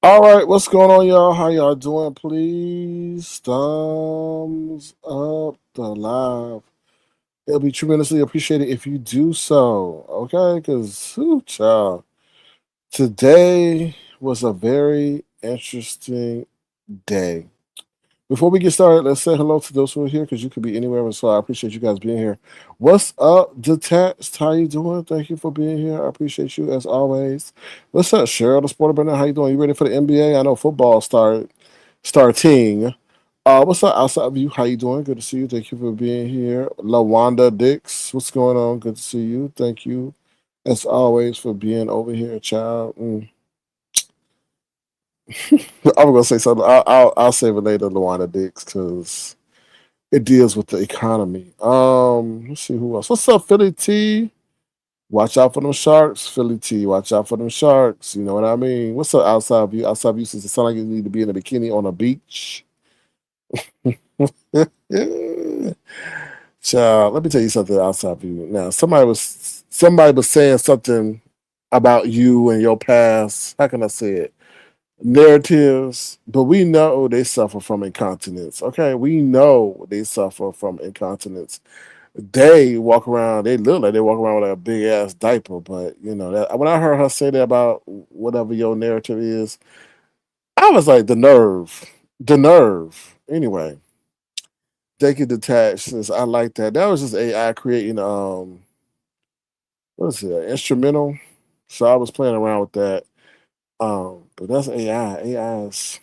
All right, what's going on, y'all? How y'all doing? Please thumbs up the live. It'll be tremendously appreciated if you do so. Okay, because child, today was a very interesting day. Before we get started, let's say hello to those who are here because you could be anywhere. So I appreciate you guys being here. What's up, Detached? How you doing? Thank you for being here. I appreciate you as always. What's up, Cheryl, the Sporter Brennan? How you doing? You ready for the NBA? I know football starting. What's up, Outside View? How you doing? Good to see you. Thank you for being here. LaWanda Dix, what's going on? Good to see you. Thank you, as always, for being over here, child. I'm gonna say something. I'll save it later, LaWanda Dix, because it deals with the economy. Let's see who else. What's up, Philly T? Watch out for them sharks, Philly T. Watch out for them sharks. You know what I mean? What's up, Outside View? Outside View says it sounds like you need to be in a bikini on a beach. Child, let me tell you something, Outside View. Now, somebody was saying something about you and your past. How can I say it? Narratives, but we know they suffer from incontinence. Okay, we know they suffer from incontinence. They walk around. They look like they walk around with a big ass diaper. But you know that when I heard her say that about whatever your narrative is, I was like, the nerve, the nerve. Anyway, they get detached. Since I like that. That was just AI creating what is it? An instrumental. So I was playing around with that. But that's AI. AI is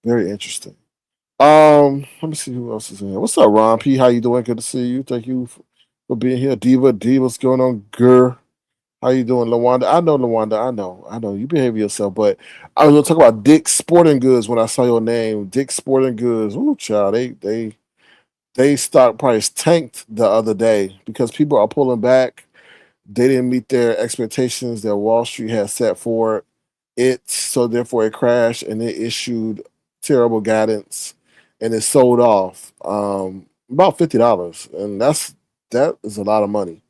very interesting. Let me see who else is in here. What's up, Ron P? How you doing? Good to see you. Thank you for being here. Diva D, what's going on? Girl. How you doing, Lawanda? I know Lawanda. I know. You behave yourself, but I was gonna talk about Dick's Sporting Goods when I saw your name. Dick's Sporting Goods. Ooh, child, they stock price tanked the other day because people are pulling back. They didn't meet their expectations that Wall Street had set for it, so therefore it crashed and it issued terrible guidance and it sold off about $50, and that is a lot of money.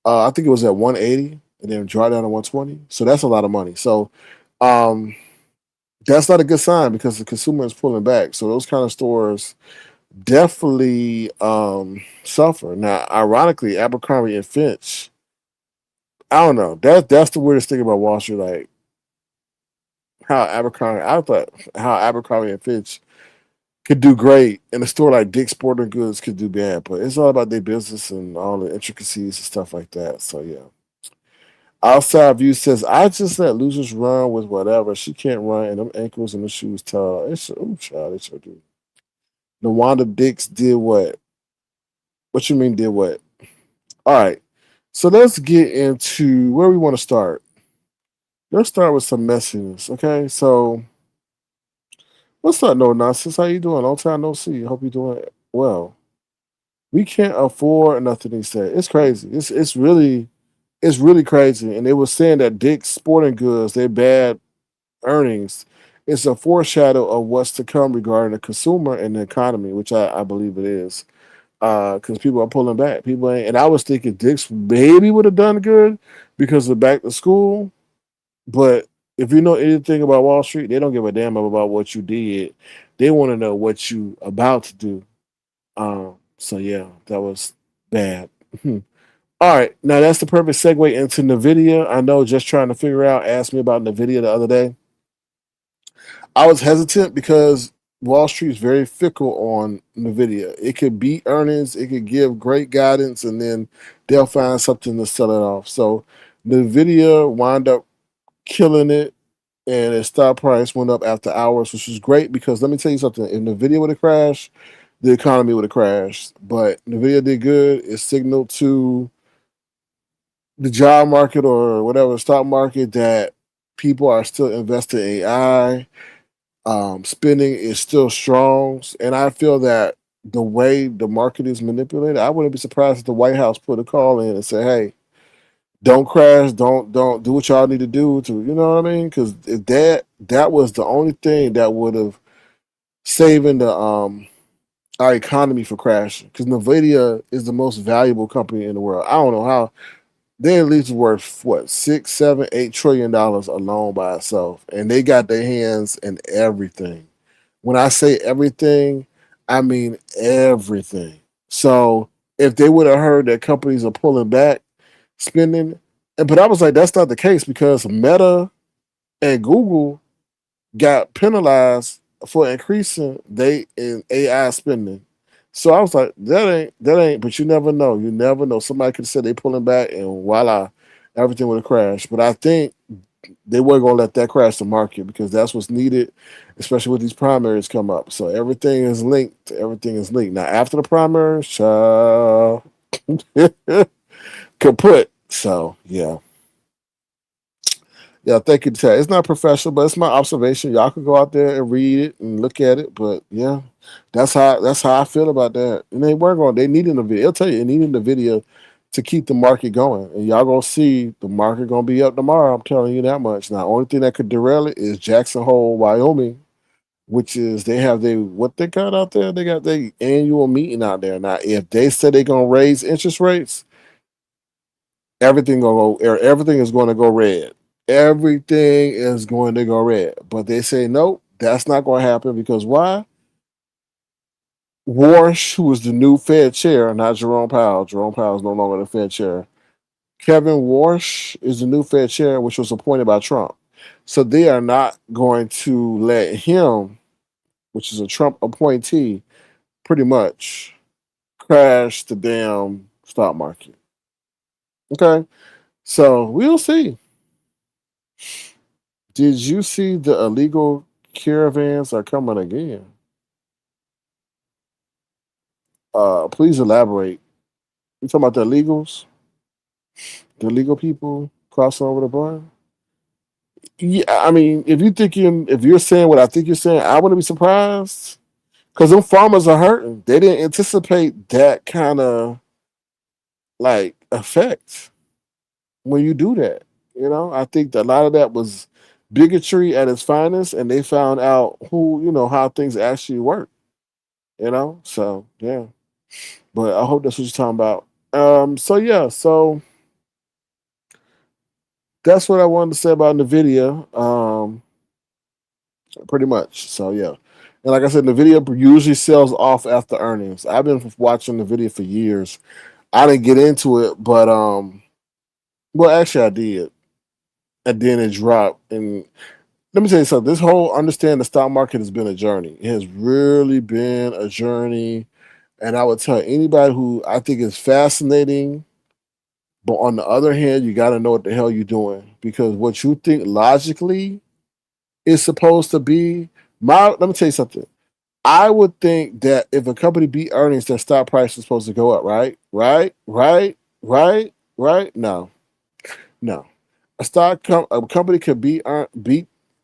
I think it was at 180 and then draw down to 120, so that's a lot of money. So um, that's not a good sign because the consumer is pulling back. So those kind of stores definitely suffer. Now, ironically, Abercrombie and Finch, I don't know. That's the weirdest thing about Wall Street. Like I thought how Abercrombie and Fitch could do great, and a store like Dick's Sporting Goods could do bad. But it's all about their business and all the intricacies and stuff like that. So yeah. Outside View says, I just let losers run with whatever. She can't run, and them ankles and the shoes tall. It's child, it sure do. Nawanda Dix did what? What you mean did what? All right. So let's get into where we want to start. Let's start with some messiness, okay? So what's up, no nonsense? How you doing? Long time no see. Hope you're doing well. We can't afford nothing. He said it's crazy. It's really crazy. And they were saying that Dick's Sporting Goods, their bad earnings, is a foreshadow of what's to come regarding the consumer and the economy, which I believe it is. Because people are pulling back. People ain't, and I was thinking Dick's maybe would have done good because of back to school, but if you know anything about Wall Street, they don't give a damn about what you did. They want to know what you about to do. So yeah, that was bad. All right, now that's the perfect segue into Nvidia. I know, just trying to figure out. Asked me about Nvidia the other day. I was hesitant because Wall Street is very fickle on Nvidia. It could beat earnings, it could give great guidance, and then they'll find something to sell it off. So Nvidia wound up killing it, and its stock price went up after hours, which was great because let me tell you something: if Nvidia would have crashed, the economy would have crashed. But Nvidia did good. It signaled to the job market or whatever stock market that people are still investing in AI. Spending is still strong, and I feel that the way the market is manipulated, I wouldn't be surprised if the White House put a call in and say, "Hey, don't crash, don't do what y'all need to do to," you know what I mean? Because if that was the only thing that would have saving the our economy for crashing. Because Nvidia is the most valuable company in the world. I don't know how they at least worth what, 6, 7, 8 trillion dollars alone by itself, and they got their hands in everything. When I say everything, I mean everything. So if they would have heard that companies are pulling back spending, but I was like, that's not the case because Meta and Google got penalized for increasing they in AI spending. So I was like, that ain't. But you never know. You never know. Somebody could have said they pulling back, and voila, everything would have crashed. But I think they weren't gonna let that crash the market because that's what's needed, especially with these primaries come up. So everything is linked. Everything is linked. Now after the primaries, kaput. So yeah. Yeah, thank you, Ted. It's not professional, but it's my observation. Y'all can go out there and read it and look at it. But yeah, that's how I feel about that. And they weren't going. They needed a video. I'll tell you, they needed the video to keep the market going. And y'all gonna see the market gonna be up tomorrow. I'm telling you that much. Now, only thing that could derail it is Jackson Hole, Wyoming, which is they have they what they got out there. They got their annual meeting out there. Now, if they said they're gonna raise interest rates, everything is going to go red. Everything is going to go red. But they say nope, that's not going to happen because why? Warsh, who is the new Fed chair, not Jerome Powell. Jerome Powell is no longer the Fed chair. Kevin Warsh is the new Fed chair, which was appointed by Trump. So they are not going to let him, which is a Trump appointee, pretty much crash the damn stock market. Okay. So we'll see. Did you see the illegal caravans are coming again? Please elaborate. You talking about the illegals, the illegal people crossing over the border? Yeah, I mean, if you're saying what I think you're saying, I wouldn't be surprised because them farmers are hurting. They didn't anticipate that kind of like effect when you do that. I think that a lot of that was bigotry at its finest, and they found out how things actually work. So yeah. But I hope that's what you're talking about. So yeah, so that's what I wanted to say about Nvidia. Pretty much. So yeah. And like I said, Nvidia usually sells off after earnings. I've been watching Nvidia for years. I didn't get into it, but well actually I did. And then it dropped. And let me tell you something. This whole understand the stock market has been a journey. It has really been a journey. And I would tell anybody who I think is fascinating. But on the other hand, you got to know what the hell you're doing because what you think logically is supposed to be. Let me tell you something. I would think that if a company beat earnings, their stock price is supposed to go up, right? Right? Right? Right? Right? No, no. A company could beat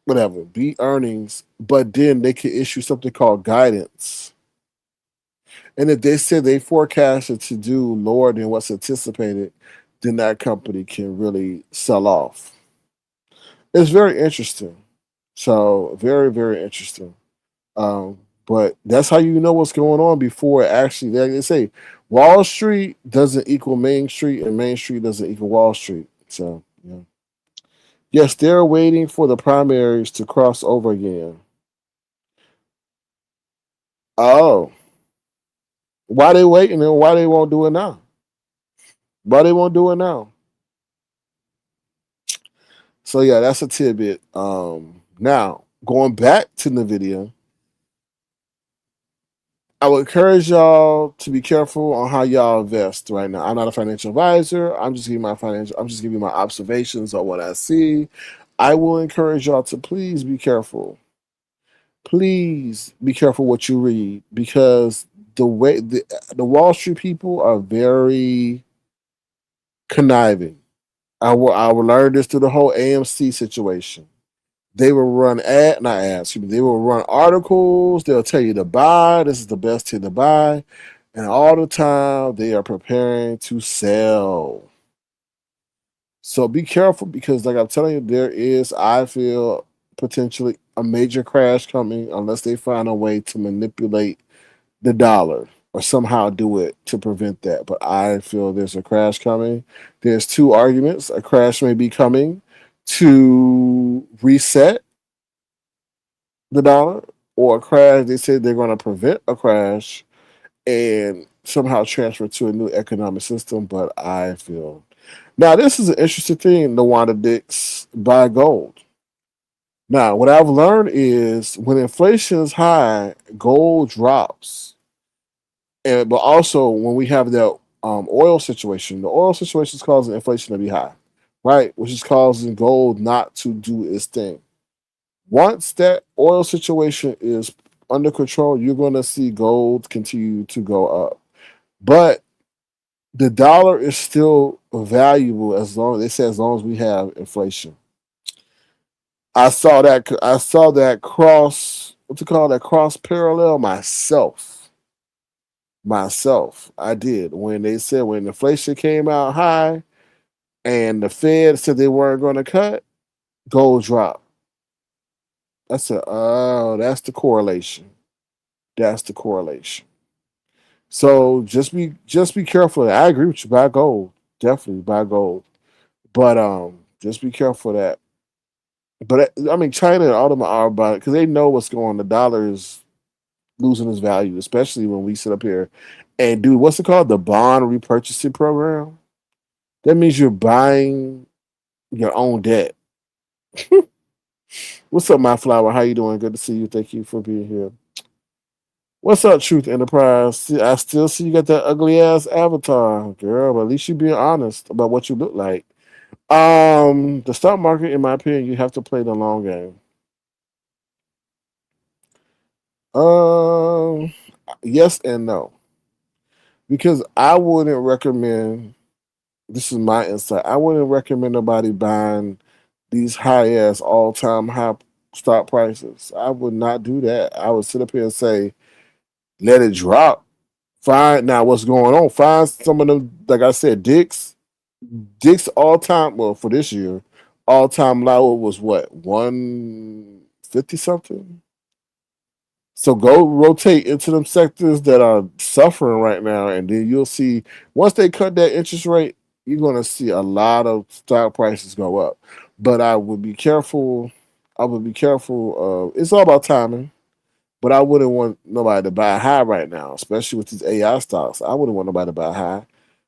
whatever beat earnings, but then they could issue something called guidance. And if they say they forecasted to do lower than what's anticipated, then that company can really sell off. It's very interesting. So very, very interesting. Um, but that's how you know what's going on before actually they say Wall Street doesn't equal Main Street and Main Street doesn't equal Wall Street. So yeah. Yes, they're waiting for the primaries to cross over again. Oh, why they waiting and why they won't do it now? Why they won't do it now? So yeah, that's a tidbit. Now going back to Nvidia, I would encourage y'all to be careful on how y'all invest right now. I'm not a financial advisor. I'm just giving you my observations on what I see. I will encourage y'all to please be careful. Please be careful what you read because the Wall Street people are very conniving. I will learn this through the whole AMC situation. They will run not ads, excuse me, they will run articles. They'll tell you to buy. This is the best thing to buy. And all the time they are preparing to sell. So be careful because, like I'm telling you, there is, I feel, potentially a major crash coming unless they find a way to manipulate the dollar. or somehow do it to prevent that. But I feel there's a crash coming. There's two arguments. A crash may be coming to reset the dollar, or a crash, they said they're going to prevent a crash and somehow transfer to a new economic system. But I feel now this is an interesting thing. The Wanda Dix buy gold. Now, what I've learned is when inflation is high, gold drops. And but also when we have that oil situation, the oil situation is causing inflation to be high, right? Which is causing gold not to do its thing. Once that oil situation is under control, you're going to see gold continue to go up. But the dollar is still valuable as long they say as long as we have inflation. I saw that cross what you call that cross parallel myself. I did when they said when inflation came out high and the Fed said they weren't going to cut, gold dropped. I said, oh, that's the correlation. That's the correlation. So just be careful. I agree with you. Buy gold, definitely buy gold, but just be careful of that. But I mean, China and all of them are about it because they know what's going on. The dollar is losing its value, especially when we sit up here and do what's it called, the bond repurchasing program. That means you're buying your own debt. What's up, my flower? How you doing? Good to see you. Thank you for being here. What's up, Truth Enterprise? See, I still see you got that ugly ass avatar, girl. But at least you being honest about what you look like. The stock market, in my opinion, you have to play the long game. Um, yes and no, because I wouldn't recommend. This is my insight. I wouldn't recommend nobody buying these high ass all time high stock prices. I would not do that. I would sit up here and say, let it drop. Find now what's going on. Find some of them, like I said, Dick's all time, well, for this year, all time low was what, 150 something? So go rotate into them sectors that are suffering right now, and then you'll see once they cut that interest rate, you're gonna see a lot of stock prices go up. But I would be careful. I would be careful. It's all about timing. But I wouldn't want nobody to buy high right now, especially with these AI stocks. I wouldn't want nobody to buy high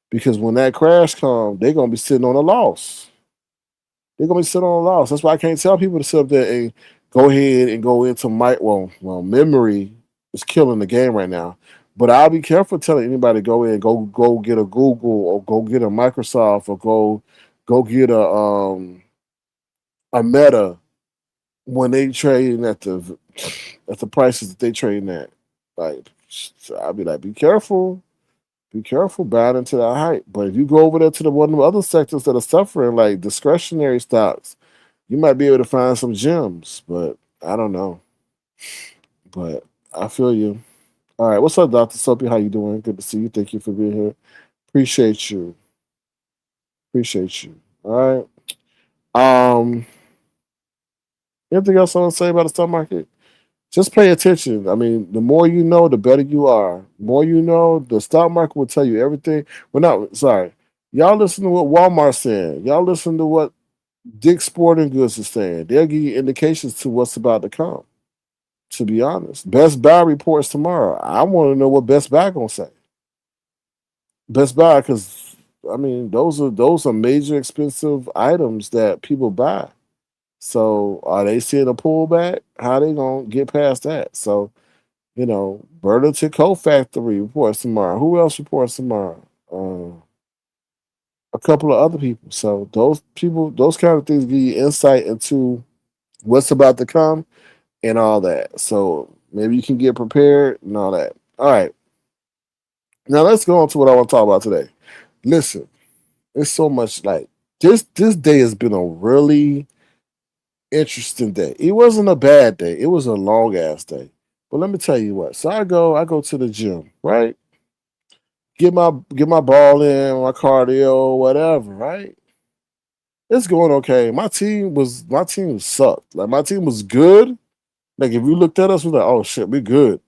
because when that crash comes, they're gonna be sitting on a loss. They're gonna be sitting on a loss. That's why I can't tell people to sit up there and go ahead and go into memory is killing the game right now. But I'll be careful telling anybody to go in, go get a Google or go get a Microsoft or go get a Meta when they trading at the prices that they trading at. Like, so I'll be like, be careful buying into that hype. But if you go over there to the one of the other sectors that are suffering, like discretionary stocks, you might be able to find some gems. But I don't know. But I feel you. All right, what's up, Dr. Soapy? How you doing? Good to see you. Thank you for being here. Appreciate you. Appreciate you. All right. Anything else I want to say about the stock market? Just pay attention. I mean, the more you know, the better you are. The more you know, the stock market will tell you everything. Well, not sorry. Y'all listen to what Walmart's saying. Y'all listen to what Dick's Sporting Goods is saying. They'll give you indications to what's about to come. To be honest, Best Buy reports tomorrow. I want to know what Best Buy gonna say. Best Buy, because I mean, those are major expensive items that people buy. So are they seeing a pullback? How they gonna get past that? So Burlington Coat Factory reports tomorrow. Who else reports tomorrow? A couple of other people. So those people, those kind of things give you insight into what's about to come and all that. So maybe you can get prepared and all that. All right. Now let's go on to what I want to talk about today. Listen, it's so much like this day has been a really interesting day. It wasn't a bad day. It was a long ass day. But let me tell you what. So I go to the gym, right? Get my ball in, my cardio, whatever, right? It's going okay. My team sucked. Like my team was good. Like if you looked at us, we're like, oh shit, we good.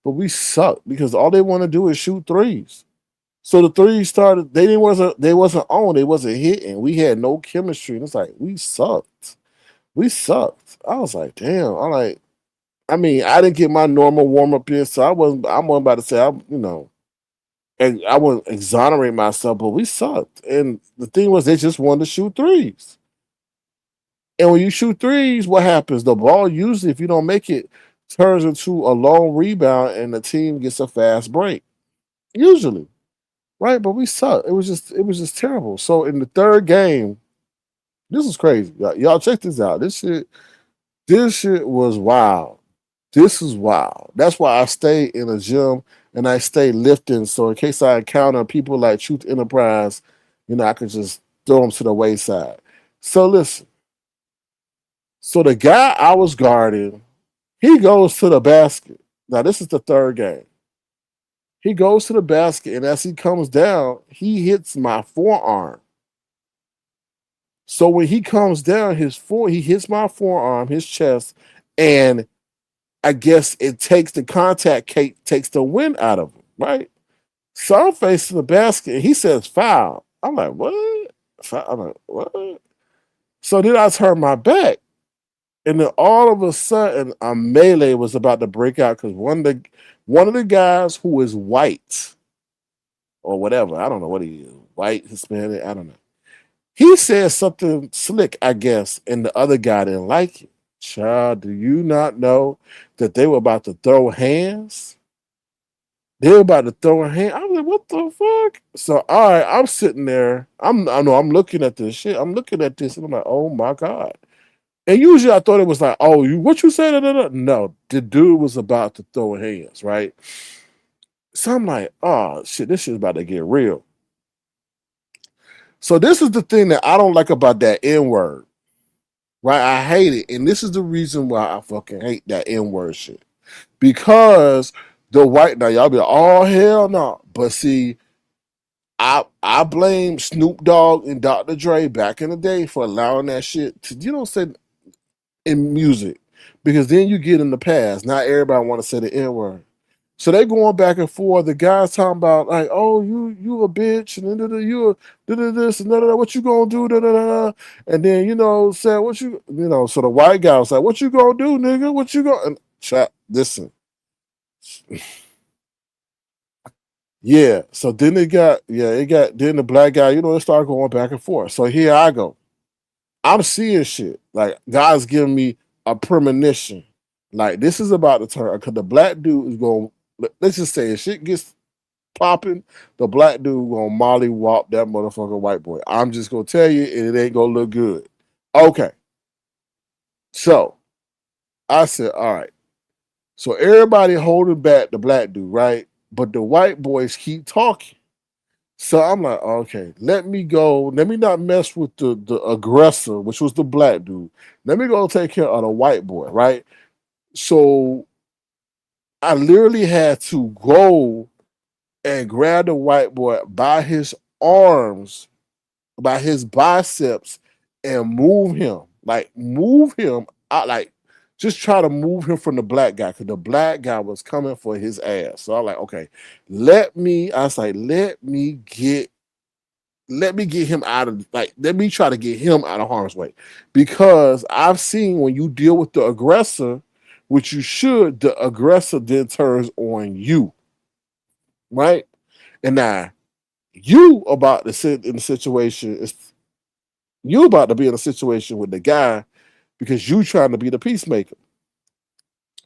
but we sucked because all they want to do is shoot threes. So the threes started. They wasn't on. They wasn't hitting. We had no chemistry. And it's like we sucked. We sucked. I was like, damn. I'm like, I mean, I didn't get my normal warm up in, so I wasn't about to say and I wouldn't exonerate myself, but we sucked. And the thing was, they just wanted to shoot threes. And when you shoot threes, what happens? The ball usually, if you don't make it, turns into a long rebound, and the team gets a fast break. Usually, right? But we sucked. It was just terrible. So in the third game, this is crazy. Y'all check this out. This shit was wild. This is wild. That's why I stay in a gym and I stay lifting. So in case I encounter people like Truth Enterprise, I can just throw them to the wayside. So listen. So the guy I was guarding, he goes to the basket. Now this is the third game. He goes to the basket, and as he comes down, he hits my forearm. So when he comes down, he hits my forearm, his chest, and I guess it takes the contact takes the wind out of him, right? So I'm facing the basket, and he says foul. I'm like, what? I'm like, what? So then I turn my back, and then all of a sudden, a melee was about to break out because one of the guys who is white or whatever, I don't know what he is, white, Hispanic, I don't know. He said something slick, I guess, and the other guy didn't like it. Child, do you not know that they were about to throw hands? They were about to throw a hand. I was like, what the fuck? So all right, I'm sitting there. I know I'm looking at this shit. I'm looking at this and I'm like, oh my God. And usually I thought it was like, oh, what you said? No, the dude was about to throw hands, right? So I'm like, oh shit, this shit's about to get real. So this is the thing that I don't like about that N word, right? I hate it. And this is the reason why I fucking hate that N word shit. Because the white, now y'all be like, oh, hell no. But see, I blame Snoop Dogg and Dr. Dre back in the day for allowing that shit to, say in music. Because then you get in the past. Not everybody want to say the N word. So they going back and forth. The guys talking about like, oh, you a bitch, and you this and what you gonna do, and then say what So the white guy was like, what you gonna do, nigga? What you gonna? And chat, listen, yeah. So then then the black guy, they start going back and forth. So here I go. I'm seeing shit like God's giving me a premonition. Like this is about to turn because the black dude is going. Let's just say if shit gets popping, the black dude gonna molly wop that motherfucker white boy. I'm just gonna tell you, and it ain't gonna look good. Okay, so I said, all right. So everybody holding back the black dude, right? But the white boys keep talking. So I'm like, okay, let me go. Let me not mess with the aggressor, which was the black dude. Let me go take care of the white boy, right? So I literally had to go and grab the white boy by his arms, by his biceps, and move him out, like just try to move him from the black guy because the black guy was coming for his ass. So I'm like, okay, I was like, let me get him out of let me try to get him out of harm's way because I've seen when you deal with the aggressor, which you should, the aggressor then turns on you, right? And now you about to sit in a situation, you about to be in a situation with the guy because you trying to be the peacemaker.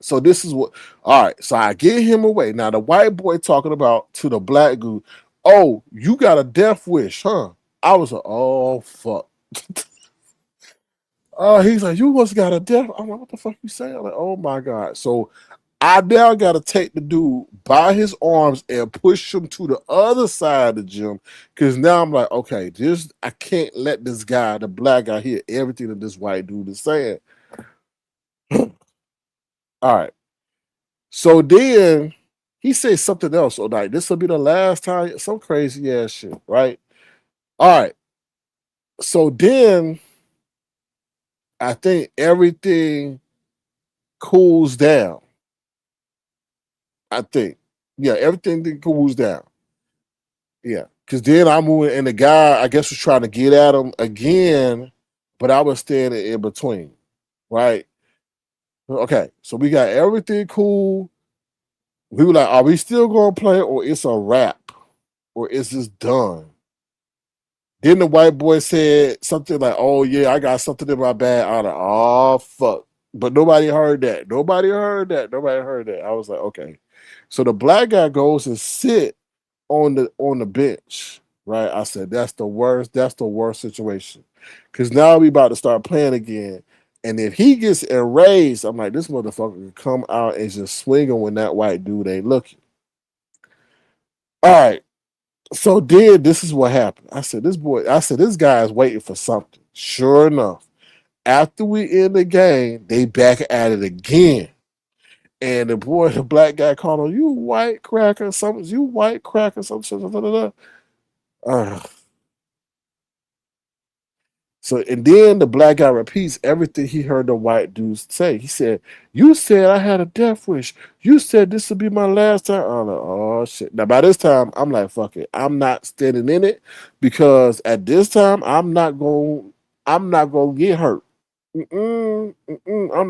So this is what, all right. So I get him away. Now the white boy talking about to the black dude, oh, you got a death wish, huh? I was like, oh fuck. He's like, you must got a death. I'm like, what the fuck you saying? I'm like, oh my God. So I now got to take the dude by his arms and push him to the other side of the gym. Cause now I'm like, okay, I can't let this guy, the black guy, hear everything that this white dude is saying. All right. So then he says something else. So like, this will be the last time, some crazy ass shit, right? All right. So then I think everything cools down. I think. Yeah, everything then cools down. Yeah. Cause then I moved and the guy I guess was trying to get at him again, but I was standing in between. Right. Okay. So we got everything cool. We were like, are we still gonna play or it's a wrap? Or is this done? Then the white boy said something like, "Oh yeah, I got something in my bag." I was like, "Oh fuck!" But nobody heard that. Nobody heard that. Nobody heard that. I was like, "Okay." So the black guy goes and sit on the bench. Right? I said, "That's the worst. That's the worst situation." Because now we about to start playing again. And if he gets enraged, I'm like, this motherfucker can come out and just swing him when that white dude ain't looking. All right. So then this is what happened. I said, this guy is waiting for something. Sure enough, after we end the game, they back at it again. And the black guy called him, you white cracker, something, you white cracker, something. Uh, So and then the black guy repeats everything he heard the white dudes say. He said, "You said I had a death wish. You said this would be my last time." I'm like, "Oh shit!" Now by this time, I'm like, "Fuck it. I'm not standing in it because at this time, I'm not gonna get hurt. I'm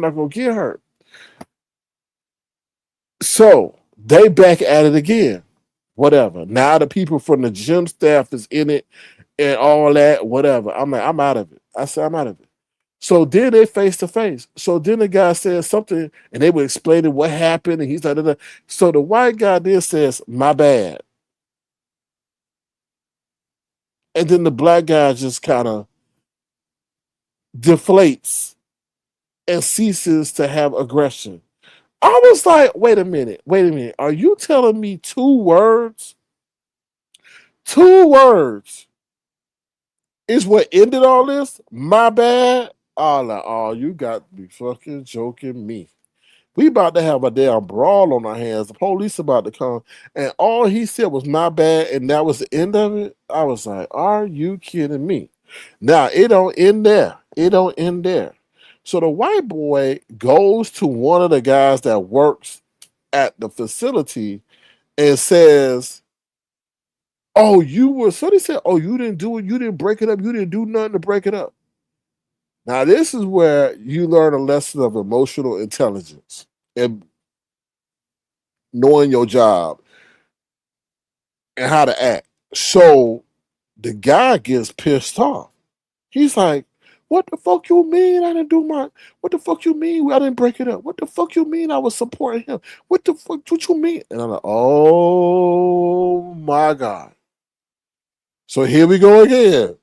not gonna get hurt." So they back at it again. Whatever. Now the people from the gym staff is in it and all that. Whatever. I'm like, I'm out of it. I said, I'm out of it. So then they face to face. So then the guy says something and they were explaining what happened. And he's like, da, da. So the white guy then says, my bad. And then the black guy just kind of deflates and ceases to have aggression. I was like, wait a minute, wait a minute. Are you telling me two words? Two words is what ended all this? My bad. Oh, like, oh, you got to be fucking joking me. We about to have a damn brawl on our hands. The police about to come, and all he said was my bad, and that was the end of it. I was like, "Are you kidding me?" Now it don't end there. It don't end there. So the white boy goes to one of the guys that works at the facility and says, "Oh, you were." So they said, "Oh, you didn't do it. You didn't break it up. You didn't do nothing to break it up." Now this is where you learn a lesson of emotional intelligence and knowing your job and how to act. So the guy gets pissed off. He's like, "What the fuck you mean I didn't do my, what the fuck you mean I didn't break it up? What the fuck you mean I was supporting him? What the fuck what you mean?" And I'm like, "Oh my God." So here we go again.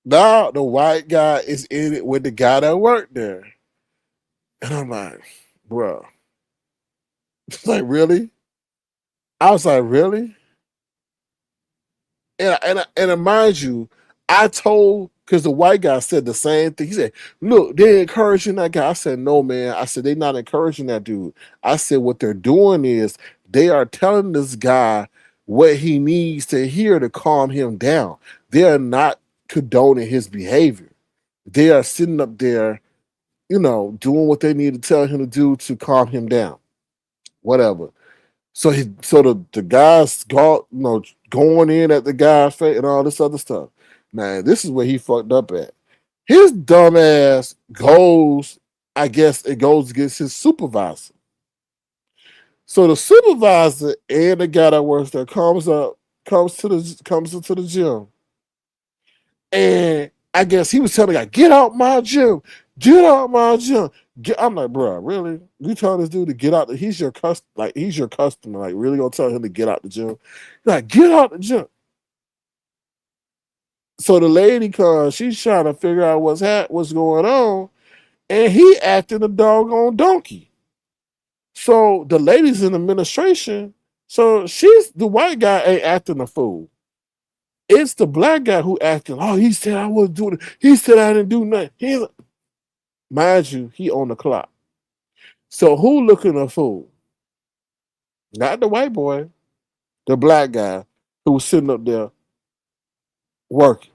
Now the white guy is in it with the guy that worked there. And I'm like, bro. It's like, really? I was like, really? And mind you, I told because the white guy said the same thing. He said, "Look, they're encouraging that guy." I said, "No, man." I said, "They're not encouraging that dude." I said, "What they're doing is they are telling this guy what he needs to hear to calm him down. They are not condoning his behavior. They are sitting up there, doing what they need to tell him to do to calm him down. Whatever." So the guys going in at the guy's face and all this other stuff. Man, this is where he fucked up at. His dumb ass goes, I guess it goes against his supervisor. So the supervisor and the guy that works there comes into the gym. And I guess he was telling the guy, "Get out my gym, get out my gym." I'm like, bro, really? You telling this dude to get out? He's your he's your customer. Like, really gonna tell him to get out the gym? Like, get out the gym. So the lady comes, she's trying to figure out what's going on, and he acting a doggone donkey. So the lady's in administration. So she's the white guy ain't acting a fool. It's the black guy who acting. Oh, he said I wasn't doing it. He said I didn't do nothing. Mind you, he on the clock. So who looking a fool? Not the white boy, the black guy who was sitting up there working.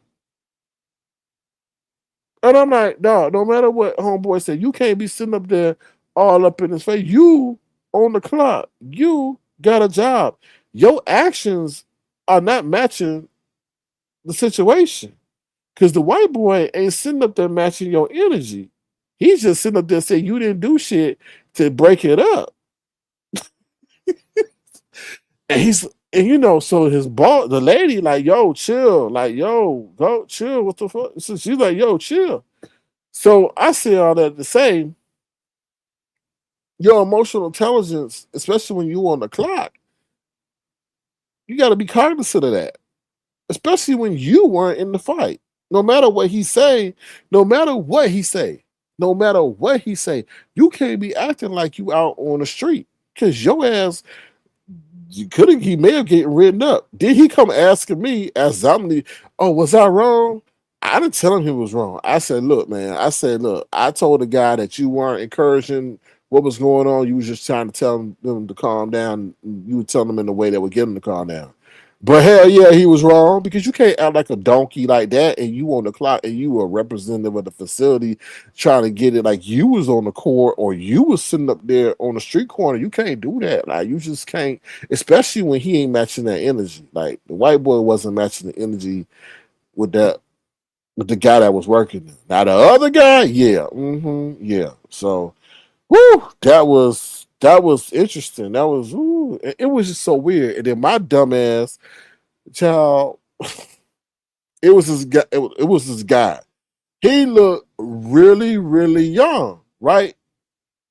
And I'm like, dog, no matter what homeboy said, you can't be sitting up there all up in his face. You on the clock. You got a job. Your actions are not matching the situation. Because the white boy ain't sitting up there matching your energy. He's just sitting up there saying you didn't do shit to break it up. And so his boss, the lady, like, yo, chill. Like, yo, go chill. What the fuck? So she's like, yo, chill. So I say all that to say your emotional intelligence, especially when you on the clock, you got to be cognizant of that, especially when you weren't in the fight. No matter what he say, no matter what he say, no matter what he say, you can't be acting like you out on the street because your ass, he may have getting written up. Did he come asking me as I'm the, oh, was I wrong? I didn't tell him he was wrong. I said, look, man, I told the guy that you weren't encouraging what was going on. You was just trying to tell them to calm down. You would tell them in the way that would get them to calm down. But hell yeah, he was wrong because you can't act like a donkey like that and you on the clock and you a representative of the facility trying to get it like you was on the court or you was sitting up there on the street corner. You can't do that. Like you just can't, especially when he ain't matching that energy. Like the white boy wasn't matching the energy with that with the guy that was working there. Now the other guy, yeah, yeah. So, that was interesting. That was it was just so weird. And then my dumb ass child, it was this guy. It was this guy. He looked really, really young, right?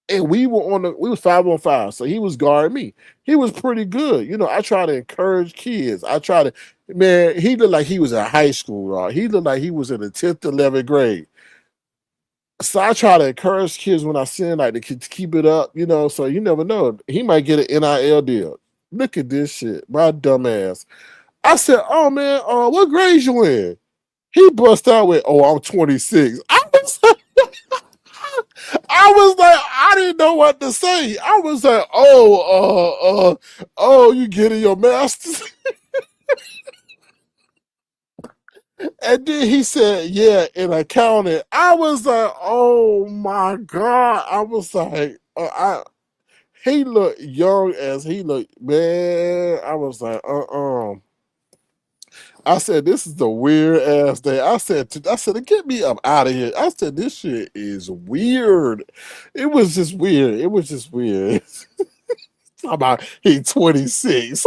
And we was 5-on-5, so he was guarding me. He was pretty good. I try to encourage kids. Man, he looked like he was in high school, right? He looked like he was in the 10th, 11th grade. So I try to encourage kids when I see him, like to keep it up, so you never know. He might get an NIL deal. Look at this shit. My dumb ass. I said, oh man, what grade you in? He bust out with, oh, I'm 26. I was like, I didn't know what to say. I was like, oh, you getting your master's? And then he said, yeah, in accounting. I was like, oh my God. I was like, he looked young as he looked, man. I was like, I said, this is the weird ass day. I said, get me up out of here. I said, this shit is weird. It was just weird. It was just weird. Talking about he 26.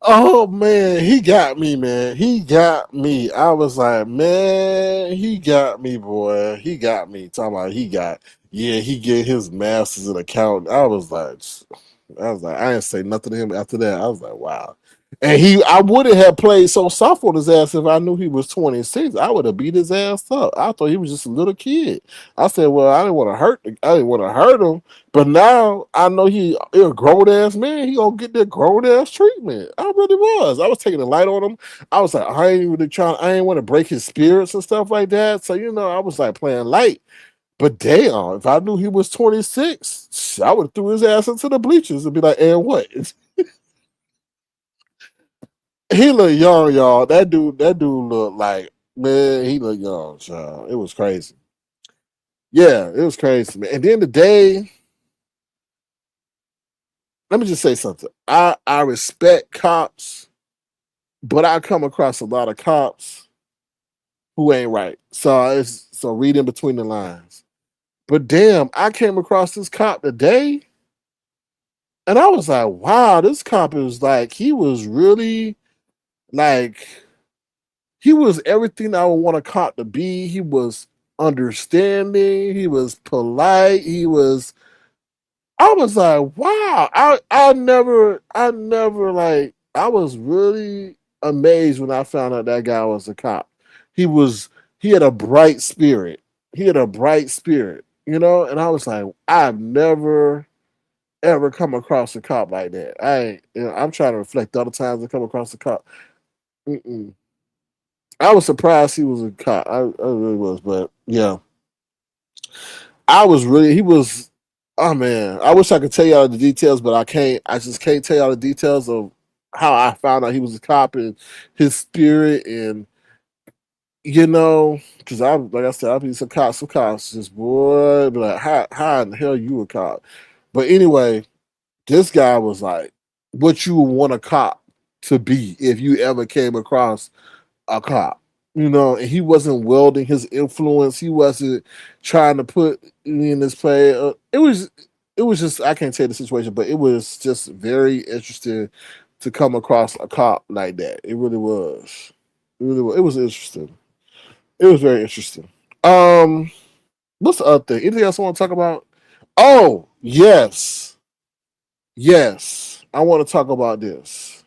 Oh man, he got me, man. He got me. I was like, man, he got me, boy. He got me. Talking about he get his master's in accounting. I was like, I didn't say nothing to him after that. I was like, wow. And I wouldn't have played so soft on his ass if I knew he was 26. I would have beat his ass up. I thought he was just a little kid. I said, well, I didn't want to hurt him. But now I know he a grown ass man. He gonna get that grown ass treatment. I really was. I was taking a light on him. I was like, I ain't want to break his spirits and stuff like that. So I was like playing light. But damn, if I knew he was 26, I would have threw his ass into the bleachers and be like, and what? He looked young, y'all. That dude looked like, man, he looked young, child. It was crazy. Yeah, it was crazy, man. And then the day, let me just say something. I respect cops, but I come across a lot of cops who ain't right. So read in between the lines. But damn, I came across this cop today, and I was like, wow, this cop is like, he was really like, he was everything I would want a cop to be. He was understanding. He was polite. I was like, wow. I never like. I was really amazed when I found out that guy was a cop. He was. He had a bright spirit. He had a bright spirit. And I was like, I've never ever come across a cop like that. I'm trying to reflect all the times I come across a cop. Mm-mm. I was surprised he was a cop. I really was, but yeah, he was. Oh man, I wish I could tell y'all the details, but I can't. I just can't tell y'all the details of how I found out he was a cop and his spirit and because I like I said, I be some cops, just boy, be like, how in the hell you a cop? But anyway, this guy was like, what you would want a cop to be if you ever came across a cop. And he wasn't wielding his influence. He wasn't trying to put me in this play. It was just I can't tell you the situation, but it was just very interesting to come across a cop like that. It really was. It really was. It was interesting. It was very interesting. Um, what's the other thing? Anything else I want to talk about? Oh, yes. Yes. I want to talk about this.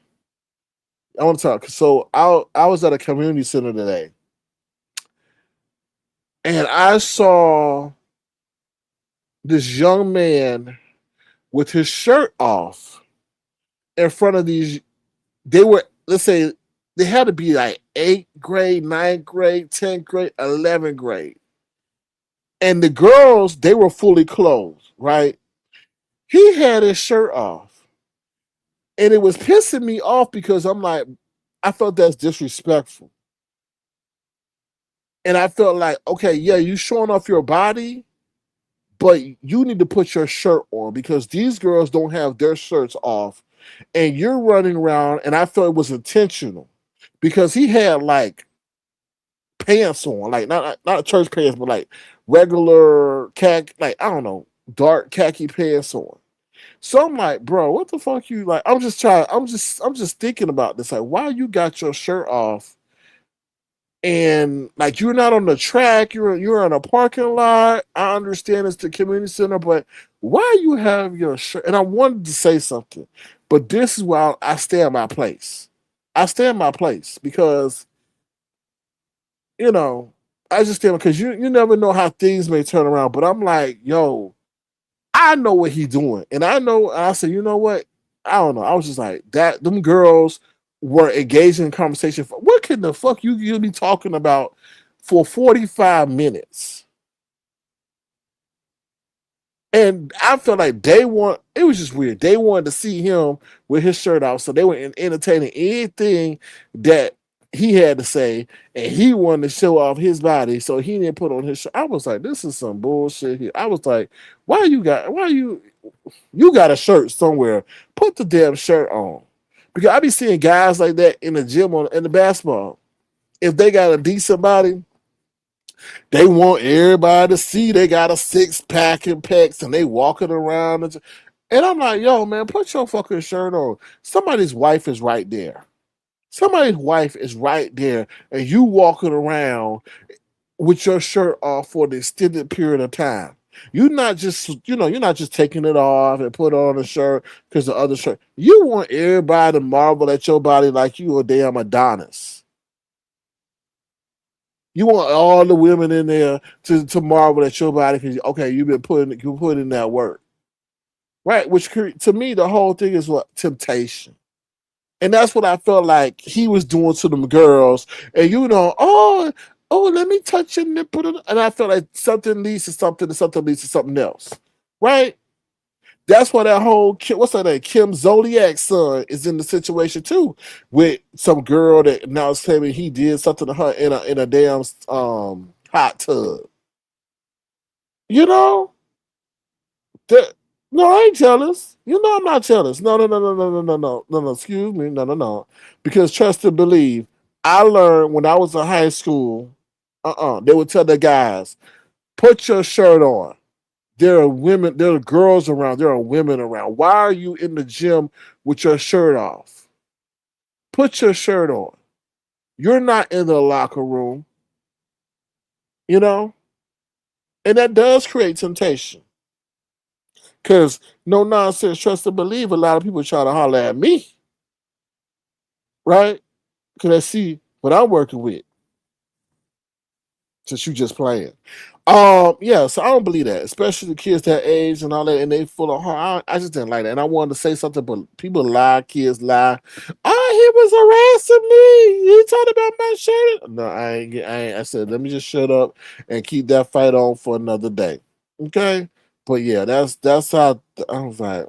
I want to talk. So I was at a community center today, and I saw this young man with his shirt off in front of these. They were, let's say, they had to be like 8th grade, 9th grade, 10th grade, 11th grade. And the girls, they were fully clothed, right? He had his shirt off. And it was pissing me off because I'm like, I felt that's disrespectful. And I felt like, okay, yeah, you showing off your body, but you need to put your shirt on because these girls don't have their shirts off. And you're running around, and I felt it was intentional because he had like pants on, like not church pants, but like regular khaki, like I don't know, dark khaki pants on. So I'm like, bro, what the fuck you like? I'm just thinking about this. Like, why you got your shirt off and like you're not on the track, you're in a parking lot. I understand it's the community center, but why you have your shirt? And I wanted to say something, but this is why I stay in my place. I stay in my place because you know I just stay because you never know how things may turn around. But I'm like, yo, I know what he's doing. And I know, I said, you know what? I don't know. I was just like, that, them girls were engaging in conversation. What can the fuck you be talking about for 45 minutes? And I felt like it was just weird. They wanted to see him with his shirt off. So they were entertaining anything that he had to say. And he wanted to show off his body. So he didn't put on his shirt. I was like, this is some bullshit here. I was like, you got a shirt somewhere. Put the damn shirt on. Because I be seeing guys like that in the gym in the basketball. If they got a decent body, they want everybody to see they got a 6-pack and pecs and they walking around. And I'm like, yo, man, put your fucking shirt on. Somebody's wife is right there. Somebody's wife is right there. And you walking around with your shirt off for an extended period of time. You're not just taking it off and put on a shirt because the other shirt. You want everybody to marvel at your body like you a damn Adonis. You want all the women in there to marvel at your body because okay, you put in that work, right? Which to me the whole thing is what temptation. And that's what I felt like he was doing to them girls. And oh, let me touch your nipple. And I felt like something leads to something, and something leads to something else. Right? That's why that whole what's that name? Kim Zodiac's son is in the situation too, with some girl that now is claiming he did something to her in a damn hot tub. You know, that, no, I ain't jealous. I'm not jealous. No, no, no, no, no, no, no, no, no, no. Excuse me, no, no, no. Because trust and believe, I learned when I was in high school. They would tell the guys, put your shirt on. There are women, there are girls around, there are women around. Why are you in the gym with your shirt off? Put your shirt on. You're not in the locker room, you know, and that does create temptation. Because no nonsense, trust and believe, a lot of people try to holler at me, right? Because they see what I'm working with, since you just playing. Yeah, so I don't believe that, especially the kids that age and all that, and they full of heart. I just didn't like that, and I wanted to say something, but people lie, kids lie. He was harassing me. He talked about my shirt. No, I ain't. I said, let me just shut up and keep that fight on for another day. Okay, but yeah, that's how I was like.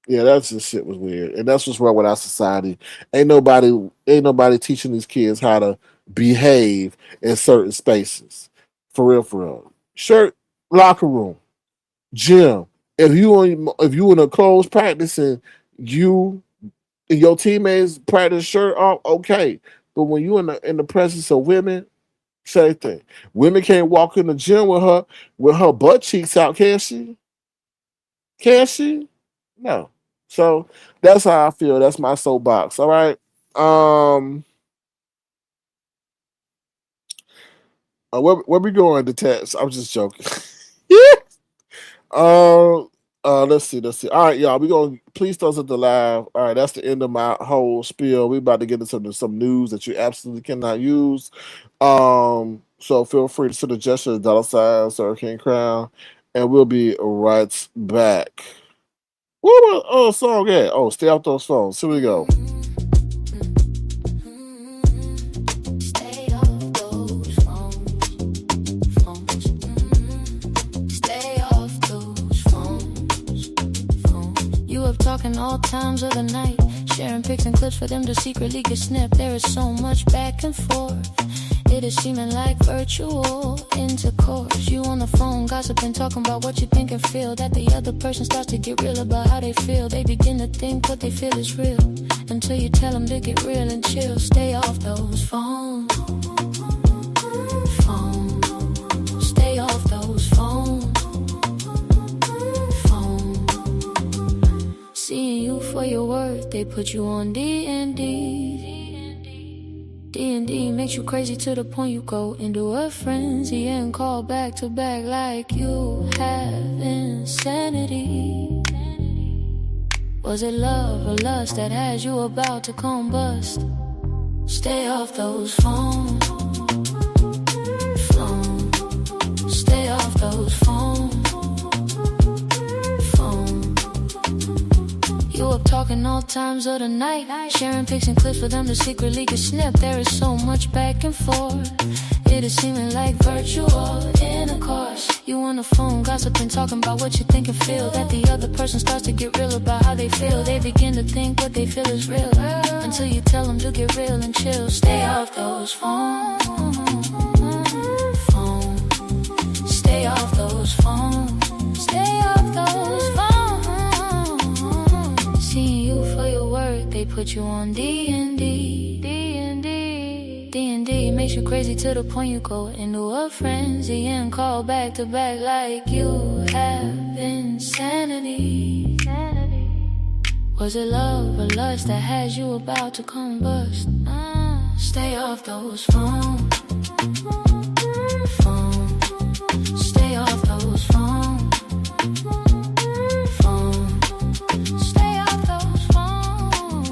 Yeah, that's just shit was weird, and that's what's wrong with our society. Ain't nobody teaching these kids how to behave in certain spaces. For real, for real. Shirt, locker room, gym. If you in a closed practice and you and your teammates practice shirt off, okay. But when you in the presence of women, same thing. Women can't walk in the gym with her butt cheeks out, can she? Can she? No. So that's how I feel. That's my soapbox. All right. Um, where we going to text? I'm just joking. Yeah. Let's see, let's see. All right, y'all. We gonna please throw us at the live. All right, that's the end of my whole spiel. We about to get into some news that you absolutely cannot use. So feel free to send a gesture, dollar signs, Hurricane Crown, and we'll be right back. What was song at? Oh, stay off those phones. Here we go. Stay off those phones. Stay off those phones. You up talking all times of the night, sharing pics and clips for them to secretly get snipped. There is so much back and forth. It is seeming like virtual intercourse. You on the phone gossiping, talking about what you think and feel. That the other person starts to get real about how they feel. They begin to think what they feel is real, until you tell them to get real and chill. Stay off those phones. Stay off those phones. Seeing you for your worth, they put you on D&D. D&D makes you crazy to the point you go into a frenzy and call back to back like you have insanity. Was it love or lust that has you about to combust? Stay off those phones. Stay off those phones. You up talking all times of the night, sharing pics and clips for them to secretly get snipped. There is so much back and forth. It is seeming like virtual intercourse. You on the phone gossiping, talking about what you think and feel. That the other person starts to get real about how they feel. They begin to think what they feel is real, until you tell them to get real and chill. Stay off those phones. Stay off those phones. Stay off those phones. Seeing you for your worth, they put you on D&D. D&D makes you crazy to the point you go into a frenzy and call back to back like you have insanity. Was it love or lust that has you about to combust? Stay off those phones. Stay off those phones. Stay off those phones.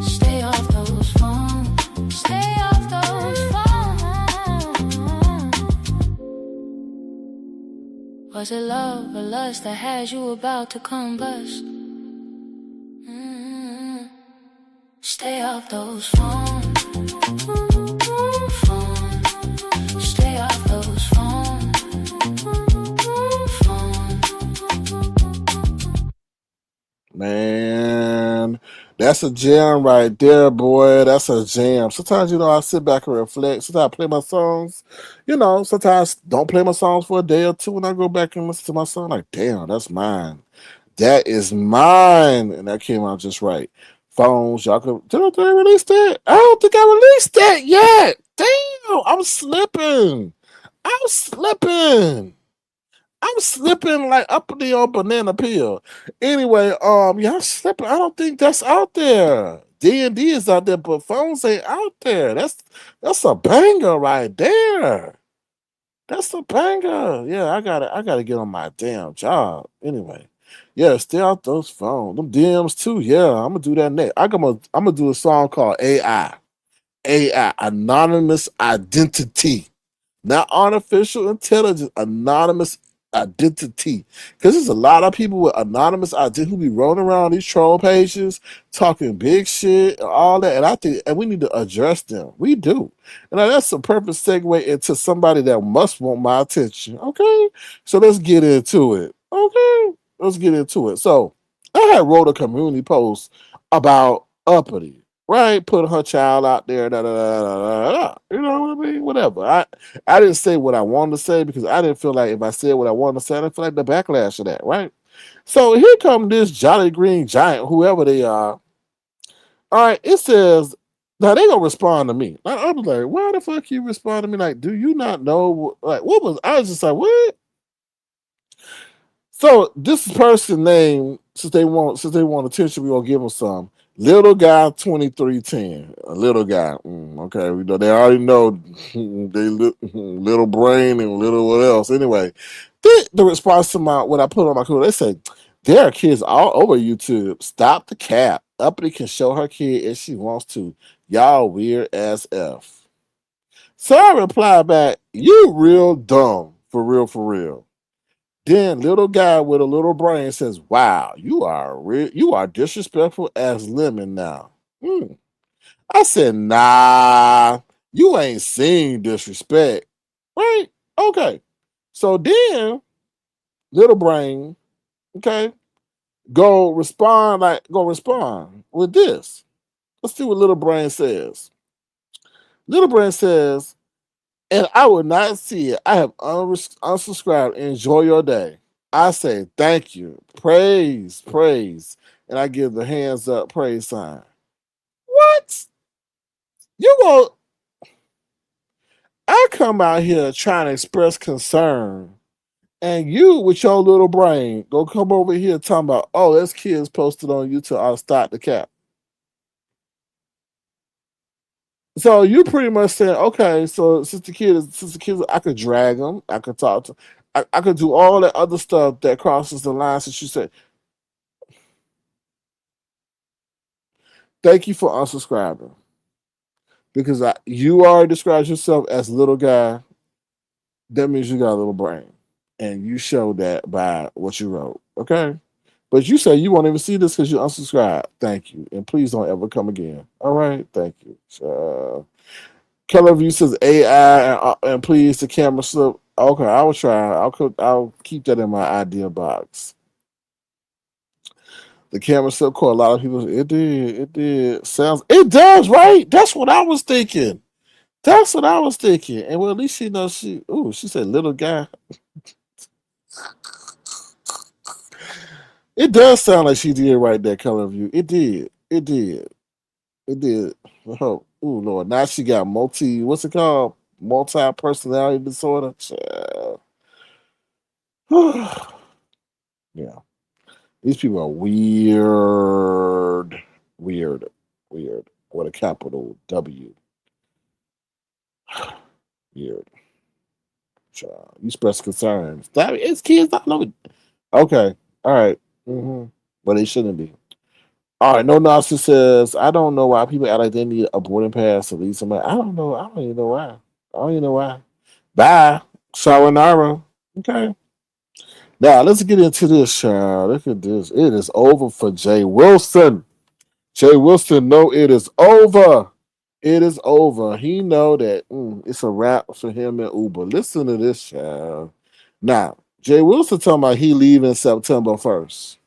Stay off those phones. Stay off those phones. Was it love or lust that has you about to combust? Stay off those phones. Stay off those phones. Man, that's a jam right there, boy. That's a jam. Sometimes, I sit back and reflect. Sometimes I play my songs. Sometimes don't play my songs for a day or two, and I go back and listen to my song. Like, damn, that's mine. That is mine. And that came out just right. Phones, y'all could. Did I release that? I don't think I released that yet. Damn, I'm slipping. I'm slipping. I'm slipping like uppity on banana peel. Anyway, yeah, I'm slipping. I don't think that's out there. D&D is out there, but phones ain't out there. That's a banger right there. That's a banger. Yeah, I gotta get on my damn job. Anyway. Yeah, stay out those phones. Them DMs too. Yeah, I'm gonna do that next. I'm gonna do a song called AI. AI, Anonymous Identity. Not artificial intelligence, anonymous identity. Because there's a lot of people with anonymous identity who be rolling around these troll pages, talking big shit, and all that. And I think, and we need to address them. We do. And that's a perfect segue into somebody that must want my attention. Okay, so let's get into it. Okay, let's get into it. So I had wrote a community post about Uppity. right? Put her child out there, da, da, da, da, da, da. You know what I mean? Whatever. I didn't say what I wanted to say because I didn't feel like if I said what I wanted to say, I didn't feel like the backlash of that, right? So here come this Jolly Green Giant, whoever they are. All right, it says now they gonna respond to me. I was like, why the fuck you respond to me? Like, do you not know? Like, what was I was just like, what? So this person name, since they want attention, we gonna give them some. Little guy 2310. A little guy. Okay, we know they already know little brain and little what else. Anyway, the response to my when I put on my cool, they said there are kids all over YouTube. Stop the cap. Uppity can show her kid if she wants to. Y'all weird as F. So I replied back, you real dumb. For real, for real. Then little guy with a little brain says, "Wow, you are disrespectful as lemon now." Hmm. I said, "Nah, you ain't seen disrespect, right?" Okay. So then little brain, okay, go respond with this. Let's see what little brain says. Little brain says, "And I will not see it. I have unsubscribed. Enjoy your day." I say thank you, praise, praise, and I give the hands up praise sign. What? You go? I come out here trying to express concern, and you with your little brain go come over here talking about, oh, there's kids posted on YouTube. I'll stop the cap. So you pretty much said, okay, so since the kids, I could drag them, I could talk to, I could do all that other stuff that crosses the line. Since you said, thank you for unsubscribing. Because you already described yourself as a little guy, that means you got a little brain, and you showed that by what you wrote. Okay, but you say you won't even see this because you unsubscribed. Thank you, and please don't ever come again. All right, thank you. Color View says AI and please the camera slip. Okay, I will try. I'll keep that in my idea box. The camera slip caught a lot of people. It did. Sounds. It does, right? That's what I was thinking. That's what I was thinking. And well, at least she knows she said little guy. It does sound like she did write that color view. It did. It did. It did. Oh, Lord. Now she got what's it called? Multi personality disorder. Yeah. These people are weird. Weird. Weird. With a capital W. Weird. Child. You express concerns. It's kids not know. Okay. All right. Mm-hmm. But they shouldn't be. All right. No nonsense says, I don't know why people act like they need a boarding pass to leave somebody. I don't know. I don't even know why. I don't even know why. Bye. Saranara. Okay. Now let's get into this, child. Look at this. It is over for Jay Wilson. Jay Wilson, no, it is over. It is over. He know that it's a wrap for him and Uber. Listen to this, child. Now, Jay Wilson talking about he leaving September 1st.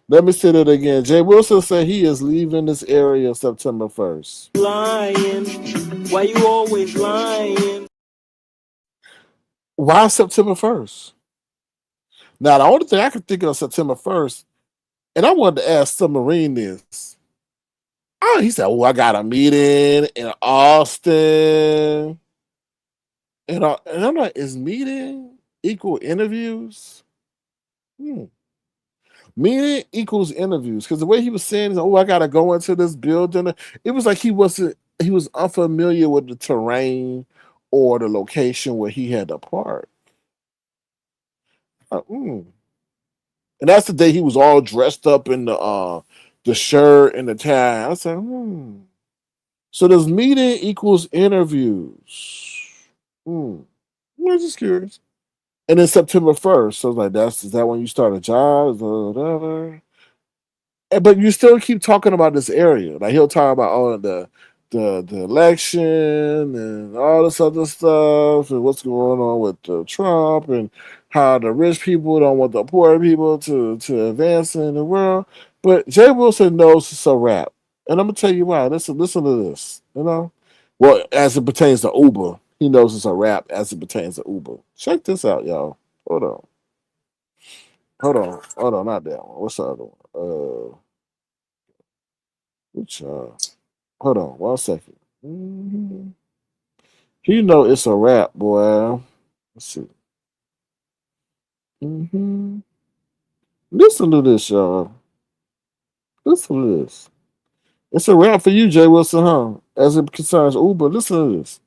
Let me say that again. Jay Wilson said he is leaving this area September 1st. Lying. Why you always lying? Why September 1st? Now, the only thing I could think of September 1st, and I wanted to ask Submarine this. Oh, he said, I got a meeting in Austin. And I'm like, is meeting equal interviews? Hmm. Meeting equals interviews. Because the way he was saying is, I gotta go into this building. It was like he was unfamiliar with the terrain or the location where he had to park. And that's the day he was all dressed up in the shirt and the tie. I said, So does meeting equals interviews? I'm just curious. And then September 1st. So like is that when you start a job? Whatever. But you still keep talking about this area. Like he'll talk about the election and all this other stuff and what's going on with Trump and how the rich people don't want the poor people to advance in the world. But Jay Wilson knows it's a rap, and I'm gonna tell you why. Listen to this. You know, well, as it pertains to Uber, he knows it's a rap as it pertains to Uber. Check this out, y'all. Hold on, hold on. Not that one. What's the other one? Which hold on, 1 second. Mm-hmm. You know it's a rap, boy. Let's see. Hmm. Listen to this, y'all. Listen to this. It's a rap for you, Jay Wilson, huh? As it concerns Uber, listen to this.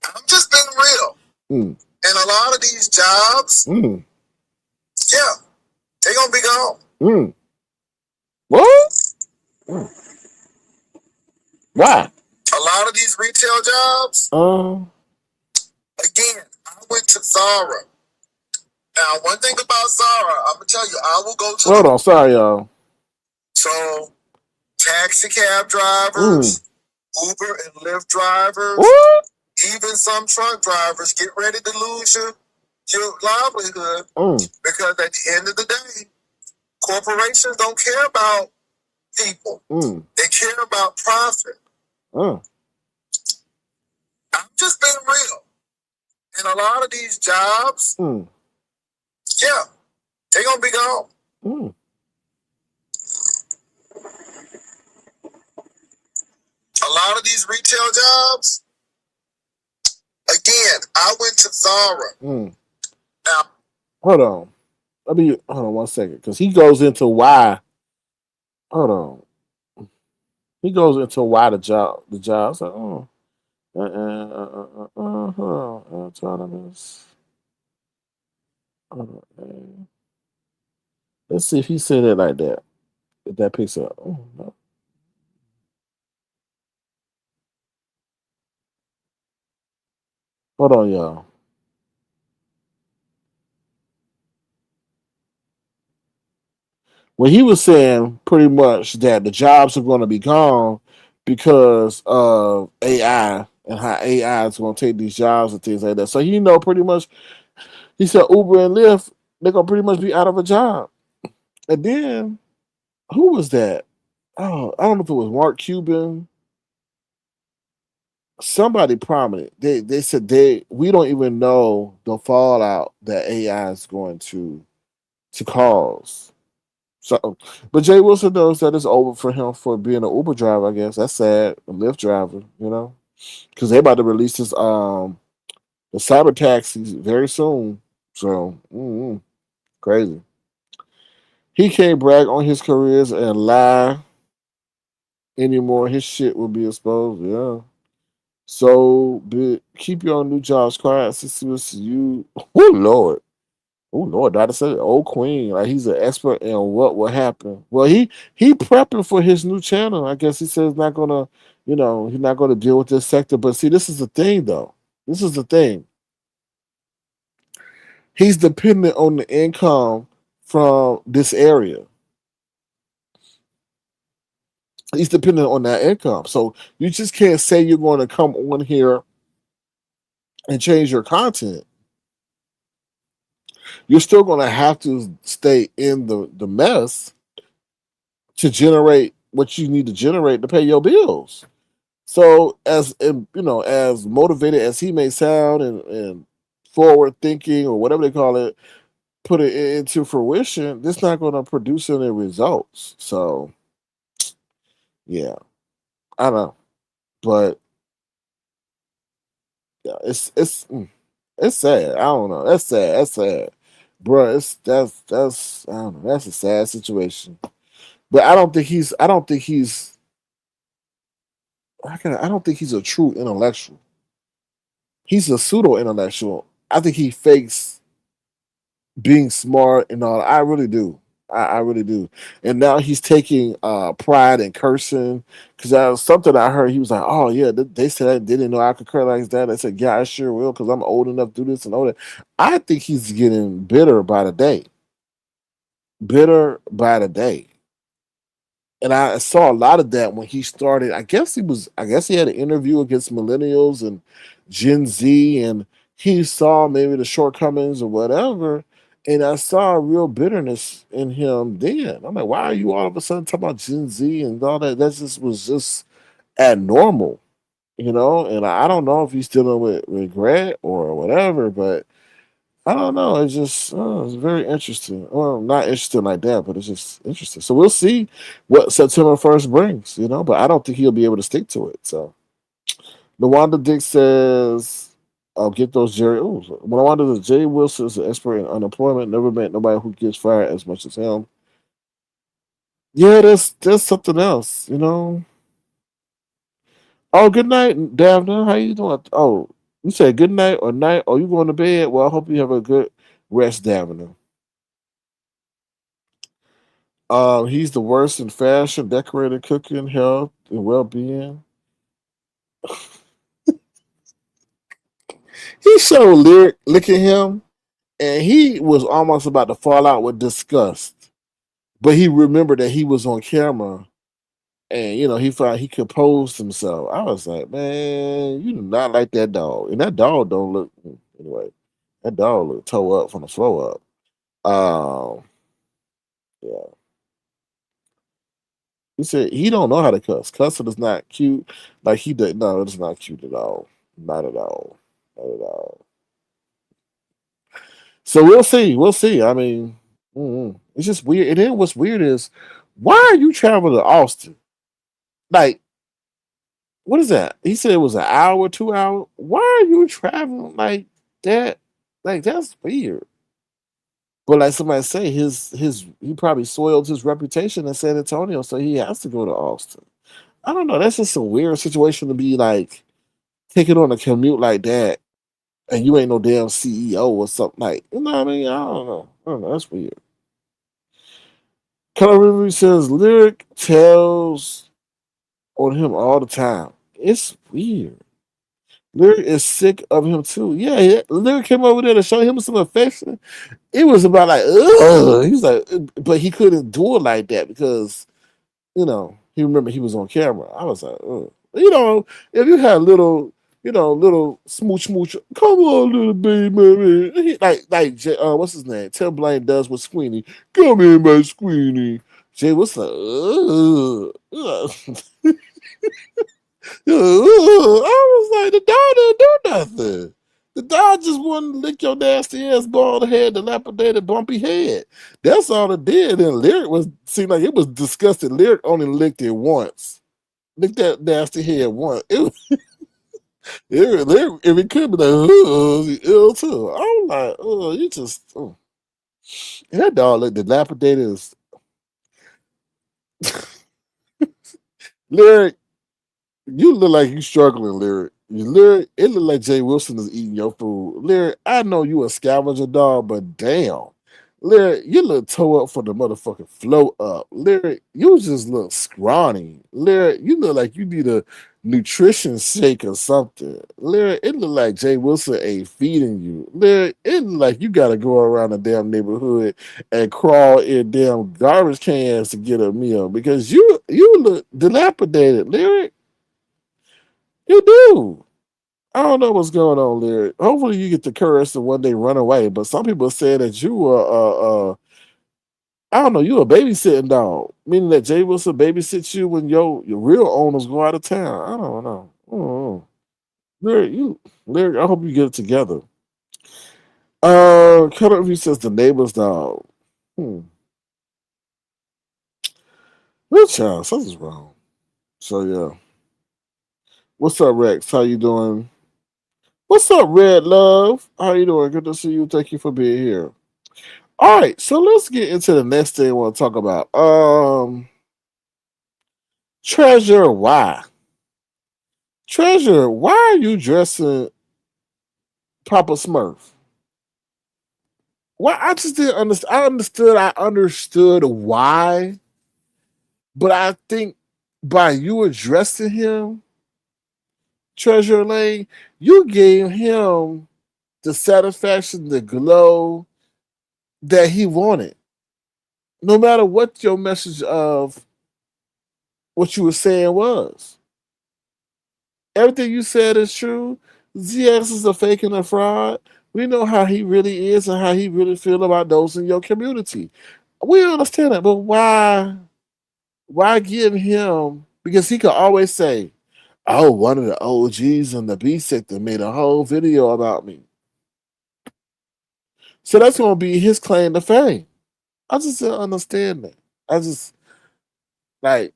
I'm just being real. Mm. And a lot of these jobs, Mm. yeah, they're gonna be gone. Mm. What? Mm. Why? A lot of these retail jobs, Uh. again, I went to Zara. Now, one thing about Zara, I'm gonna tell you, I will go to Hold on, sorry, y'all. so taxi cab Mm. drivers, Uber and Lyft drivers, What? even some truck drivers, get ready to lose your livelihood Mm. because at the end of the day, corporations don't care about people. Mm. They care about profit. Mm. I'm just being real. And a lot of these jobs, Mm. yeah, they're gonna be gone. Mm. A lot of these retail jobs, again, I went to Zara. Mm. Now, Hold on. Hold on 1 second, because he goes into why. Hold on. He goes into why the job's like, oh, hold on, autonomous. Hold on, let's see if he said it like that. If that picks up. Oh, no. Hold on, y'all. Well, he was saying pretty much that the jobs are going to be gone because of AI and how AI is going to take these jobs and things like that. So he know pretty much. He said Uber and Lyft they're going to pretty much be out of a job. And then who was that? Oh, I don't know if it was Mark Cuban, somebody prominent. They said we don't even know the fallout that AI is going to cause. So, but Jay Wilson knows that it's over for him for being an Uber driver. I guess that's sad. A Lyft driver, because they about to release this the cyber taxis very soon. So crazy. He can't brag on his careers and lie anymore. His shit will be exposed. Yeah. So keep your new jobs quiet. Since you, oh Lord. Oh Lord, Dr. said old Queen. Like he's an expert in what will happen. Well, he prepping for his new channel. I guess he says not gonna, he's not gonna deal with this sector. But see, this is the thing though. This is the thing. He's dependent on the income from this area. He's dependent on that income. So you just can't say you're going to come on here and change your content. You're still going to have to stay in the mess to generate what you need to generate to pay your bills. So as motivated as he may sound and forward thinking or whatever they call it, put it into fruition, this not going to produce any results. So yeah, I don't know, but yeah, it's sad. I don't know. That's sad. That's sad, bro. That's I don't know. That's a sad situation. But I don't think he's. I don't think he's. I don't think he's a true intellectual. He's a pseudo intellectual. I think he fakes being smart and all. I really do. I really do. And now he's taking pride in cursing because that was something I heard. He was like, "Oh yeah, they said they didn't know I could curse like that." I said, "Yeah, I sure will because I'm old enough to do this and all that." I think he's getting bitter by the day. Bitter by the day. And I saw a lot of that when he started. I guess he had an interview against millennials and Gen Z, and he saw maybe the shortcomings or whatever. And I saw a real bitterness in him then. I'm like, why are you all of a sudden talking about Gen Z and all that? That just was just abnormal, you know? And I don't know if he's dealing with regret or whatever, but I don't know. It's just it's very interesting. Well, not interesting like that, but it's just interesting. So we'll see what September 1st brings, you know. But I don't think he'll be able to stick to it. So Lawanda Dick says, "I'll get those Jerry." Ooh, Lawanda says, Jay Wilson is an expert in unemployment. Never met nobody who gets fired as much as him. Yeah, that's something else, you know. Oh, good night, Daphne. How you doing? Oh, you said good night or night? Oh, you going to bed? Well, I hope you have a good rest, Daphne. He's the worst in fashion, decorating, cooking, health, and well being. He showed Lyric look at him, and he was almost about to fall out with disgust. But he remembered that he was on camera, and you know he found he composed himself. I was like, man, you do not like that dog, and that dog don't look anyway. That dog look toe up from the floor up. Yeah. He said he don't know how to cuss. Cussing is not cute. Like he did. No, it's not cute at all. Not at all. Not at all. So we'll see. We'll see. I mean, it's just weird. And then what's weird is why are you traveling to Austin? Like, what is that? He said it was an hour, 2 hour. Why are you traveling like that? Like that's weird. But like somebody say, his he probably soiled his reputation in San Antonio, so he has to go to Austin. I don't know. That's just a weird situation to be like taking on a commute like that, and you ain't no damn CEO or something like. You know what I mean? I don't know. I don't know. That's weird. Color Review says Lyric tells on him all the time. It's weird. Lyric is sick of him too. Yeah, Lyric came over there to show him some affection. It was about like, ugh. He was like, but he couldn't do it like that because you know, he remembered he was on camera. I was like, ugh. You know, if you had little, you know, little smooch smooch, come on, little baby, like what's his name? Tim Blaine does with Squeenie. Come here, my Squeenie. Jay, what's the? I was like, the dog didn't do nothing. The dog just wanted to lick your nasty ass bald head, dilapidated, bumpy head. That's all it did. And Lyric was seemed like it was disgusting. Lyric only licked it once. Licked that nasty head once. If it could be like, ill too. I was like, oh, you just, oh. And that dog looked dilapidated. Lyric, you look like you struggling, Lyric. Lyric, it look like Jay Wilson is eating your food. Lyric, I know you a scavenger dog, but damn. Lyric, you look toe up for the motherfucking flow up. Lyric, you just look scrawny. Lyric, you look like you need a nutrition shake or something. Lyric, it look like Jay Wilson ain't feeding you. Lyric, it look like you gotta go around the damn neighborhood and crawl in damn garbage cans to get a meal because you look dilapidated, Lyric. You do. I don't know what's going on, Lyric. Hopefully, you get the courage to one day run away. But some people say that you are, I don't know, you a babysitting dog, meaning that Jay Wilson babysits you when your real owners go out of town. I don't know. I don't know. Lyric, I hope you get it together. Cut Review says the neighbor's dog. Hmm. Real child, something's wrong. So yeah. What's up, Rex? How you doing? What's up, Red Love? How you doing? Good to see you. Thank you for being here. All right, so let's get into the next thing I want to talk about. Treasure, why? Treasure, why are you dressing Papa Smurf? Well, I just didn't understand. I understood why, but I think by you addressing him, Treasure Lane, you gave him the satisfaction, the glow that he wanted. No matter what your message of what you were saying was. Everything you said is true. ZX is a fake and a fraud. We know how he really is and how he really feel about those in your community. We understand that, but why? Why give him? Because he could always say, "Oh, one of the OGs in the B sector made a whole video about me." So that's gonna be his claim to fame. I just don't understand that. I just like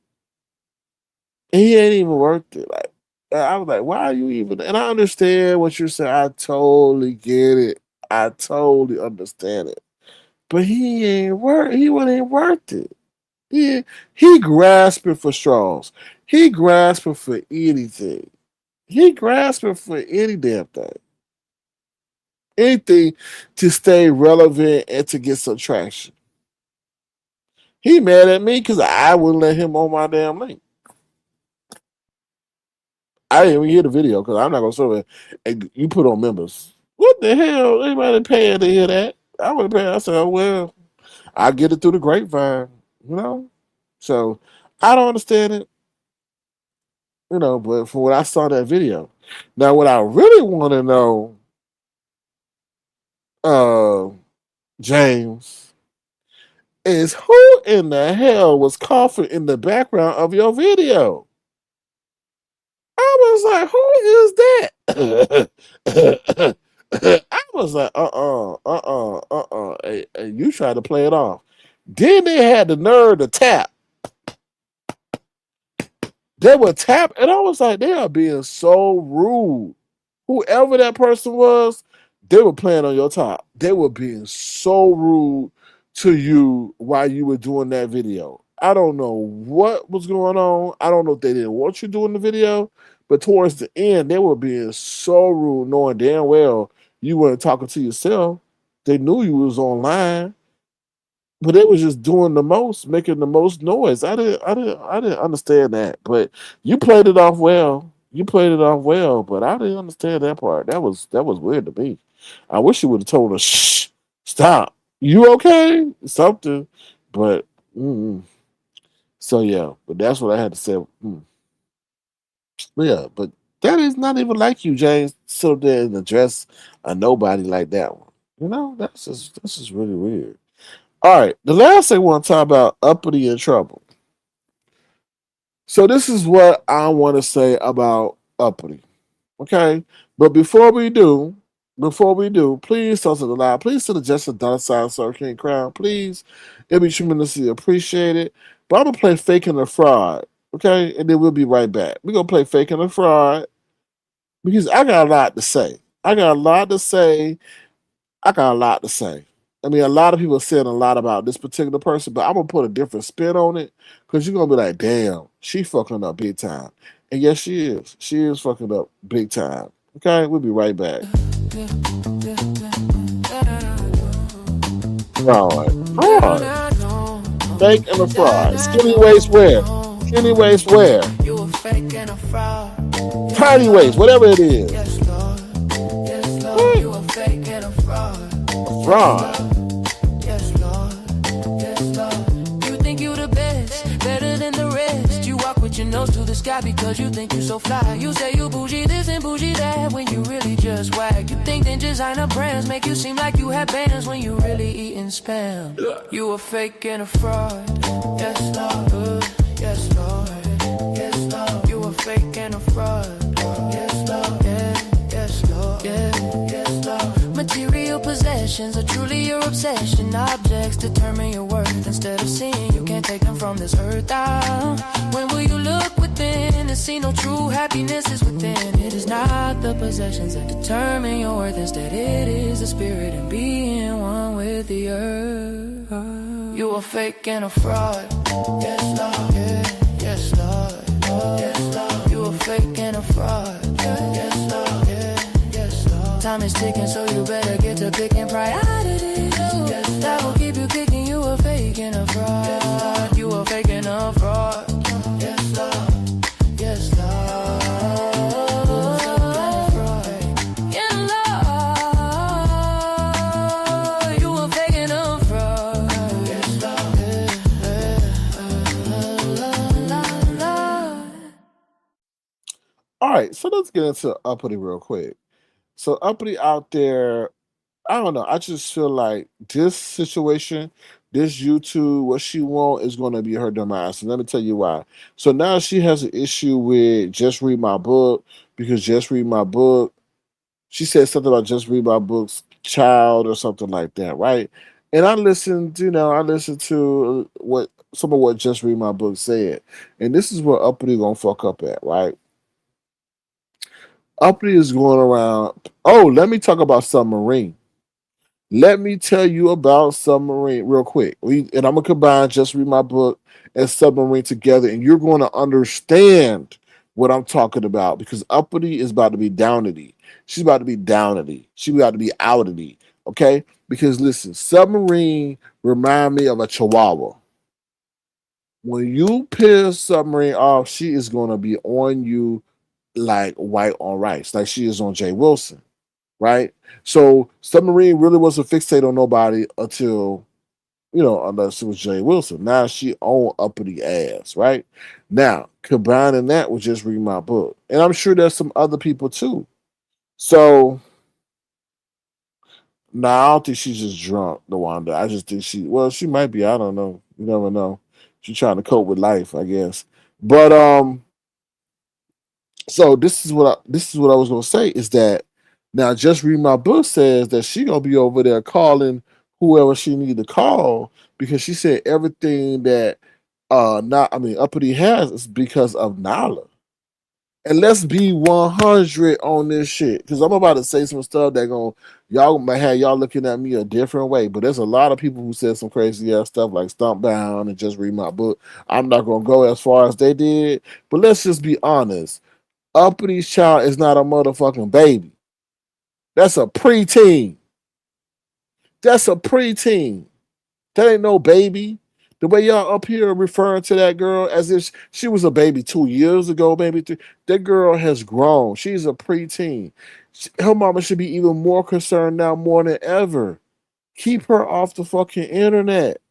he ain't even worth it. Like I was like, why are you even? And I understand what you're saying. I totally get it. I totally understand it. But he ain't worth. He wasn't worth it. He grasping for straws. He grasping for anything. He grasping for any damn thing. Anything to stay relevant and to get some traction. He mad at me because I wouldn't let him on my damn link. I didn't even hear the video because I'm not gonna show it. And you put on members. What the hell? Anybody paying to hear that? I would pay. I said, oh, well, I get it through the grapevine, you know. So I don't understand it, you know. But from what I saw that video, now what I really want to know, uh, James, is who in the hell was coughing in the background of your video? I was like, who is that? I was like, hey, you tried to play it off. Then they had the nerve to tap. They would tap, and I was like, they are being so rude. Whoever that person was, they were playing on your top. They were being so rude to you while you were doing that video. I don't know what was going on. I don't know if they didn't want you doing the video, but towards the end, they were being so rude, knowing damn well you weren't talking to yourself. They knew you was online, but they was just doing the most, making the most noise. I didn't understand that. But you played it off well. You played it off well, but I didn't understand that part. That was weird to me. I wish you would have told her, shh, stop. You okay? Something. But so yeah, but that's what I had to say. Yeah, but that is not even like you, James. Sit up there and address a nobody like that one. You know, that's just really weird. All right, the last thing I want to talk about uppity and trouble. So this is what I want to say about uppity. Okay, but before we do, please tell us the line. Please send a just a dollar sign so King Crown. Please, it'd be tremendously appreciated. But I'm gonna play fake and a fraud. Okay, and then we'll be right back. We're gonna play fake and a fraud because I got a lot to say. I got a lot to say. I got a lot to say. I mean, a lot of people are saying a lot about this particular person, but I'm gonna put a different spin on it because you're gonna be like, "Damn, she fucking up big time," and yes, she is. She is fucking up big time. Okay, we'll be right back. Fraud, fake and a fraud. Skinny waist wear, skinny waist wear, tiny waist, whatever it is. A fraud. Your nose to the sky because you think you so fly. You say you bougie this and bougie that when you really just whack. You think that designer brands make you seem like you have bands when you really eating spam. You a fake and a fraud. Yes, Lord. Yes, Lord. Yes, Lord. You a fake and a fraud. Yes, Lord. Yeah. Yes, Lord. Yeah. Yes, Lord. Material possessions are truly your obsession. Objects determine your worth. Instead of seeing you can't take them from this earth. When will you look within and see no true happiness is within? It is not the possessions that determine your worth. Instead it is the spirit and being one with the earth. You a fake and a fraud. Yes, Lord. Yeah. Yes, Lord. Yes, Lord. You a fake and a fraud. Yes, Lord. Yeah. Yes, Lord. Time is ticking, so you better get to picking priorities. Yes, that will keep you kicking. You a fake and a fraud. Yes, you a fake and a fraud. Yes, Lord. Yes, Lord. Yeah, Lord. You a fake and a fraud. Yes, Lord. All right, so let's get into Uppity real quick. So Uppity out there, I don't know. I just feel like this situation, this YouTube, what she want is going to be her demise. And let me tell you why. So now she has an issue with Just Read My Book because Just Read My Book, she said something about Just Read My Book's child or something like that, right? And I listened, I listened to what some of what Just Read My Book said. And this is where Uppity going to fuck up at, right? Uppity is going around. Oh, let me talk about Submarine. Let me tell you about Submarine real quick. And I'm gonna combine Just Read My Book and Submarine together, and you're going to understand what I'm talking about because Uppity is about to be downity. She's about to be downity. She's about to be outity. Okay? Because listen, Submarine remind me of a chihuahua. When you piss Submarine off, she is gonna be on you like white on rice, like she is on Jay Wilson, right? So Submarine really wasn't fixated on nobody until, unless it was Jay Wilson. Now she own uppity ass, right? Now, combining that with Just Read My Book. And I'm sure there's some other people too. So now I don't think she's just drunk, Dewanda. I just think she might be, I don't know. You never know. She's trying to cope with life, I guess. But so this is what I was gonna say is that now Just Read My Book says that she gonna be over there calling whoever she need to call because she said everything that not I mean Uppity has is because of Nala. And let's be 100 on this shit because I'm about to say some stuff that y'all might have y'all looking at me a different way. But there's a lot of people who said some crazy ass stuff like Stomp Down and Just Read My Book. I'm not gonna go as far as they did, but let's just be honest. Uppity child is not a motherfucking baby. That's a preteen. That's a preteen. That ain't no baby. The way y'all up here referring to that girl as if she was a baby 2 years ago, maybe three. That girl has grown. She's a preteen. Her mama should be even more concerned now more than ever. Keep her off the fucking internet.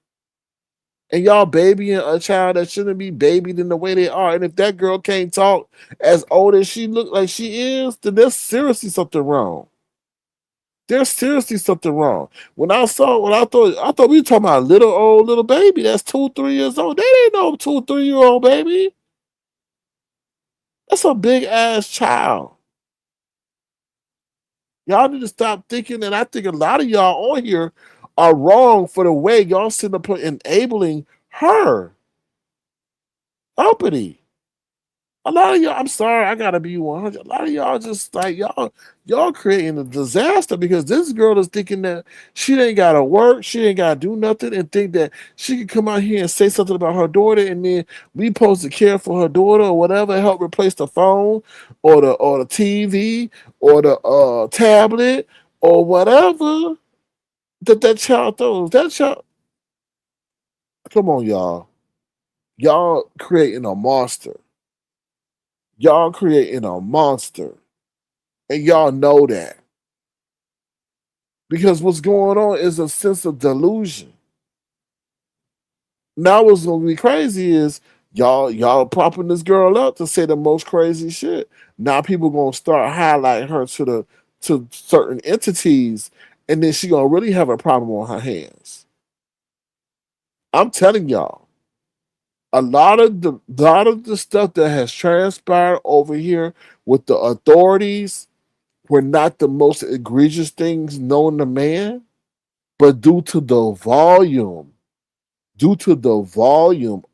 And y'all babying a child that shouldn't be babied in the way they are. And if that girl can't talk as old as she look like she is, then there's seriously something wrong. There's seriously something wrong. When I thought we were talking about a little old little baby that's 2, 3 years old. That ain't no 2, 3 year old baby. That's a big ass child. Y'all need to stop thinking, and I think a lot of y'all on here are wrong for the way y'all sitting up enabling her. Uppity. A lot of y'all, I'm sorry, I gotta be 100. A lot of y'all just like y'all creating a disaster because this girl is thinking that she ain't gotta work, she ain't gotta do nothing, and think that she can come out here and say something about her daughter, and then we supposed to care for her daughter or whatever, help replace the phone or the TV or the tablet or whatever that child throws. That child, come on, y'all. Y'all creating a monster. Y'all creating a monster. And y'all know that. Because what's going on is a sense of delusion. Now what's gonna be crazy is y'all propping this girl up to say the most crazy shit. Now people gonna start highlighting her to certain entities, and then she gonna really have a problem on her hands. I'm telling y'all, a lot of the stuff that has transpired over here with the authorities were not the most egregious things known to man, but due to the volume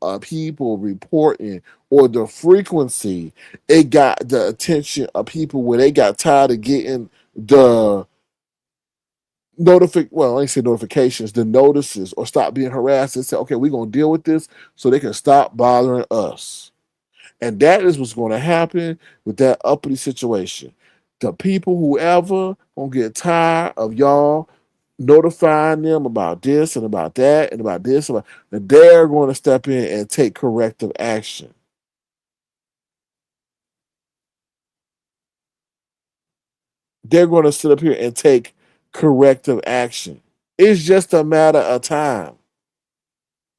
of people reporting or the frequency, it got the attention of people where they got tired of getting the I ain't say notifications, the notices, or stop being harassed and say, okay, we're gonna deal with this so they can stop bothering us. And that is what's going to happen with that uppity situation. The people, whoever, gonna get tired of y'all notifying them about this and about that and about this, and they're going to step in and take corrective action. They're going to sit up here and take corrective action. It's just a matter of time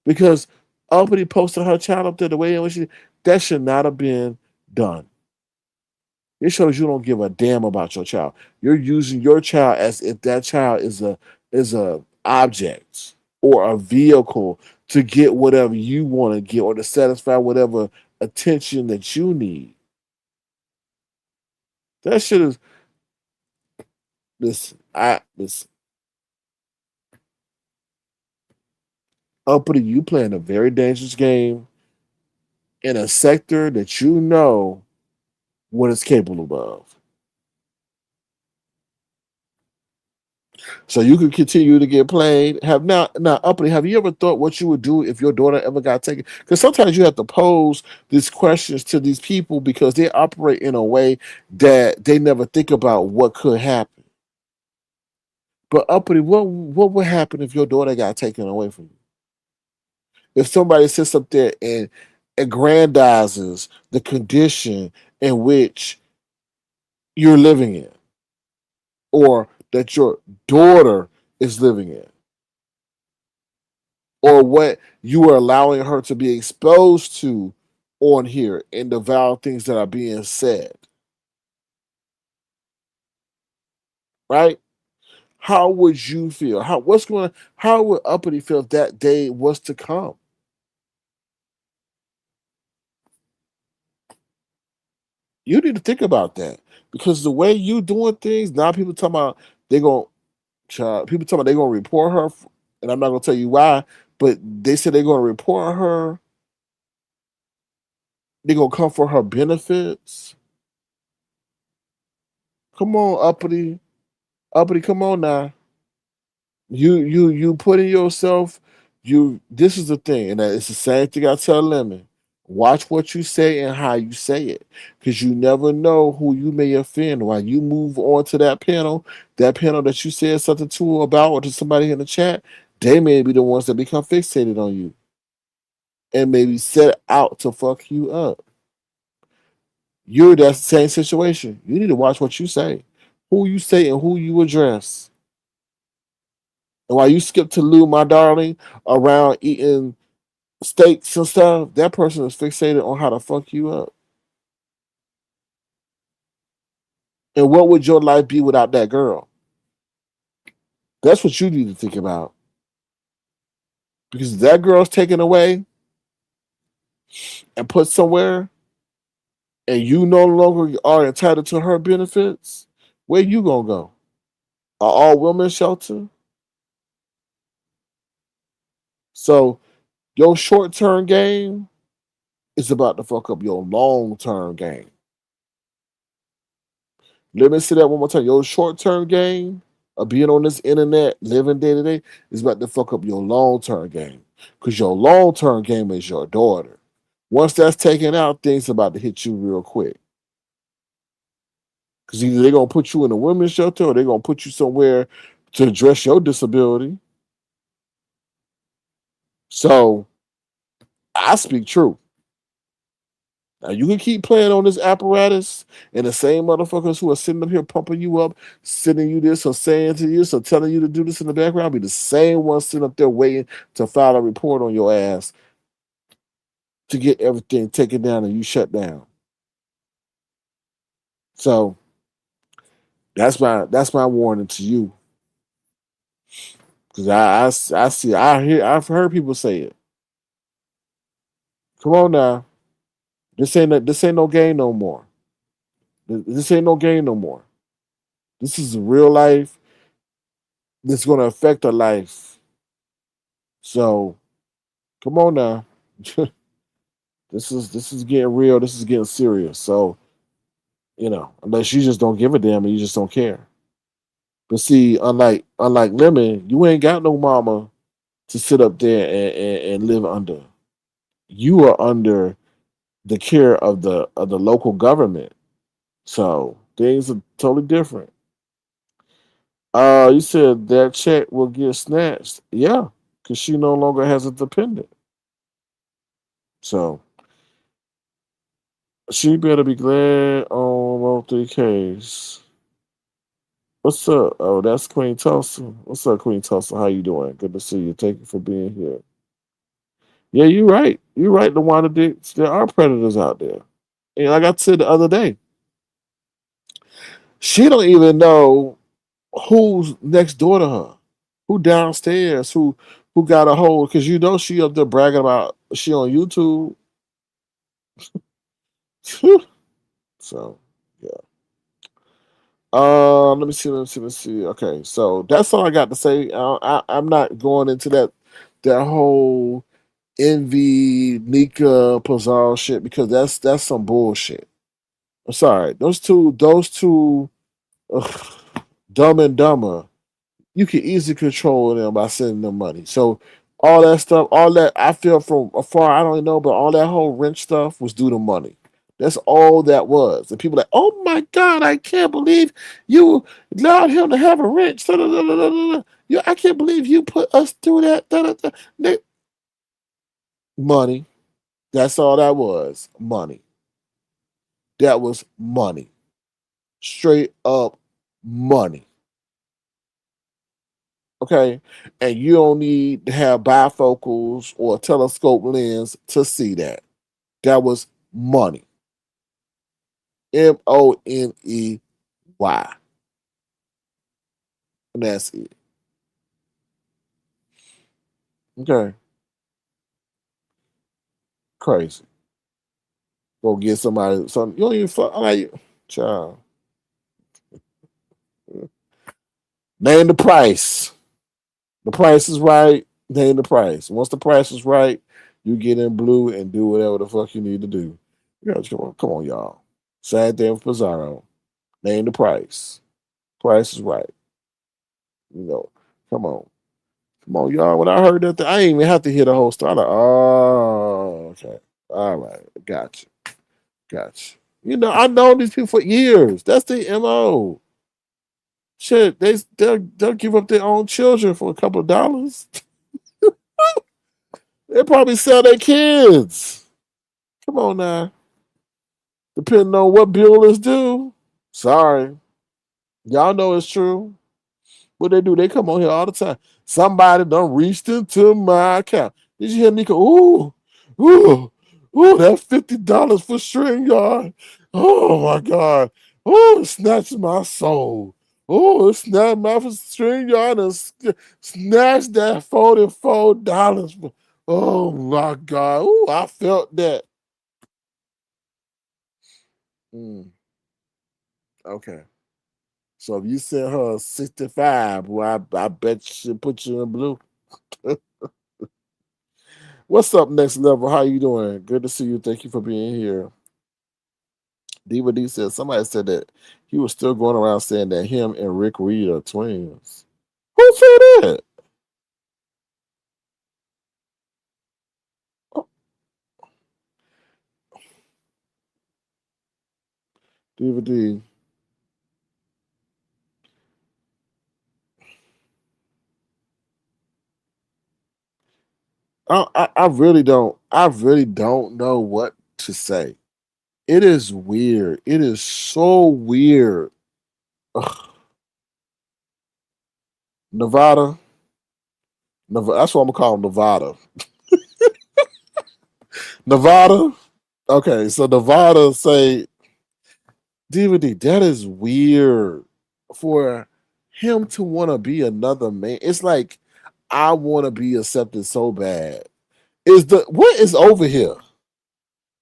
because uppity posted her child up there the way in which that should not have been done. It shows you don't give a damn about your child. You're using your child as if that child is a object or a vehicle to get whatever you want to get or to satisfy whatever attention that you need. That shit is this uppity. You playing a very dangerous game in a sector that you know what it's capable of. So you can continue to get played. Now uppity. Have you ever thought what you would do if your daughter ever got taken? Because sometimes you have to pose these questions to these people because they operate in a way that they never think about what could happen. But uppity, what would happen if your daughter got taken away from you? If somebody sits up there and aggrandizes the condition in which you're living in, or that your daughter is living in, or what you are allowing her to be exposed to on here and the vile things that are being said, right? How would you feel? How would uppity feel if that day was to come? You need to think about that because the way you doing things now, people talking about they going people talking about they gonna report her, and I'm not gonna tell you why, but they said they're gonna report her. They gonna come for her benefits. Come on, uppity, come on now. You putting yourself. You This is the thing, and it's the same thing I tell Lemon. Watch what you say and how you say it, because you never know who you may offend. While you move on to that panel that you said something to about or to somebody in the chat, they may be the ones that become fixated on you and maybe set out to fuck you up. You're that same situation. You need to watch what you say, who you say, and who you address. And while you skip to Lou, my darling, around eating steaks and stuff, that person is fixated on how to fuck you up. And what would your life be without that girl? That's what you need to think about. Because if that girl's taken away and put somewhere, and you no longer are entitled to her benefits, where you gonna go? An all women shelter? So your short term game is about to fuck up your long term game. Let me say that one more time. Your short term game of being on this internet, living day to day, is about to fuck up your long term game. Because your long term game is your daughter. Once that's taken out, things about to hit you real quick. Because either they're going to put you in a women's shelter or they're going to put you somewhere to address your disability. So I speak true. Now you can keep playing on this apparatus, and the same motherfuckers who are sitting up here pumping you up, sending you this or saying to you, so telling you to do this in the background, be the same ones sitting up there waiting to file a report on your ass to get everything taken down and you shut down. So that's my warning to you, because I see I've heard people say it. Come on now, this ain't no game no more. This ain't no game no more. This is real life. This is going to affect her life. So come on now. This is getting real. This is getting serious. So, unless you just don't give a damn and you just don't care. But see, unlike Lemon, you ain't got no mama to sit up there and live under. You are under the care of the local government. So things are totally different. You said that check will get snatched. Yeah, because she no longer has a dependent. So she better be glad on roll 3Ks. What's up? Oh, that's Queen Tulsa. What's up, Queen Tulsa? How you doing? Good to see you. Thank you for being here. Yeah, you're right. You're right, the Wanda Dicks. There are predators out there. And like I said the other day, She don't even know who's next door to her, who downstairs, who got a hold, because you know she up there bragging about she on YouTube. So yeah. Let me see. Let me see. Let's see. Okay, so that's all I got to say. I'm not going into that whole Envy Nika Pazaro shit because that's some bullshit. I'm sorry. Those two, ugh, Dumb and Dumber, you can easily control them by sending them money. So all that stuff, all that I feel from afar, I don't know, but all that whole rent stuff was due to money. That's all that was. And people like, oh my God, I can't believe you allowed him to have a wrench. Da, da, da, da, da, da. Yeah, I can't believe you put us through that. Da, da, da. Money. That's all that was. Money. That was money. Straight up money. Okay. And you don't need to have bifocals or a telescope lens to see that. That was money. Money. And that's it. Okay. Crazy. Go get somebody something. You don't even fuck. I'm like, child. Name the price. The price is right. Name the price. Once the price is right, you get in blue and do whatever the fuck you need to do. You know, come on, y'all. Same thing with Pizarro. Name the price. Price is right. You know, come on. Come on, y'all. When I heard that, I didn't even have to hear the whole story. I'm like, oh, okay. All right. Gotcha. Gotcha. You know, I've known these people for years. That's the MO. Shit, they'll give up their own children for a couple of dollars. They probably sell their kids. Come on now. Depending on what bill is due. Sorry. Y'all know it's true. What they do, they come on here all the time. Somebody done reached into my account. Did you hear Nico? Ooh, that $50 for string yard. Oh my God. Oh, it snatched my soul. Oh, it snatched my string yard and snatched that $44. Oh my God. Oh, I felt that. Mm, okay. So if you send her 65, well, I bet she put you in blue. What's up, next level? How you doing? Good to see you. Thank you for being here. Diva D said somebody said that he was still going around saying that him and Rick Reed are twins. Who said that? Oh, Diva D. I really don't. I really don't know what to say. It is weird. It is so weird. Ugh. Nevada. That's what I'm gonna call Nevada. Nevada. Okay, so Nevada say DVD. That is weird for him to want to be another man. It's like I want to be accepted so bad. Is the what is over here?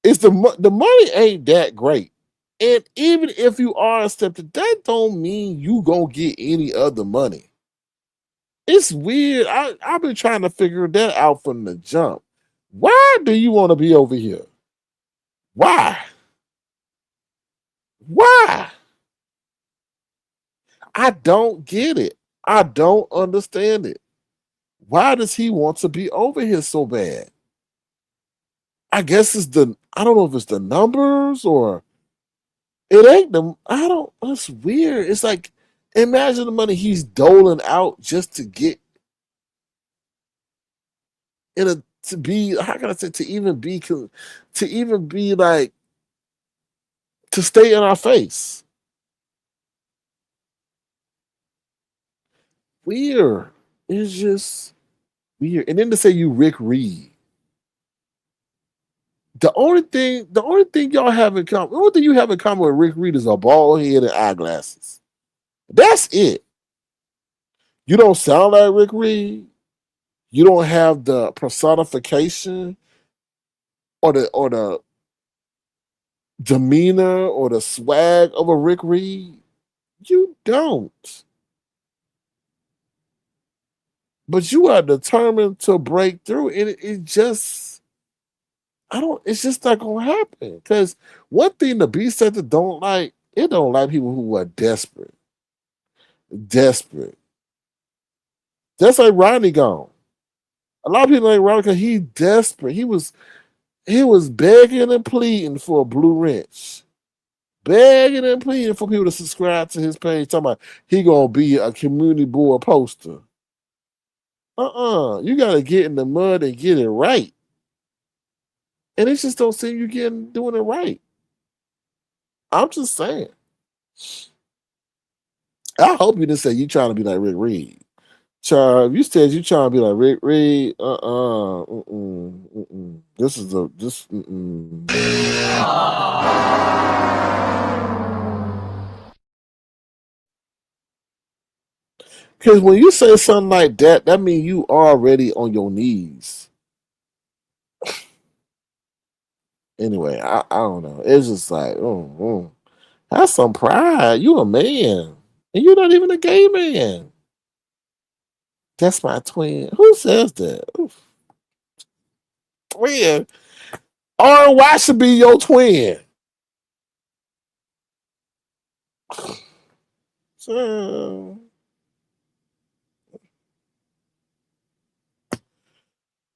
Is the money ain't that great, and even if you are accepted, that don't mean you gonna get any other money. It's weird. I've been trying to figure that out from the jump. Why do you want to be over here? Why? Why? I don't get it. I don't understand it. Why does he want to be over here so bad? I guess it's I don't know if it's the numbers or it ain't the I don't it's weird. It's like imagine the money he's doling out just to get in a to be how can I say to even be like to stay in our face. Weird. It's just weird. And then to say you Rick Reed. the only thing y'all have in common, the only thing you have in common with Rick Reed is a bald head and eyeglasses. That's it. You don't sound like Rick Reed. You don't have the personification or the demeanor or the swag of a Rick Reed. You don't. But you are determined to break through. And it just it's just not gonna happen. Because one thing the B sector don't like, it don't like people who are desperate. Desperate. That's like Ronnie gone. A lot of people like Ronnie because he desperate. He was begging and pleading for a blue wrench. Begging and pleading for people to subscribe to his page, talking about he gonna be a community board poster. You gotta get in the mud and get it right. And it just don't seem you doing it right. I'm just saying. I hope you didn't say you trying to be like Rick Reed. Child, if you said you trying to be like Rick Reed, This is a this. Because when you say something like that, that means you already on your knees. Anyway, I don't know. It's just like, have some pride. You a man, and you're not even a gay man. That's my twin. Who says that? Oof. Twin. RY should be your twin. So,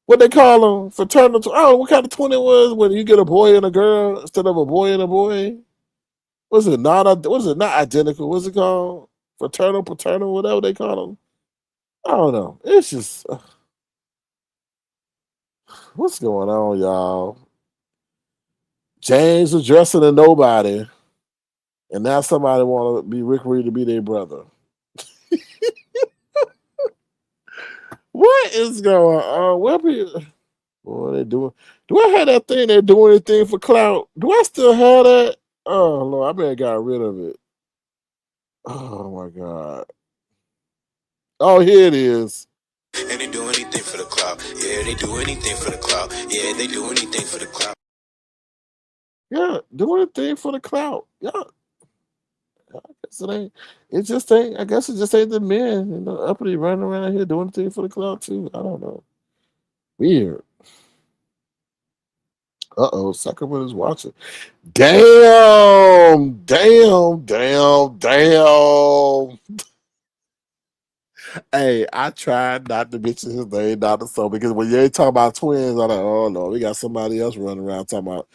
what they call them? Fraternal. Oh, what kind of twin it was when you get a boy and a girl instead of a boy and a boy? Was it not? Was it not identical? What's it called? Fraternal, paternal, whatever they call them. I don't know. It's just what's going on, y'all? James addressing a nobody, and now somebody want to be Rick Reed to be their brother. What is going on? What people? What are they doing? Do I have that thing? They're doing anything for clout? Do I still have that? Oh Lord, I better got rid of it. Oh my God. Oh, here it is. And they do anything for the clout. Yeah, they do anything for the clout. Yeah, they do anything for the clout. Yeah, doing a thing for the clout. Yeah. I guess it ain't. It just ain't. I guess it just ain't the men in the uppity running around here doing things for the clout too. I don't know. Weird. Sacramento is watching. Damn, damn, damn, damn. Hey, I tried not to mention his name, not the so because when you ain't talking about twins, I'm like, oh no, we got somebody else running around talking about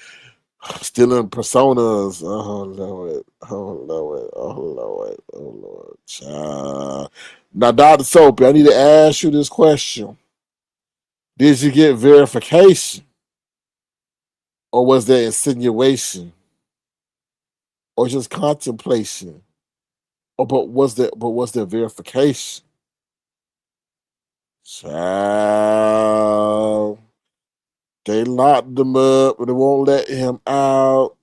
stealing personas. Oh Lord, oh Lord, oh Lord, oh Lord, child. Now, Dr. Soapy, I need to ask you this question: did you get verification, or was there insinuation, or just contemplation, or but was there verification? Child. They locked him up, but they won't let him out.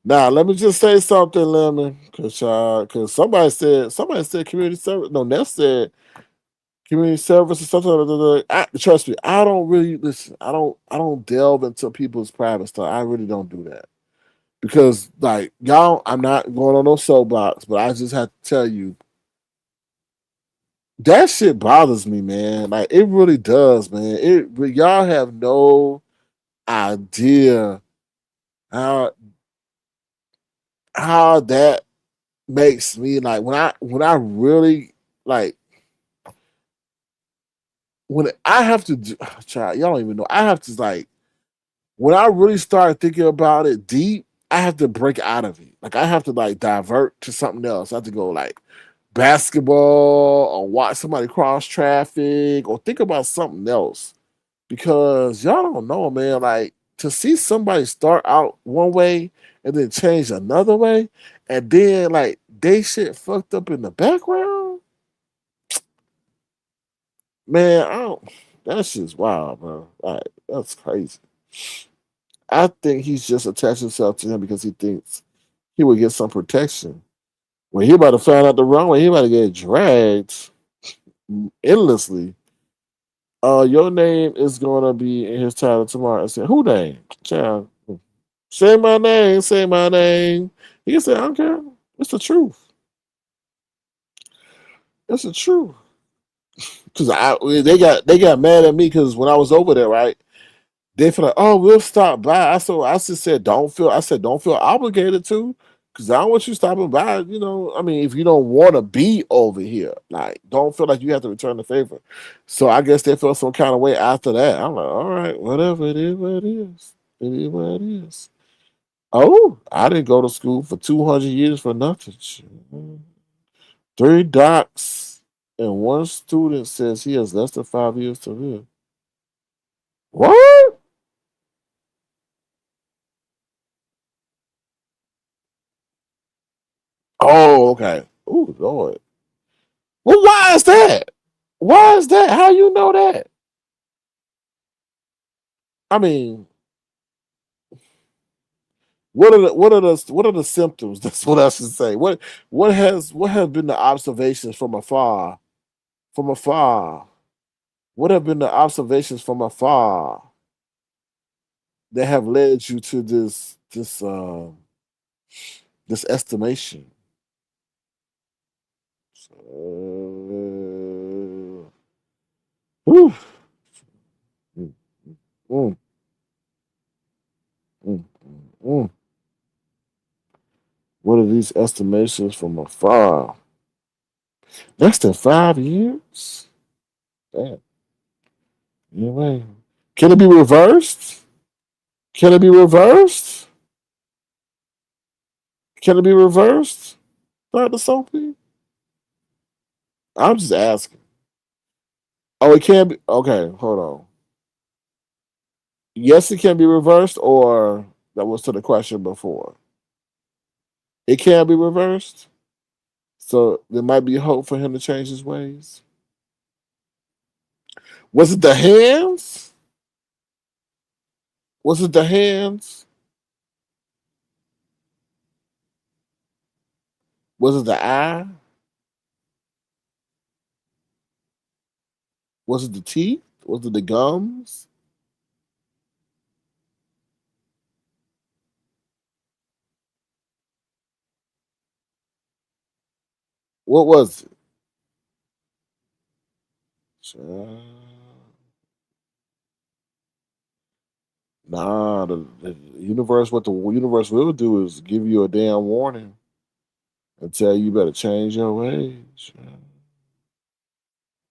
Now, let me just say something, Lemon, because somebody said community service. No, Ness said community service or something. Trust me, I don't really listen. I don't delve into people's private stuff. I really don't do that because, like y'all, I'm not going on no soapbox, but I just have to tell you that shit bothers me, man. Like it really does, man. Y'all have no idea how that makes me like when I really like when I have to try y'all don't even know I have to like when I really start thinking about it deep I have to break out of it like I have to like divert to something else I have to go like basketball or watch somebody cross traffic or think about something else because y'all don't know, man. Like to see somebody start out one way and then change another way, and then like they shit fucked up in the background, man. I don't. That shit's wild, bro. Like that's crazy. I think he's just attached himself to him because he thinks he will get some protection. When he about to find out the wrong way, he about to get dragged endlessly. Your name is gonna be in his title tomorrow. I said, who name? Child. Say my name, say my name. He said, I don't care. It's the truth. It's the truth. Cause they got mad at me because when I was over there, right? They feel like, oh, we'll stop by. I just said, don't feel obligated to, because I don't want you stopping by. I mean, if you don't want to be over here, like, don't feel like you have to return the favor. So I guess they felt some kind of way after that. I'm like, all right, whatever, it is what it is. It is what it is. Oh, I didn't go to school for 200 years for nothing. Three docs and one student says he has less than 5 years to live. What? Oh, okay. Oh, Lord. Well, why is that? Why is that? How you know that? I mean, what are the symptoms? That's what I should say. What has been the observations from afar? From afar. What have been the observations from afar that have led you to this estimation? Whew. Mm, mm, mm, mm. What are these estimations from afar? Less than 5 years? Damn. Anyway. Can it be reversed? Can it be reversed? Can it be reversed, Dr. Soapy? I'm just asking. Oh, it can be. Okay, hold on. Yes, it can be reversed, or that was to the question before. It can be reversed. So there might be hope for him to change his ways. Was it the hands? Was it the hands? Was it the eye? Was it the teeth? Was it the gums? What was it? Child. Nah, the universe. What the universe will do is give you a damn warning and tell you better change your ways.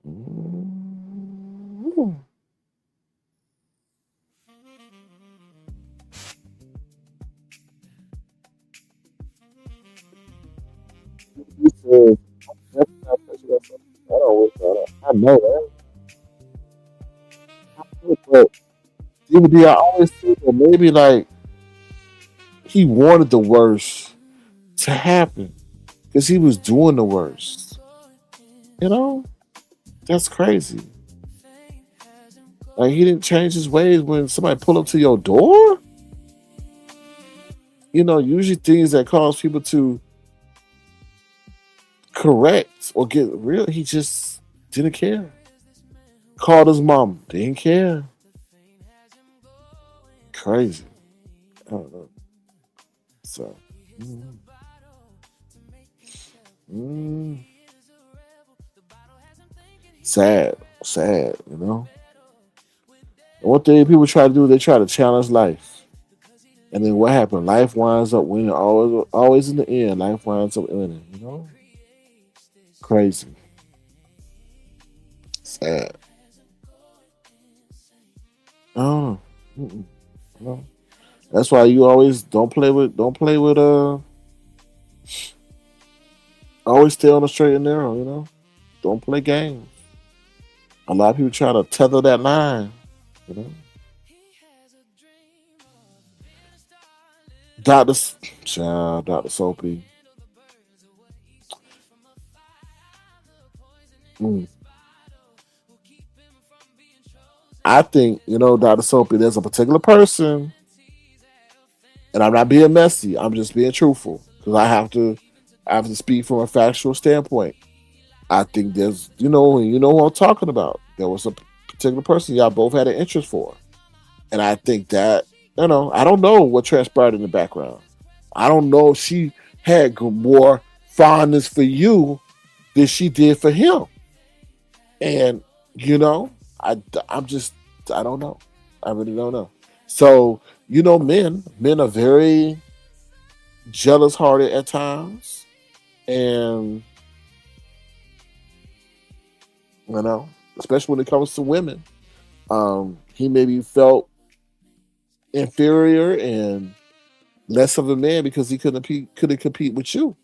Mm. He says, "That's not touching that." I know that. But DVD, I always think that maybe like he wanted the worst to happen because he was doing the worst. You know, that's crazy. Like he didn't change his ways when somebody pull up to your door. Usually things that cause people to correct or get real, he just didn't care. Called his mom, didn't care. Crazy. I don't know. So, mm, mm, sad, sad. And one thing people try to do, they try to challenge life. And then what happened? Life winds up winning. Always in the end, life winds up winning. Crazy, sad. Oh, mm-mm, no. That's why you always don't play with. Always stay on the straight and narrow. Don't play games. A lot of people try to tether that line. You know, Doctor, Child, Doctor Soapy. Mm, I think, Dr. Soapy, there's a particular person, and I'm not being messy. I'm just being truthful because I have to speak from a factual standpoint. I think there's, you know who I'm talking about. There was a particular person y'all both had an interest for, and I think that, I don't know what transpired in the background. I don't know if she had more fondness for you than she did for him, and you know, I I'm just I don't know. I really don't know. So men are very jealous hearted at times, and you know, especially when it comes to women. He maybe felt inferior and less of a man because he couldn't compete with you.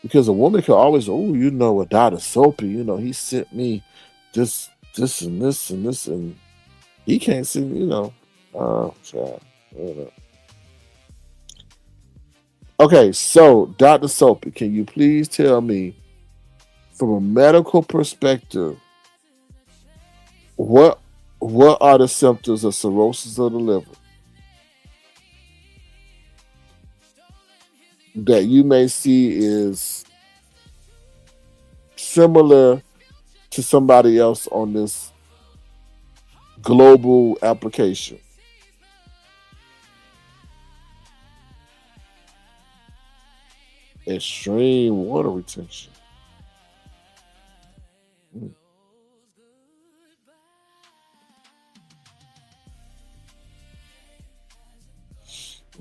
Because a woman could always, oh, a Dada Soapy, he sent me this and this and this, and he can't see, Oh, child. I don't know. Okay, so Dr. Soapy, can you please tell me, from a medical perspective, what what are the symptoms of cirrhosis of the liver that you may see is similar to somebody else on this global application? Extreme water retention. Mm,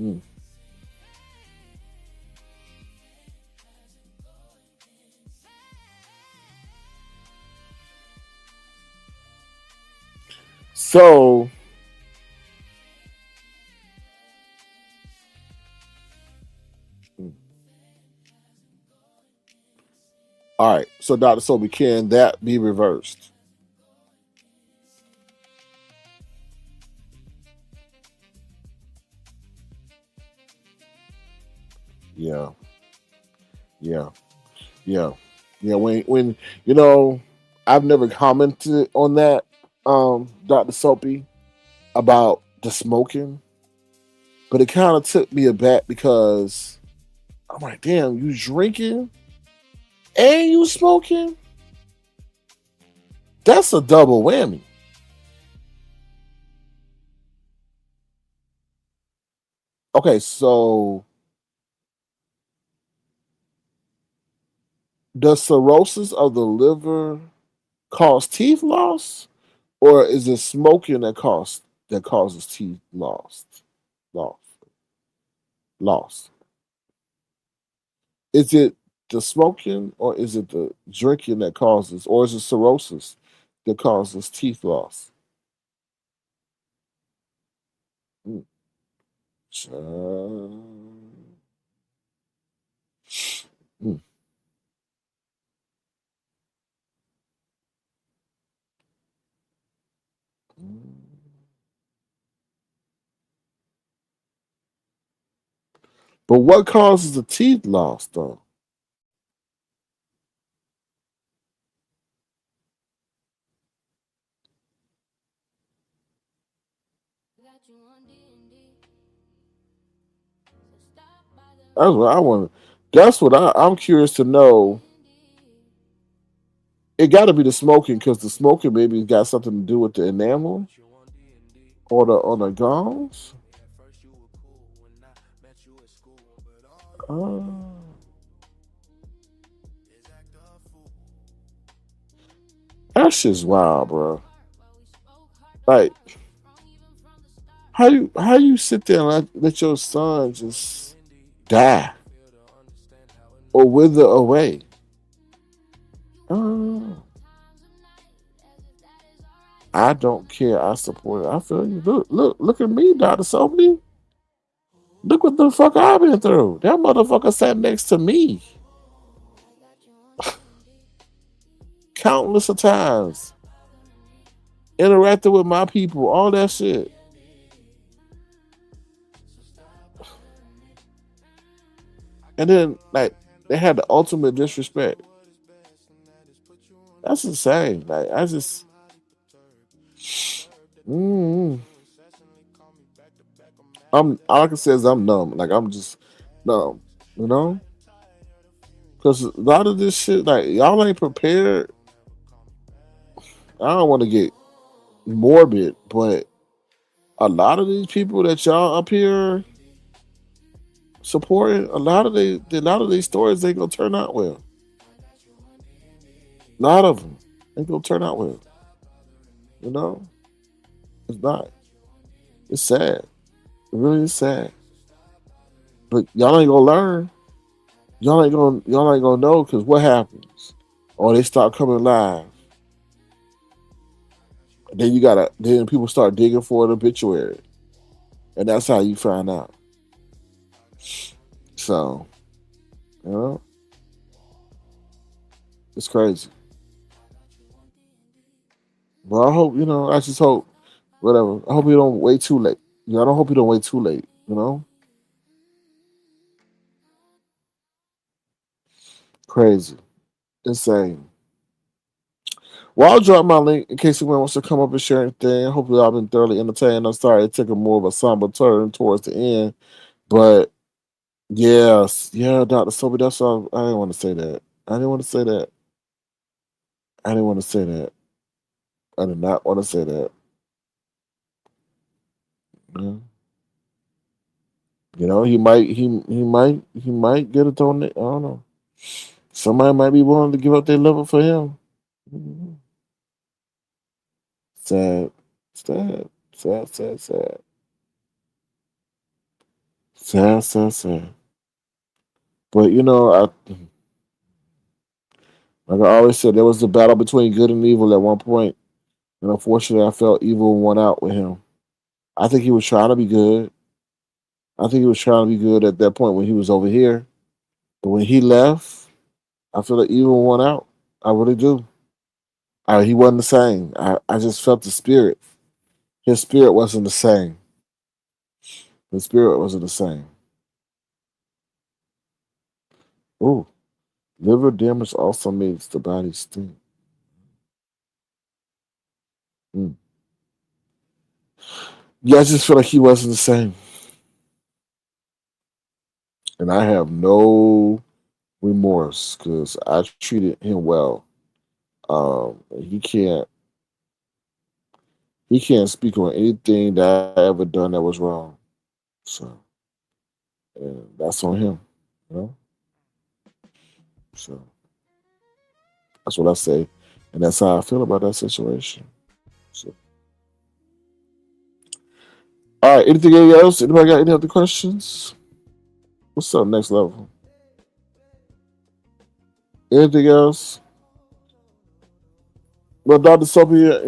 mm. So, mm, all right. So, Dr. Soapy, can that be reversed? Yeah, yeah, yeah, yeah. When you know, I've never commented on that, Dr. Soapy, about the smoking, but it kind of took me aback because I'm like, damn, you drinking and you smoking? That's a double whammy. Okay, so does cirrhosis of the liver cause teeth loss, or is it smoking that causes teeth loss, loss? Is it the smoking, or is it the drinking that causes, or is it cirrhosis that causes teeth loss? Mm, child. Mm, mm. But what causes the teeth loss, though? That's what I want. That's what I'm curious to know. It got to be the smoking because the smoking maybe got something to do with the enamel or the gums. Oh, that's just wild, bro. Like how you sit there and let your son just die or wither away? Oh, I don't care. I support it. I feel you. Look at me, Doctor Soapy. Look what the fuck I've been through. That motherfucker sat next to me countless of times, interacted with my people, all that shit. And then like they had the ultimate disrespect. That's insane. Like I just Mm, I'm all I can say is I'm numb. Like I'm just numb, you know? Because a lot of this shit, like y'all ain't prepared. I don't want to get morbid, but a lot of these people that y'all up here supporting, a lot of these stories ain't gonna turn out well. A lot of them ain't gonna turn out well. You know, it's not. It's sad. It really is sad. But y'all ain't gonna learn. Y'all ain't gonna know because what happens? Or they start coming live. Then then people start digging for an obituary, and that's how you find out. So you know, it's crazy. But I hope I just hope whatever. I hope you don't wait too late. I don't hope you don't wait too late. Crazy, insane. Well, I'll drop my link in case anyone wants to come up and share anything. Hopefully, I've been thoroughly entertained. I'm sorry it took a more of a somber turn towards the end, but yes, yeah, Dr. Sobe, that's all. I didn't want to say that. I didn't want to say that. I didn't want to say that. I did not want to say that. Yeah. He might get a donate. I don't know. Somebody might be willing to give up their liver for him. Mhm. Sad, sad, sad, sad, sad, sad, sad, sad. But like I always said, there was a battle between good and evil at one point, and unfortunately, I felt evil won out with him. I think he was trying to be good. I think he was trying to be good at that point when he was over here. But when he left, I feel like evil won out. I really do. He wasn't the same. I just felt the spirit. His spirit wasn't the same. His spirit wasn't the same. Ooh, liver damage also makes the body stink. Mm. Yeah, I just feel like he wasn't the same. And I have no remorse because I treated him well. He can't speak on anything that I ever done that was wrong. So and that's on him. You know? So that's what I say. And that's how I feel about that situation. So all right, anything else? Anybody got any other questions? What's up, next level? Anything else? Well, Dr. Sophia,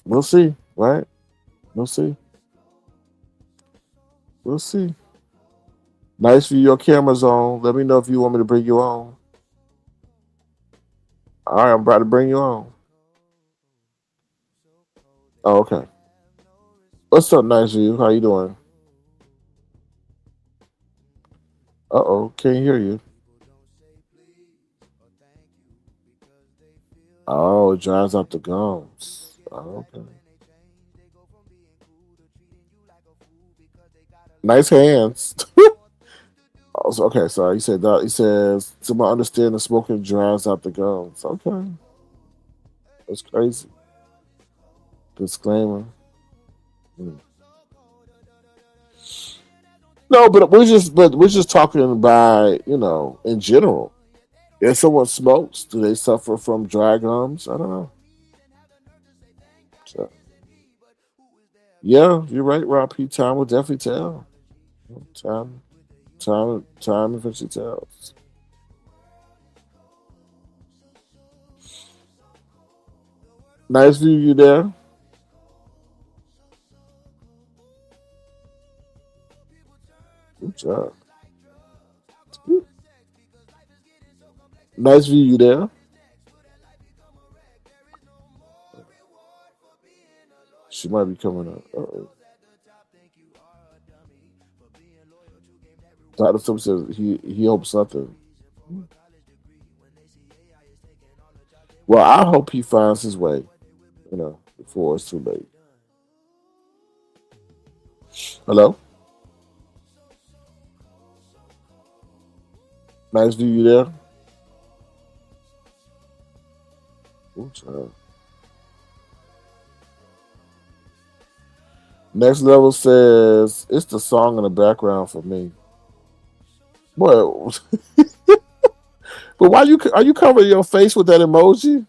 we'll see, right? We'll see. We'll see. Nice view. Your camera's on. Let me know if you want me to bring you on. All right, I'm about to bring you on. Oh, okay. What's up, nice view? How you doing? Uh-oh, can't hear you. Oh, it dries out the gums. Oh, okay. Nice hands. Oh, okay, sorry. You said that. He says, to my understanding, smoking dries out the gums. Okay, that's crazy. Disclaimer. Hmm. No, but we're just talking by in general. If someone smokes, do they suffer from dry gums? I don't know. So, yeah, you're right, Rob P. Time will definitely tell. Time, time eventually tells. Nice view, you there? Good job. Nice view, you there? She might be coming up. Uh-oh. Dr. Sim says he hopes nothing. Well, I hope he finds his way, before it's too late. Hello, nice view. You there? Oops, Next level says it's the song in the background for me. What? But why are you covering your face with that emoji?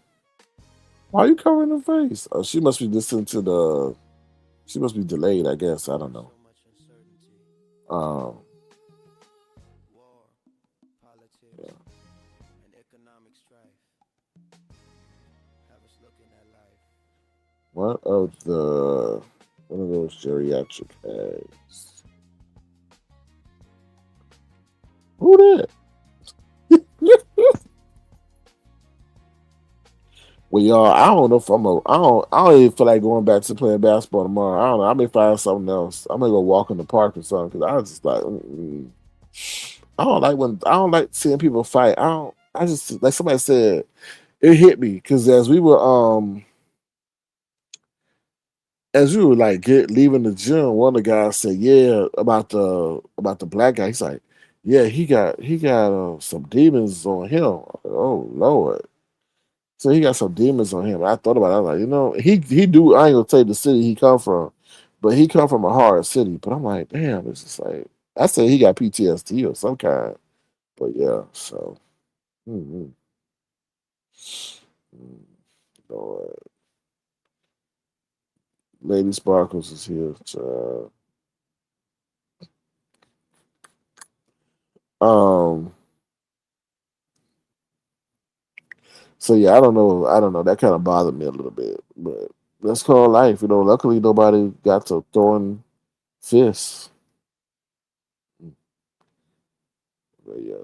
Why are you covering her face? Oh, she must be listening to the. She must be delayed. I guess I don't know. Um, yeah. What of the one of those geriatric eggs? Who that? Well, y'all, I don't know if I'm a. I don't even feel like going back to playing basketball tomorrow. I don't know. I may find something else. I'm gonna go walk in the park or something because I was just like, I don't like when I don't like seeing people fight. I don't. I just like somebody said it hit me because as we were like leaving the gym, one of the guys said, "Yeah, about the black guy." He's like, "Yeah, he got some demons on him." Oh Lord. So he got some demons on him. I thought about it. I was like, he do. I ain't gonna tell you the city he come from, but he come from a hard city. But I'm like, damn, it's just like I said he got PTSD or some kind. But yeah, so mm, mm, Lord, Lady Sparkles is here. Um. So yeah, I don't know. I don't know. That kind of bothered me a little bit, but that's called life. Luckily nobody got to throwing fists. But yeah,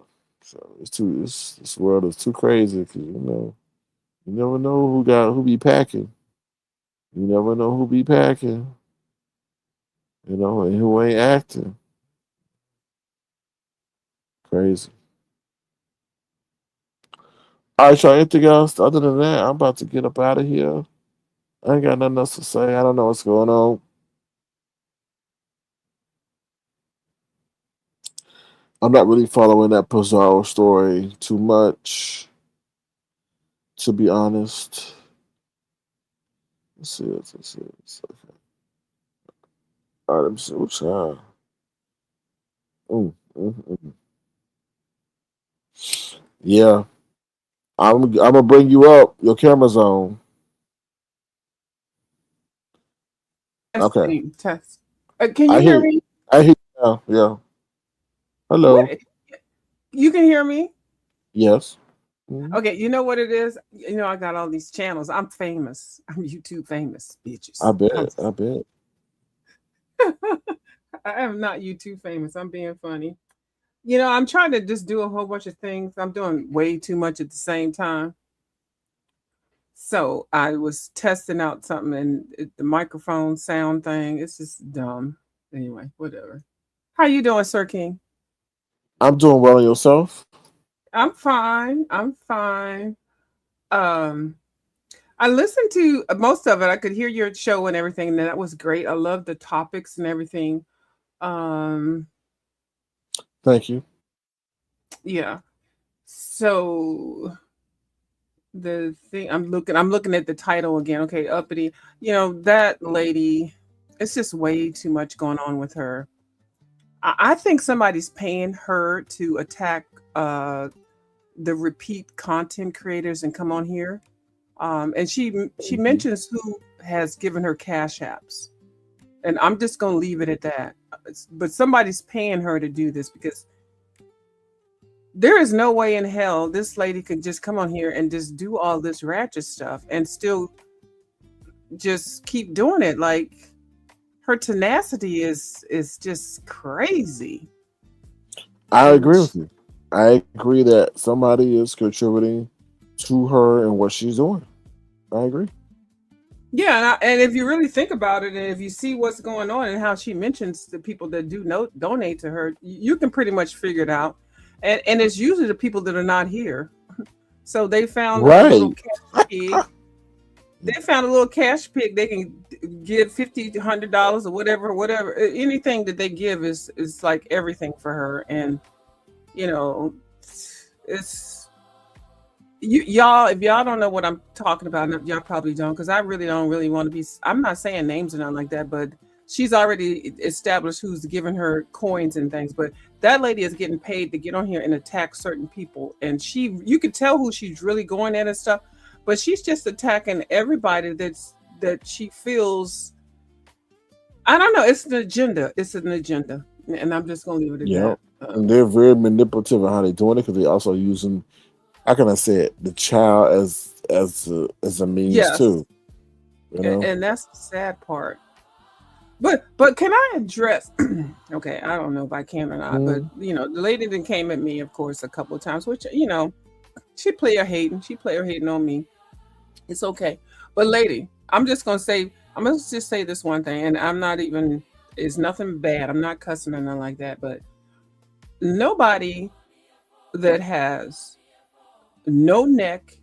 so it's too. This world is too crazy because you never know who be packing. You never know who be packing. And who ain't acting. Crazy. All right, y'all. Anything else? Other than that, I'm about to get up out of here. I ain't got nothing else to say. I don't know what's going on. I'm not really following that Pizarro story too much, to be honest. Let's see. Okay. All right, let me see. What's mm. Yeah, I'm gonna bring you up. Your camera's on. Okay, Testing, test. Can you I hear hear you. me? I hear you now. Yeah. What? Hello. You can hear me? Yes. Mhm. Okay, you know what it is? I got all these channels. I'm famous. I'm YouTube famous, I bitches. bet. I bet. I am not YouTube famous. I'm being funny. I'm trying to just do a whole bunch of things. I'm doing way too much at the same time. So I was testing out something and the microphone sound thing, it's just dumb. Anyway, whatever. How you doing, Sir King? I'm doing well on yourself. I'm fine. I'm fine. Um, I listened to most of it. I could hear your show and everything, and that was great. I love the topics and everything. Um, Thank you. yeah. So the thing I'm looking at the title again. Okay, Uppity. That lady. It's just way too much going on with her. I think somebody's paying her to attack the repeat content creators and come on here. And she Mhm. mentions who has given her cash apps, and I'm just gonna leave it at that. But somebody's paying her to do this because there is no way in hell this lady could just come on here and just do all this ratchet stuff and still just keep doing it. Like her tenacity is just crazy. I And agree with you. I agree that somebody is contributing to her and what she's doing. I agree. yeah, and if you really think about it, and if you see what's going on and how she mentions the people that do donate to her, you can pretty much figure it out. And it's usually the people that are not here. So they found a little Right. cat pig. they found a little cash pick. They can give $50, $100 or whatever. Anything that they give is like everything for her. And you know, it's y'all. If y'all don't know what I'm talking about, y'all probably don't, because I really don't really want to be. I'm not saying names or nothing like that, but she's already established who's giving her coins and things. But that lady is getting paid to get on here and attack certain people, and you can tell who she's really going at and stuff. But she's just attacking everybody that she feels. I don't know. It's an agenda. It's an agenda, and I'm just gonna leave it at Yeah, that. and they're very manipulative in how they're doing it because they're also using, how can I say it, the child as a means Yes, too. You know. and that's the sad part. But can I address? Okay, I don't know if I can or not, but Mhm. the lady that came at me, of course, a couple of times, which she play her hating. She play her hating on me. It's okay. But lady, I'm gonna just say this one thing, and I'm not even. It's nothing bad. I'm not cussing or nothing like that. But nobody that has no neck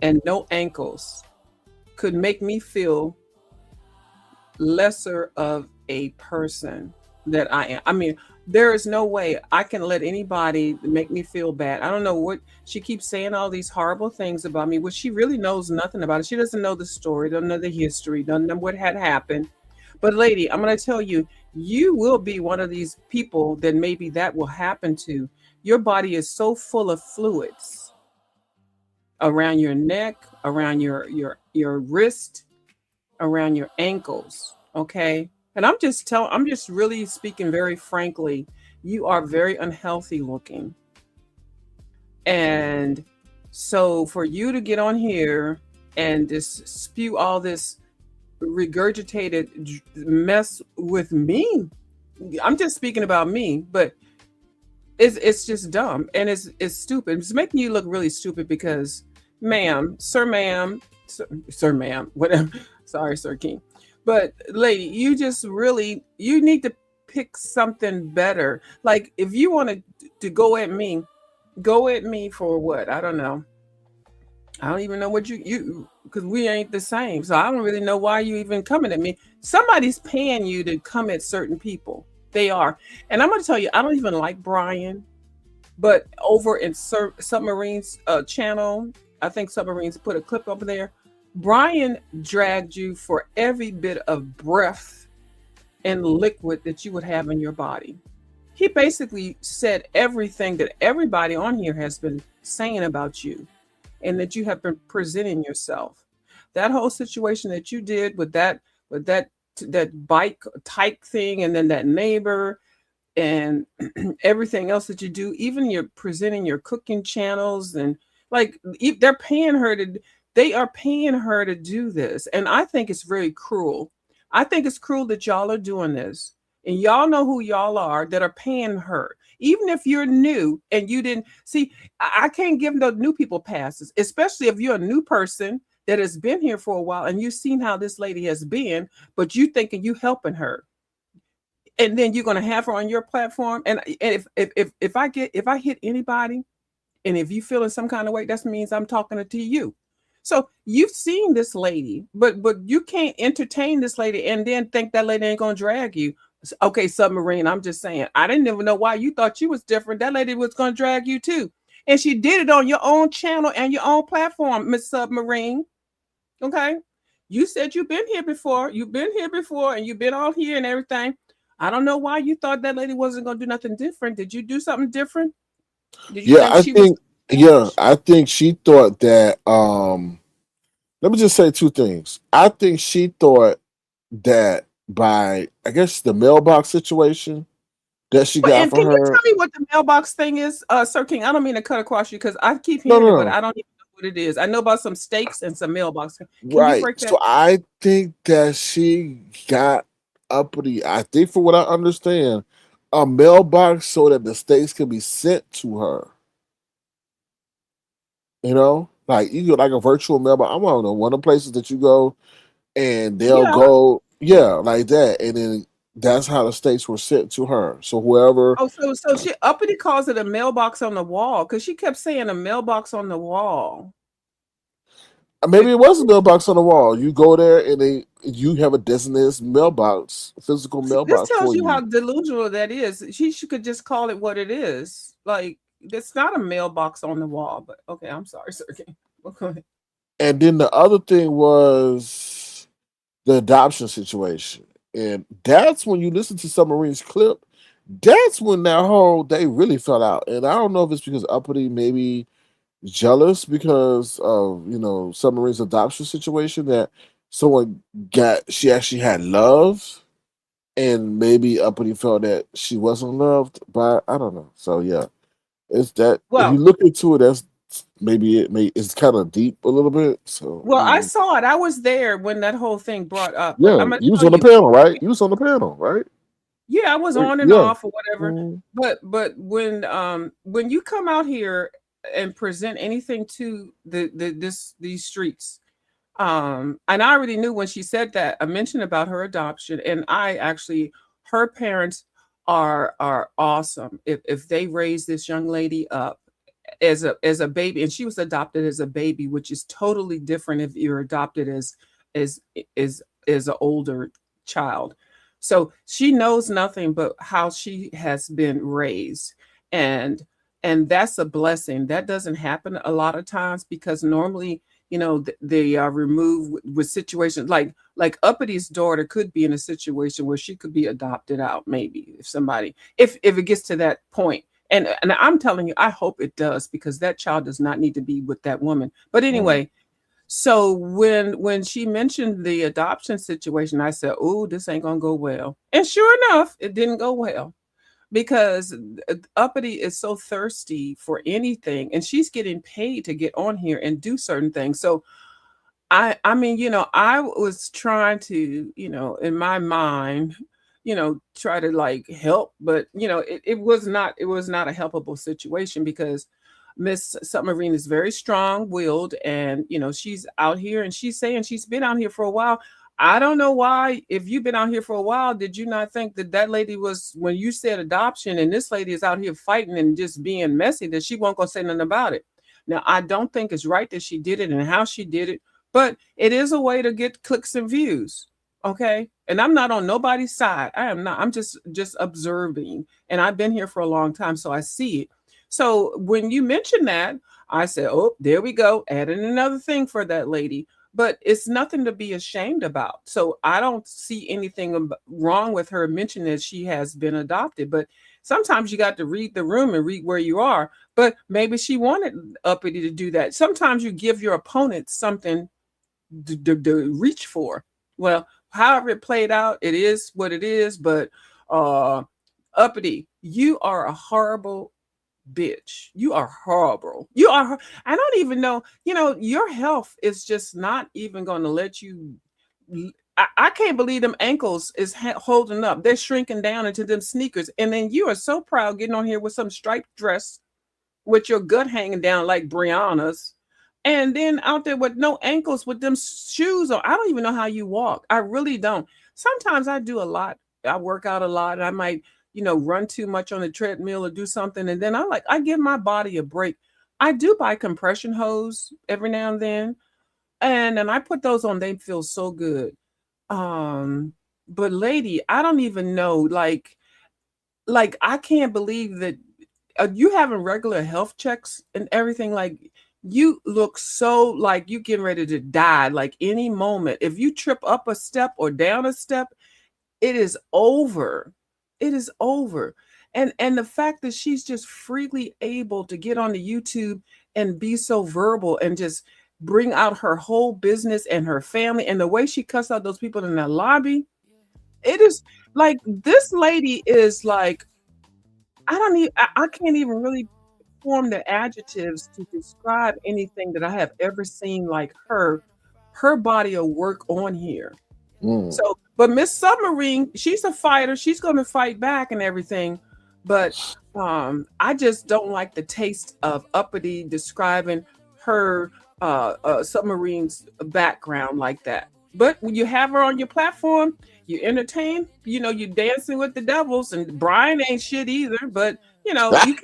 and no ankles could make me feel lesser of a person that I am. I mean, there is no way I can let anybody make me feel bad. I don't know what she keeps saying all these horrible things about me, which she really knows nothing about it. She doesn't know the story, doesn't know the history, doesn't know what had happened. But lady, I'm gonna tell you, you will be one of these people that maybe that will happen to. Your body is so full of fluids around your neck, around your wrist, around your ankles. Okay. And I'm just really speaking very frankly. You are very unhealthy looking. And so for you to get on here and just spew all this regurgitated mess with me, I'm just speaking about me, but it's just dumb and it's stupid. It's making you look really stupid because, sir, ma'am, whatever. Sorry, Sir King, but lady, you need to pick something better. Like if you want to go at me for what? I don't know. I don't even know what you because we ain't the same. So I don't really know why you even coming at me. Somebody's paying you to come at certain people. They are. And I'm gonna tell you, I don't even like Brian, but over in Submarine's channel, I think Submarine's put a clip up there. Brian dragged you for every bit of breath and liquid that you would have in your body. He basically said everything that everybody on here has been saying about you and that you have been presenting yourself. That whole situation that you did with that bike type thing, and then that neighbor, and everything else that you do, even you're presenting your cooking channels, and like they are paying her to do this. And I think it's very cruel. I think it's cruel that y'all are doing this. And y'all know who y'all are that are paying her. Even if you're new and you didn't see, I can't give the new people passes, especially if you're a new person that has been here for a while and you've seen how this lady has been, but you thinking you helping her, and then you're going to have her on your platform. And if I hit anybody, and if you feel in some kind of way, that means I'm talking to you. So you've seen this lady, but you can't entertain this lady and then think that lady ain't gonna drag you. Okay, Submarine, I'm just saying, I didn't even know why you thought you was different. That lady was gonna drag you too, and she did it on your own channel and your own platform, Miss Submarine. Okay, you said you've been here before. You've been here before, and you've been all here and everything. I don't know why you thought that lady wasn't gonna do nothing different. Did you do something different? Did you Yeah, think she was I think she thought that let me just say two things. I think she thought that by, I guess, the mailbox situation that she But got and for can you her. tell me what the mailbox thing is, Sir King? I don't mean to cut across you because I keep No, hearing it, but no, I don't even know what it is. I know about some steaks and some mailbox. Can you right. break that? So I think that she got uppity. I think, for what I understand, a mailbox so that the stakes can be sent to her. Like you get like a virtual mailbox. I don't know, one of the places that you go and they'll Yeah. go, yeah, like that, and then that's how the stakes were sent to her. So whoever, Oh, so she uppity calls it a mailbox on the wall because she kept saying a mailbox on the wall. Maybe it was a mailbox on the wall. You go there and you have a designated mailbox, physical See, this mailbox tells for you how you. delusional that is. She could just call it what it is. Like it's not a mailbox on the wall. But okay, I'm sorry, sir. Well, go ahead. And then the other thing was the adoption situation. And that's when you listen to Submarine's clip, that's when that whole they really fell out. And I don't know if it's because Uppity maybe jealous because of Submarine's adoption situation that someone got she actually had love and maybe Uppity felt that she wasn't loved, but I don't know. So yeah, it's that if you Well, look into it, that's maybe it's kind of deep a little bit. So I saw it. I was there when that whole thing brought up. But yeah, I'm gonna you was tell on the you, panel, right? You was on the panel, right? yeah, I was on and Yeah. off or whatever. Mhm. But when you come out here and present anything to these streets, and I already knew when she said that, I mentioned about her adoption, and I actually her parents are awesome. If they raise this young lady up as a baby, and she was adopted as a baby, which is totally different if you're adopted as as as an older child. So she knows nothing but how she has been raised, and that's a blessing. That doesn't happen a lot of times because normally, they are removed with situations like Uppity's daughter could be in a situation where she could be adopted out, maybe if somebody if it gets to that point. And I'm telling you, I hope it does because that child does not need to be with that woman. But Mhm. anyway, so when she mentioned the adoption situation, I said, "Oh, this ain't gonna go well." And sure enough, it didn't go well because Uppity is so thirsty for anything, and she's getting paid to get on here and do certain things. So I mean, I was trying to, in my mind, try to like help, but it was not a helpable situation because Miss Submarine is very strong-willed and she's out here and she's saying she's been out here for a while. I don't know why, if you've been out here for a while, did you not think that that lady was, when you said adoption and this lady is out here fighting and just being messy, that she won't go say nothing about it? Now, I don't think it's right that she did it and how she did it, but it is a way to get clicks and views. Okay. And I'm not on nobody's side. I am not. I'm just observing. And I've been here for a long time, so I see it. So when you mentioned that, I said, oh, there we go. Adding another thing for that lady. But it's nothing to be ashamed about. So I don't see anything wrong with her mentioning that she has been adopted. But sometimes you got to read the room and read where you are. But maybe she wanted Uppity to do that. Sometimes you give your opponent something to reach for. Well, however it played out, it is what it is. But Uppity, you are a horrible bitch. You are horrible. You are. I don't even know. Your health is just not even going to let you. I can't believe them ankles is holding up. They're shrinking down into them sneakers, and then you are so proud getting on here with some striped dress with your gut hanging down like Brianna's, and then out there with no ankles with them shoes on. I don't even know how you walk. I really don't. Sometimes I do a lot. I work out a lot, and I might, run too much on the treadmill or do something, and then I give my body a break. I do buy compression hose every now and then, and I put those on. They feel so good. Um, but lady, I don't even know. Like I can't believe that you having regular health checks and everything. Like you look so like you getting ready to die like any moment. If you trip up a step or down a step, it is over. It is over. And the fact that she's just freely able to get on the YouTube and be so verbal and just bring out her whole business and her family and the way she cussed out those people in that lobby, it is like this lady is like I don't even I can't even really form the adjectives to describe anything that I have ever seen like her body of work on here. Mm. So, but Miss Submarine, she's a fighter. She's going to fight back and everything. But I just don't like the taste of Uppity describing her submarine's background like that. But when you have her on your platform, you entertain. You dancing with the devils, and Brian ain't shit either. But you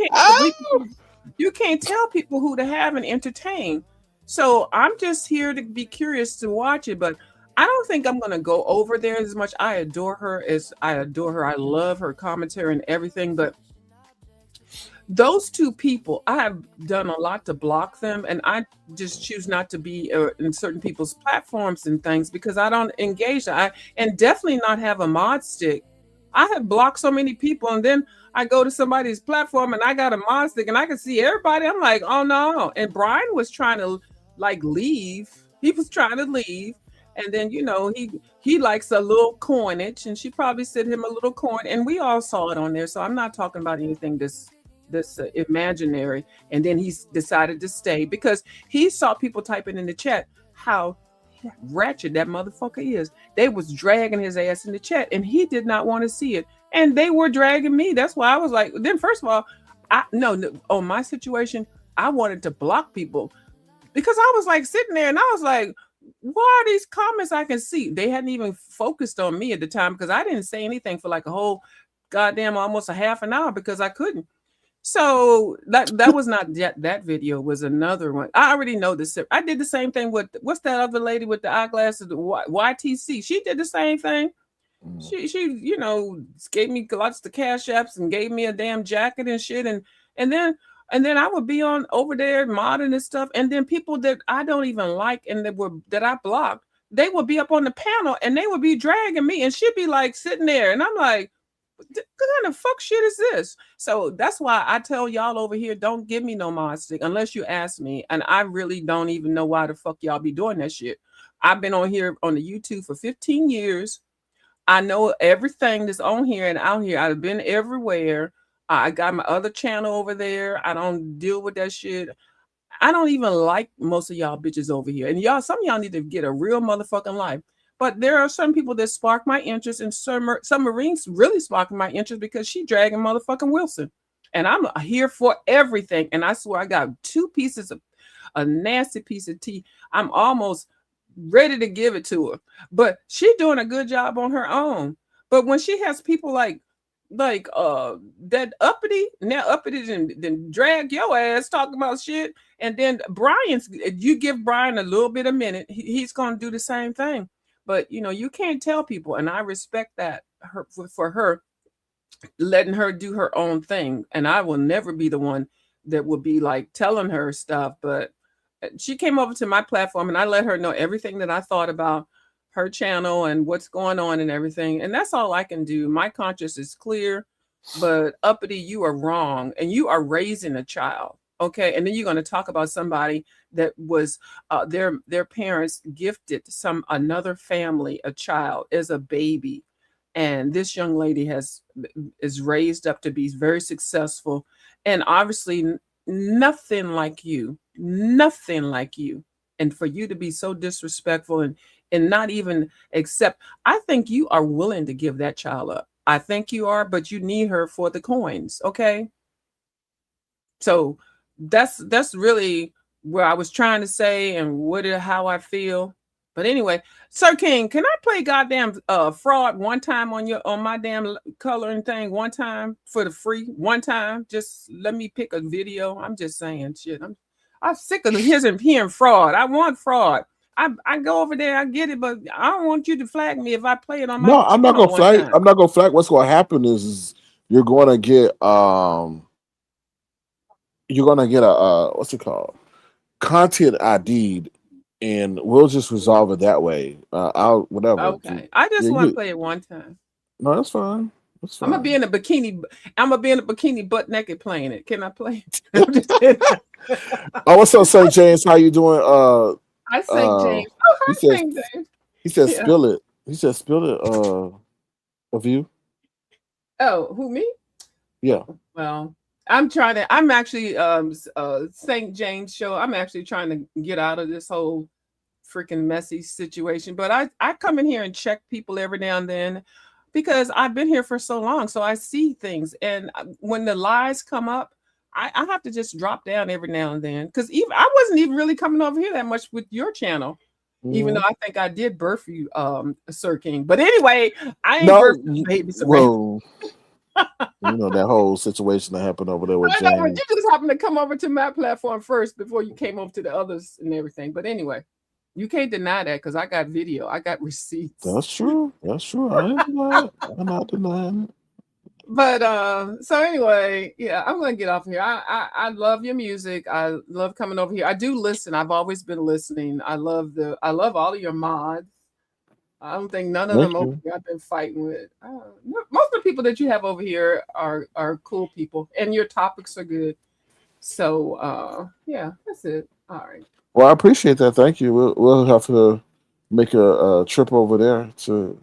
can't tell people who to have and entertain. So I'm just here to be curious to watch it, but I don't think I'm gonna go over there as much. I adore her as I adore her. I love her commentary and everything, but those two people, I have done a lot to block them, and I just choose not to be in certain people's platforms and things because I don't engage. And definitely not have a mod stick. I have blocked so many people, and then I go to somebody's platform and I got a mod stick, and I can see everybody. I'm like, oh no! And Brian was trying to like leave. He was trying to leave, and then he likes a little coinage, and she probably sent him a little coin, and we all saw it on there. So I'm not talking about anything this imaginary. And then he decided to stay because he saw people typing in the chat how ratchet that motherfucker is. They was dragging his ass in the chat, and he did not want to see it. And they were dragging me. That's why I was like, then first of all, I no on my situation, I wanted to block people because I was like sitting there and I was like, why are these comments I can see? They hadn't even focused on me at the time because I didn't say anything for like a whole goddamn almost a half an hour because I couldn't. So that was not that video was another one. I already know this. I did the same thing with what's that other lady with the eyeglasses, the YTC. She did the same thing. She gave me lots of cash apps and gave me a damn jacket and shit and then I would be on over there modding and stuff, and then people that I don't even like and that I blocked, they would be up on the panel and they would be dragging me, and she'd be like sitting there, and I'm like, what kind of fuck shit is this? So that's why I tell y'all over here, don't give me no mod stick unless you ask me. And I really don't even know why the fuck y'all be doing that shit. I've been on here on the YouTube for 15 years. I know everything that's on here and out here. I've been everywhere. I got my other channel over there. I don't deal with that shit. I don't even like most of y'all bitches over here. And some of y'all need to get a real motherfucking life. But there are some people that spark my interest, and some Marines really sparking my interest because she dragging motherfucking Wilson. And I'm here for everything. And I swear I got two pieces of a nasty piece of tea. I'm almost ready to give it to her. But she's doing a good job on her own. But when she has people like that Uppity, now Uppity then drag your ass talking about shit. And then you give Brian a little bit a minute, he's gonna do the same thing. But you can't tell people, and I respect that for her letting her do her own thing. And I will never be the one that will be like telling her stuff. But she came over to my platform, and I let her know everything that I thought about her channel and what's going on and everything. And that's all I can do. My conscience is clear. But Uppity, you are wrong, and you are raising a child. Okay, and then you're going to talk about somebody that was their parents gifted another family a child as a baby, and this young lady is raised up to be very successful, and obviously nothing like you, and for you to be so disrespectful and not even accept. I think you are willing to give that child up. I think you are, but you need her for the coins. Okay, so that's really where I was trying to say and how I feel. But anyway, Sir King, can I play goddamn fraud one time on my damn coloring thing one time for the free one time? Just let me pick a video. I'm just saying shit. I'm sick of hearing fraud. I want fraud. I go over there, I get it, but I don't want you to flag me if I play it on my. No, I'm not gonna flag. I'm not gonna flag. What's gonna happen is you're gonna get a what's it called? Content ID'd, and we'll just resolve it that way. I'll whatever. Okay, I just want to play it one time. No, that's fine. That's fine. I'm gonna be in a bikini. I'm gonna be in a bikini, butt naked, playing it. Can I play it? Oh, what's up, St. James? How you doing? I St. James. Oh, hi, St. James. He said, "Spill it." He said, "Spill it." Of you. Oh, who, me? Yeah. Well, I'm actually St. James show. I'm actually trying to get out of this whole freaking messy situation. But I come in here and check people every now and then because I've been here for so long. So I see things. And when the lies come up, I have to just drop down every now and then. Because I wasn't even really coming over here that much with your channel. Even though I think I did birth you, Sir King. But anyway, I ain't birthed you, baby. Whoa. That whole situation that happened over there with I know, but Jamie. you just happened to come over to my platform first before you came over to the others and everything. But anyway, you can't deny that because I got video, I got receipts. That's true. That's true. I ain't denying it. I'm not denying it. But so anyway, yeah, I'm gonna get off here. I love your music. I love coming over here. I do listen. I've always been listening. I love all of your mods. I don't think none of Thank them over you. here I've been fighting with. Most of the people that you have over here are cool people, and your topics are good. So yeah, that's it. All right. Well, I appreciate that. Thank you. We'll have to make a trip over there to.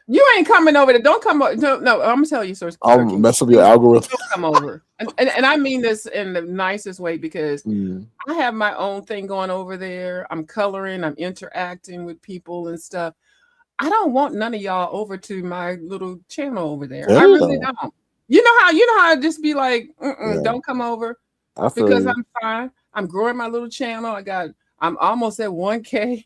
You ain't coming over there. Don't come over. No, no, I'm gonna tell you, Sir I'll King. mess up your Please algorithm. don't come over. And I mean this in the nicest way because Mm. I have my own thing going over there. I'm coloring, I'm interacting with people and stuff. I don't want none of y'all over to my little channel over there. I really Damn. don't. You know how I just be like, Yeah, don't come over I feel because you. I'm fine. I'm growing my little channel. I'm almost at 1K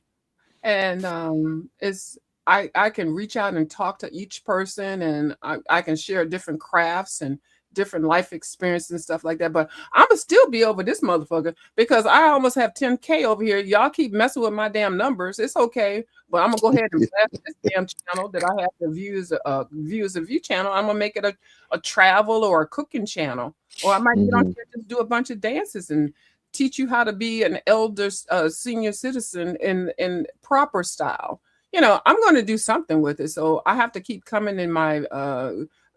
and it's I can reach out and talk to each person and I can share different crafts and different life experiences and stuff like that. But I'm gonna still be over this motherfucker because I almost have 10K over here. Y'all keep messing with my damn numbers. It's okay, but I'm gonna go ahead and blast this damn channel that I have the views of view channel. I'm gonna make it a travel or a cooking channel, or I might get on Hmm. here and just do a bunch of dances and teach you how to be an elder senior citizen in proper style. I'm going to do something with it, so I have to keep coming in my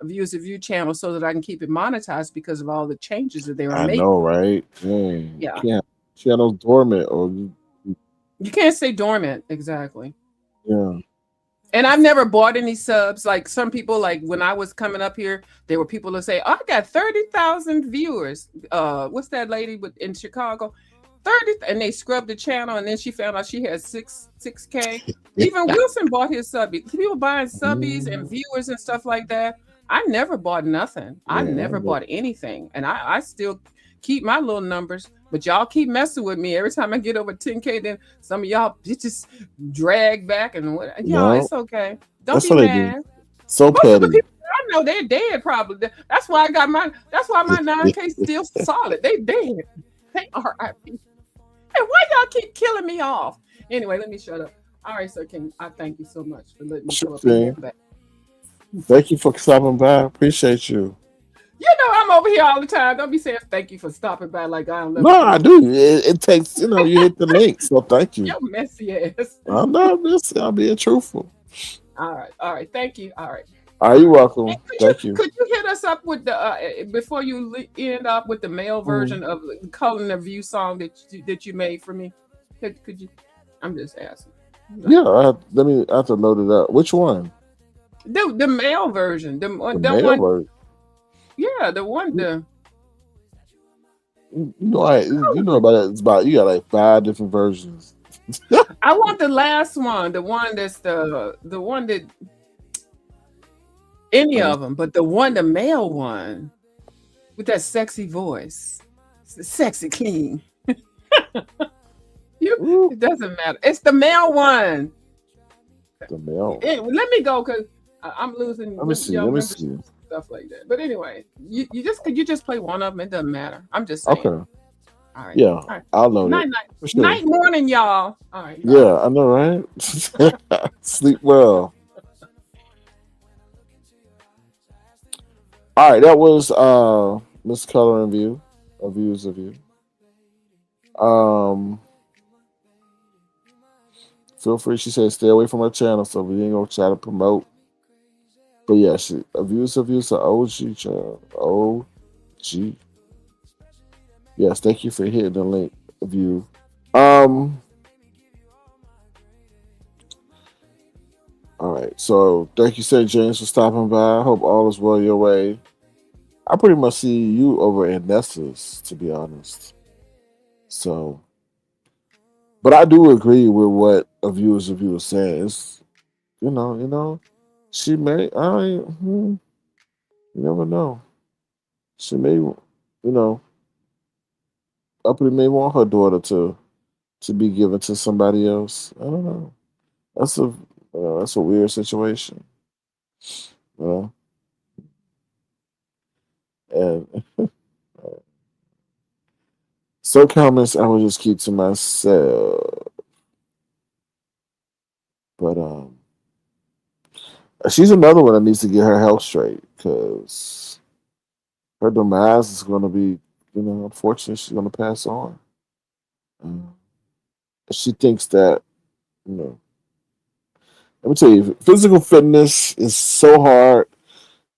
views of you channel so that I can keep it monetized because of all the changes that they were I making. know, right? Dang. You Yeah, can't have channels dormant or you can't stay dormant. Exactly. yeah. And I've never bought any subs. Like some people, like when I was coming up here, there were people that say, "Oh, I got 30,000 viewers." What's that lady in Chicago? 30, and they scrubbed the channel, and then she found out she had 6K. Even Wilson bought his subbies. People buying subbies and Mm, viewers and stuff like that. I never bought nothing. I yeah, never bought anything, and I still keep my little numbers. But y'all keep messing with me. Every time I get over 10K, then some of y'all bitches drag back and what? Y'all, no, it's okay. Don't that's be what they do. mad. So Most of the petty. people that I know, they're dead probably. That's why I got my. That's why my 9K still solid. They dead. They R.I.P. And why y'all keep killing me off? Anyway, let me shut up. All right, Sir King. I thank you so much for letting me Sure come up in here thing. and back. Thank you for stopping by. Appreciate you. I'm over here all the time. Don't be saying thank you for stopping by like I don't never No, come I over. do. It takes, you hit the link. So thank you. You're messy ass. I'm not missing. I'm being truthful. All right. Thank you. All right. Are All you right. Hey, welcome? could you Thank you. could you hit us up with the before you end up with the male Mhm. version of the Colin the View song that you made for me? Could you? I'm just asking. Yeah, I have to load it up. Which one? The male version, The the mail one, or yeah, the one the you know about it. It's about you got like 5 different versions. I want the last one, the one that's the one that any Let me of them, but the male one with that sexy voice, it's the sexy king. You, ooh, it doesn't matter. It's the male one. the mail. Let me go because I'm losing Let me see. y'all Let me memberships see. and stuff like that. But anyway, could you just play one of them? It doesn't matter. I'm just saying. Okay. All right. Yeah, All right. I'll load it Night night. for sure. Night morning, y'all. All right, bye. Yeah, I know, right? Sleep well. All right, that was Miss Color and View, views of you. Um, feel free. She said stay away from her channel, so we ain't gonna try to promote. But yeah, she of views are OG channel. OG. Yes, thank you for hitting the link. View. Um. All right. So thank you, St. James, for stopping by. I hope all is well your way. I pretty much see you over in Nessa's, to be honest. So, but I do agree with what a viewers of you was saying. It's she may. You never know. She may, Uppity may want her daughter to be given to somebody else. I don't know. That's a weird situation. You know? And some comments I will just keep to myself. But she's another one that needs to get her health straight because her demise is going to be, unfortunately, she's going to pass on. Um, she thinks that, you know, let me tell you, physical fitness is so hard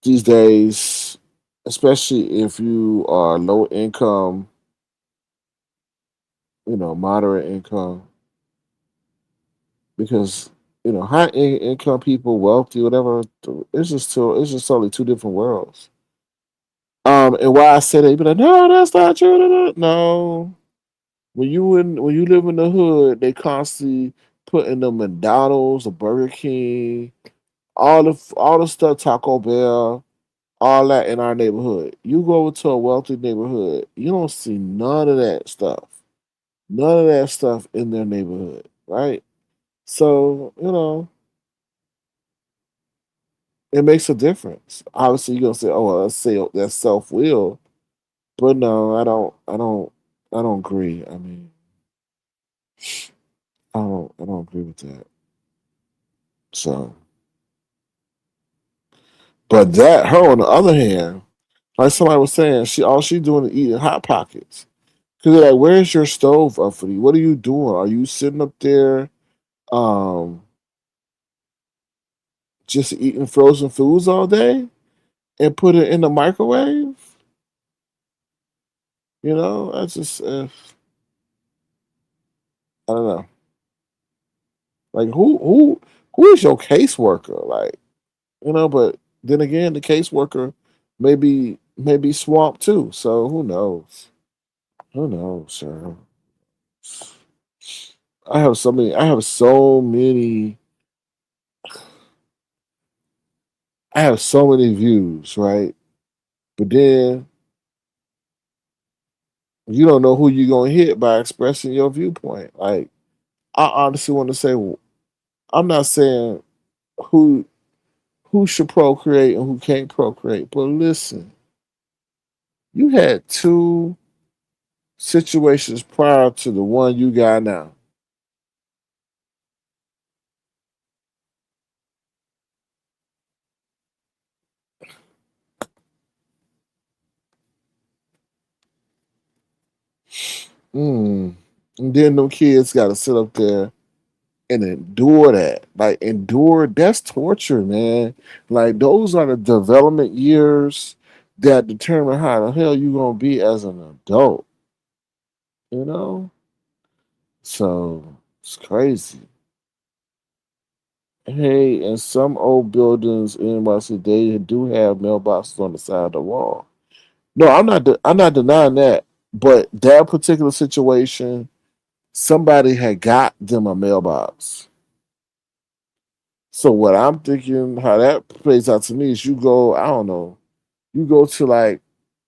these days, especially if you are low income, moderate income, because high income people, wealthy, whatever, it's just totally two different worlds. And why I say that, you be like, no, that's not true. No, when you live in the hood, they constantly put in the McDonald's, the Burger King, all the stuff, Taco Bell, all that in our neighborhood. You go to a wealthy neighborhood, you don't see none of that stuff. None of that stuff in their neighborhood, right? So, it makes a difference. Obviously, you're gonna say, "Oh, well, let's say that's self will," but no, I don't agree. I mean, I don't agree with that. So, but that her on the other hand, like somebody was saying, all she doing is eating hot pockets. Cause they're like, "Where's your stove, Uppity? What are you doing? Are you sitting up there, um, just eating frozen foods all day and put it in the microwave?" I just, I don't know. Like, who is your caseworker? Like, but then again, the caseworker may be swamped too. So who knows? Who knows, sir? I have so many views, right? But then you don't know who you're gonna hit by expressing your viewpoint. Like, I honestly want to say, I'm not saying who who should procreate and who can't procreate, but listen, you had two situations prior to the one you got now. Mm. And then them kids got to sit up there and endure that. Like, endure, that's torture, man. Like, those are the development years that determine how the hell you going to be as an adult, you know? So, it's crazy. Hey, in some old buildings in NYC, they do have mailboxes on the side of the wall. No, I'm not denying that. But that particular situation, somebody had got them a mailbox. So what I'm thinking, how that plays out to me is you go, I don't know, you go to like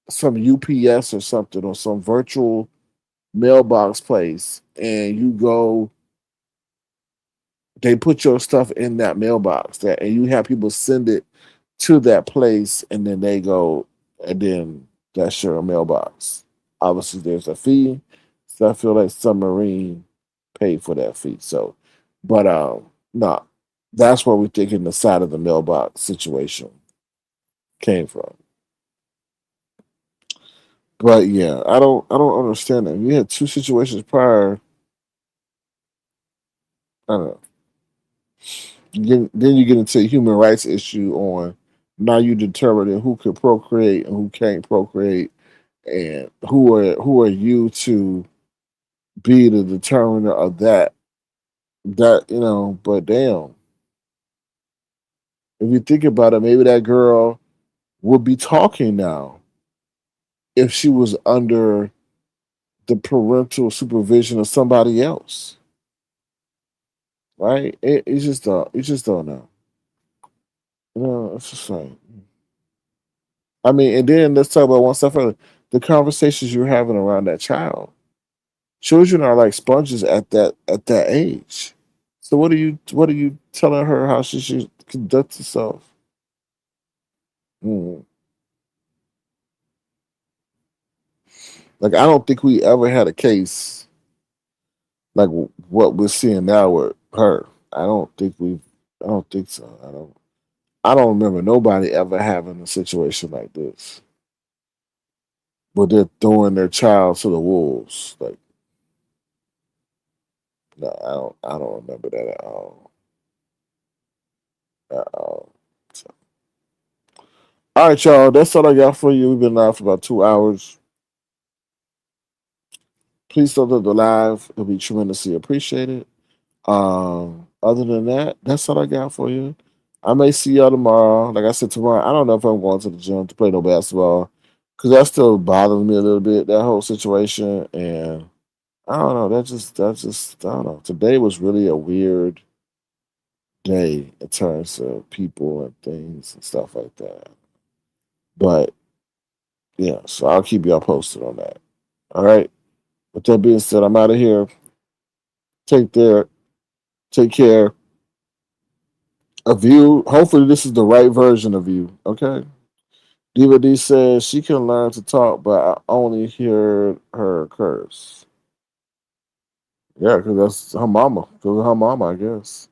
some UPS or something or some virtual mailbox place and you go, they put your stuff in that mailbox that and you have people send it to that place and then they go and then that's your mailbox. Obviously there's a fee. So I feel like Submarine paid for that fee. So but no, that's where we thinking the side of the mailbox situation came from. But yeah, I don't understand that. We had two situations prior. I don't know. Then you get into a human rights issue on now you determining who can procreate and who can't procreate, and who are you to be the determiner of that. But damn, if you think about it, maybe that girl would be talking now if she was under the parental supervision of somebody else, right? You just don't know. It's just like, I mean, and then let's talk about one step further. The conversations you're having around that child. Children are like sponges at that age. So what are you telling her how she should conduct herself? Mm. Like I don't think we ever had a case like what we're seeing now with her. I don't think we've. I don't think so. I don't. I don't remember nobody ever having a situation like this where they're throwing their child to the wolves. Like no, I don't. I don't remember that at all. At all. So, all right, y'all. That's all I got for you. We've been live for about 2 hours. Please don't do the live. It'll be tremendously appreciated. Other than that, that's all I got for you. I may see y'all tomorrow. Like I said tomorrow, I don't know if I'm going to the gym to play no basketball because that still bothers me a little bit. That whole situation, and I don't know. That just I don't know. Today was really a weird day in terms of people and things and stuff like that. But yeah, so I'll keep y'all posted on that. All right. With that being said, I'm out of here. Take care. Take care of you. Hopefully, this is the right version of you. Okay. Diva D says she can learn to talk, but I only hear her curse. Yeah, because that's her mama. Because of her mama, I guess.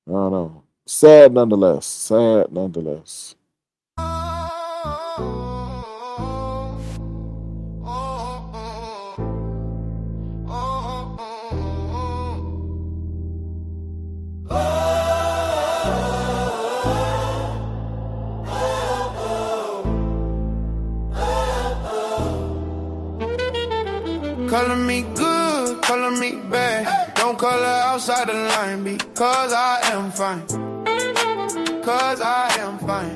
I don't know. Sad nonetheless. Sad nonetheless. Color me good, color me bad. Don't color outside the line because I am fine. Cause I am fine.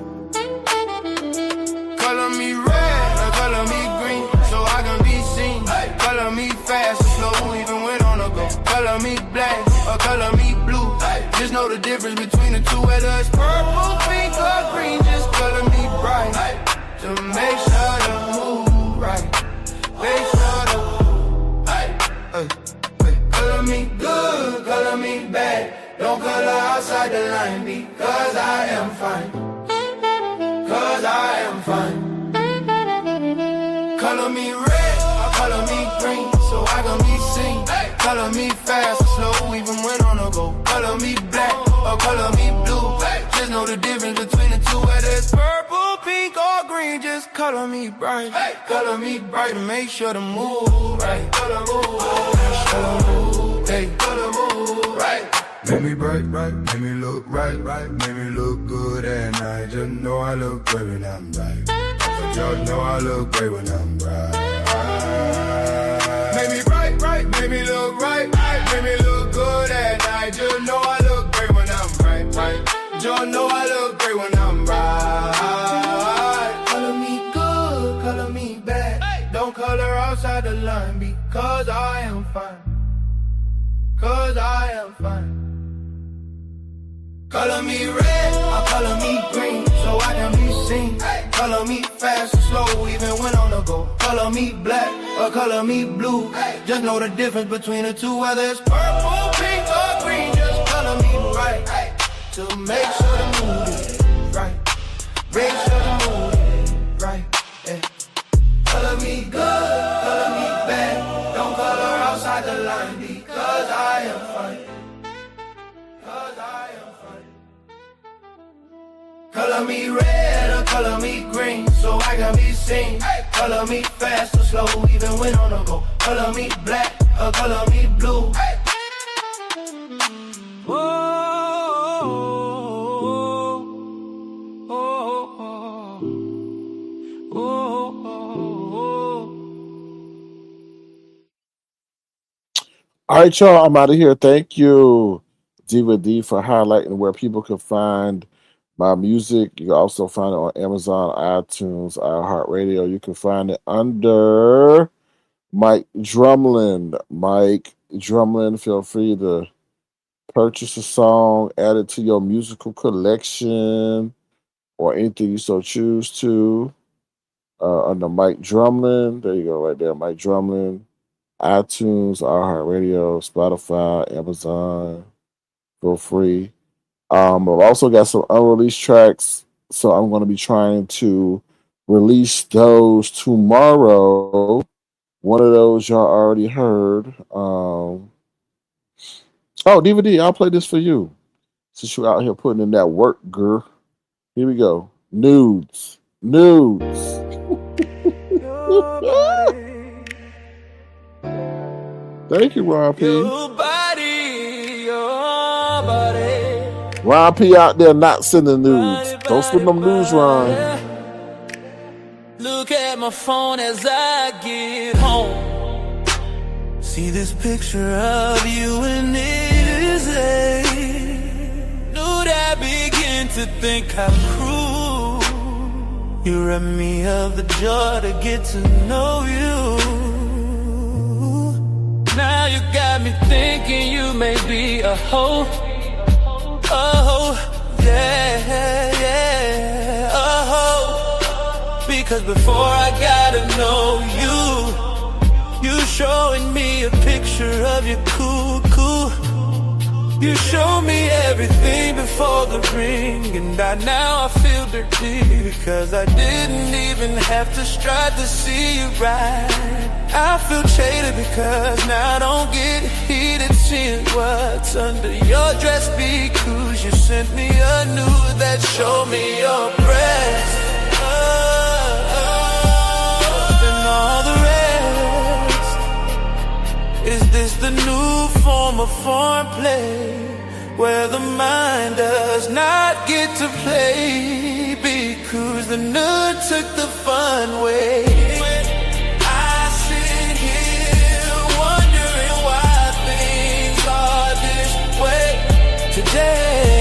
Color me red or color me green so I can be seen. Color me fast or slow even when on the go. Color me black or color me blue. Just know the difference between the two, whether it's purple, pink or green. Just color me bright to make sure the mood right. Make sure the color me good, color me bad. Don't color outside the line because I am fine. Cause I am fine. Color me red or color me green so I can be seen. Color me fast or slow even when on the go. Color me black or color me blue. Just know the difference between the two, whether it's purple, pink or green. Just color me bright. Color me bright to make sure the mood right. Color mood, hey, color mood right. Make me bright, make me look right, make me look good at night. Just know I look great when I'm bright. Y'all know I look great when I'm bright. Make me bright, make me look right, make me look good at night. Just know I look great when I'm bright. Y'all know I look great when I'm bright. Color me good, color me bad. Don't color outside the line because I am fine. Cause I am fine. Color me red or color me green so I can be seen. Color me fast or slow even when on the go. Color me black or color me blue. Just know the difference between the two, whether it's purple, pink or green. Just color me right to make sure the mood is right. Make sure the mood is right. Yeah. Color me good, color me bad. Don't color outside the line because I am fine. Cause I am fine. Color me red or color me green so I can be seen. Color me fast or slow even when on the go. Color me black or color me blue. All right, y'all. I'm out of here. Thank you, Diva D, for highlighting where people can find my music. You can also find it on Amazon, iTunes, iHeartRadio. You can find it under Mike Drumlin. Mike Drumlin, feel free to purchase a song, add it to your musical collection, or anything you so choose to. Under Mike Drumlin. There you go, right there, Mike Drumlin. iTunes, iHeartRadio, Spotify, Amazon, for free. I've also got some unreleased tracks, so I'm going to be trying to release those tomorrow. One of those y'all already heard. Oh, DVD, I'll play this for you. Since you're out here putting in that work, girl. Here we go. Nudes. Nudes. Thank you, Ron P. Ron P out there not sending nudes. Don't send them nudes, Ron. Look at my phone as I get home. See this picture of you and it is Knew that I begin to think how cruel. You remind me of the joy to get to know you. Now you got me thinking you may be a hoe. Oh, yeah, yeah, a hoe. Because before I got to know you showing me a picture of your cool. You show me everything before the ring, and now I feel dirty because I didn't even have to strive to see you right. I feel jaded because now I don't get heated seeing what's under your dress, because you sent me a nude that showed me your breast. And all the rest. Is this the new form of foreplay, where the mind does not get to play because the nude took the fun away? I sit here wondering why things are this way today.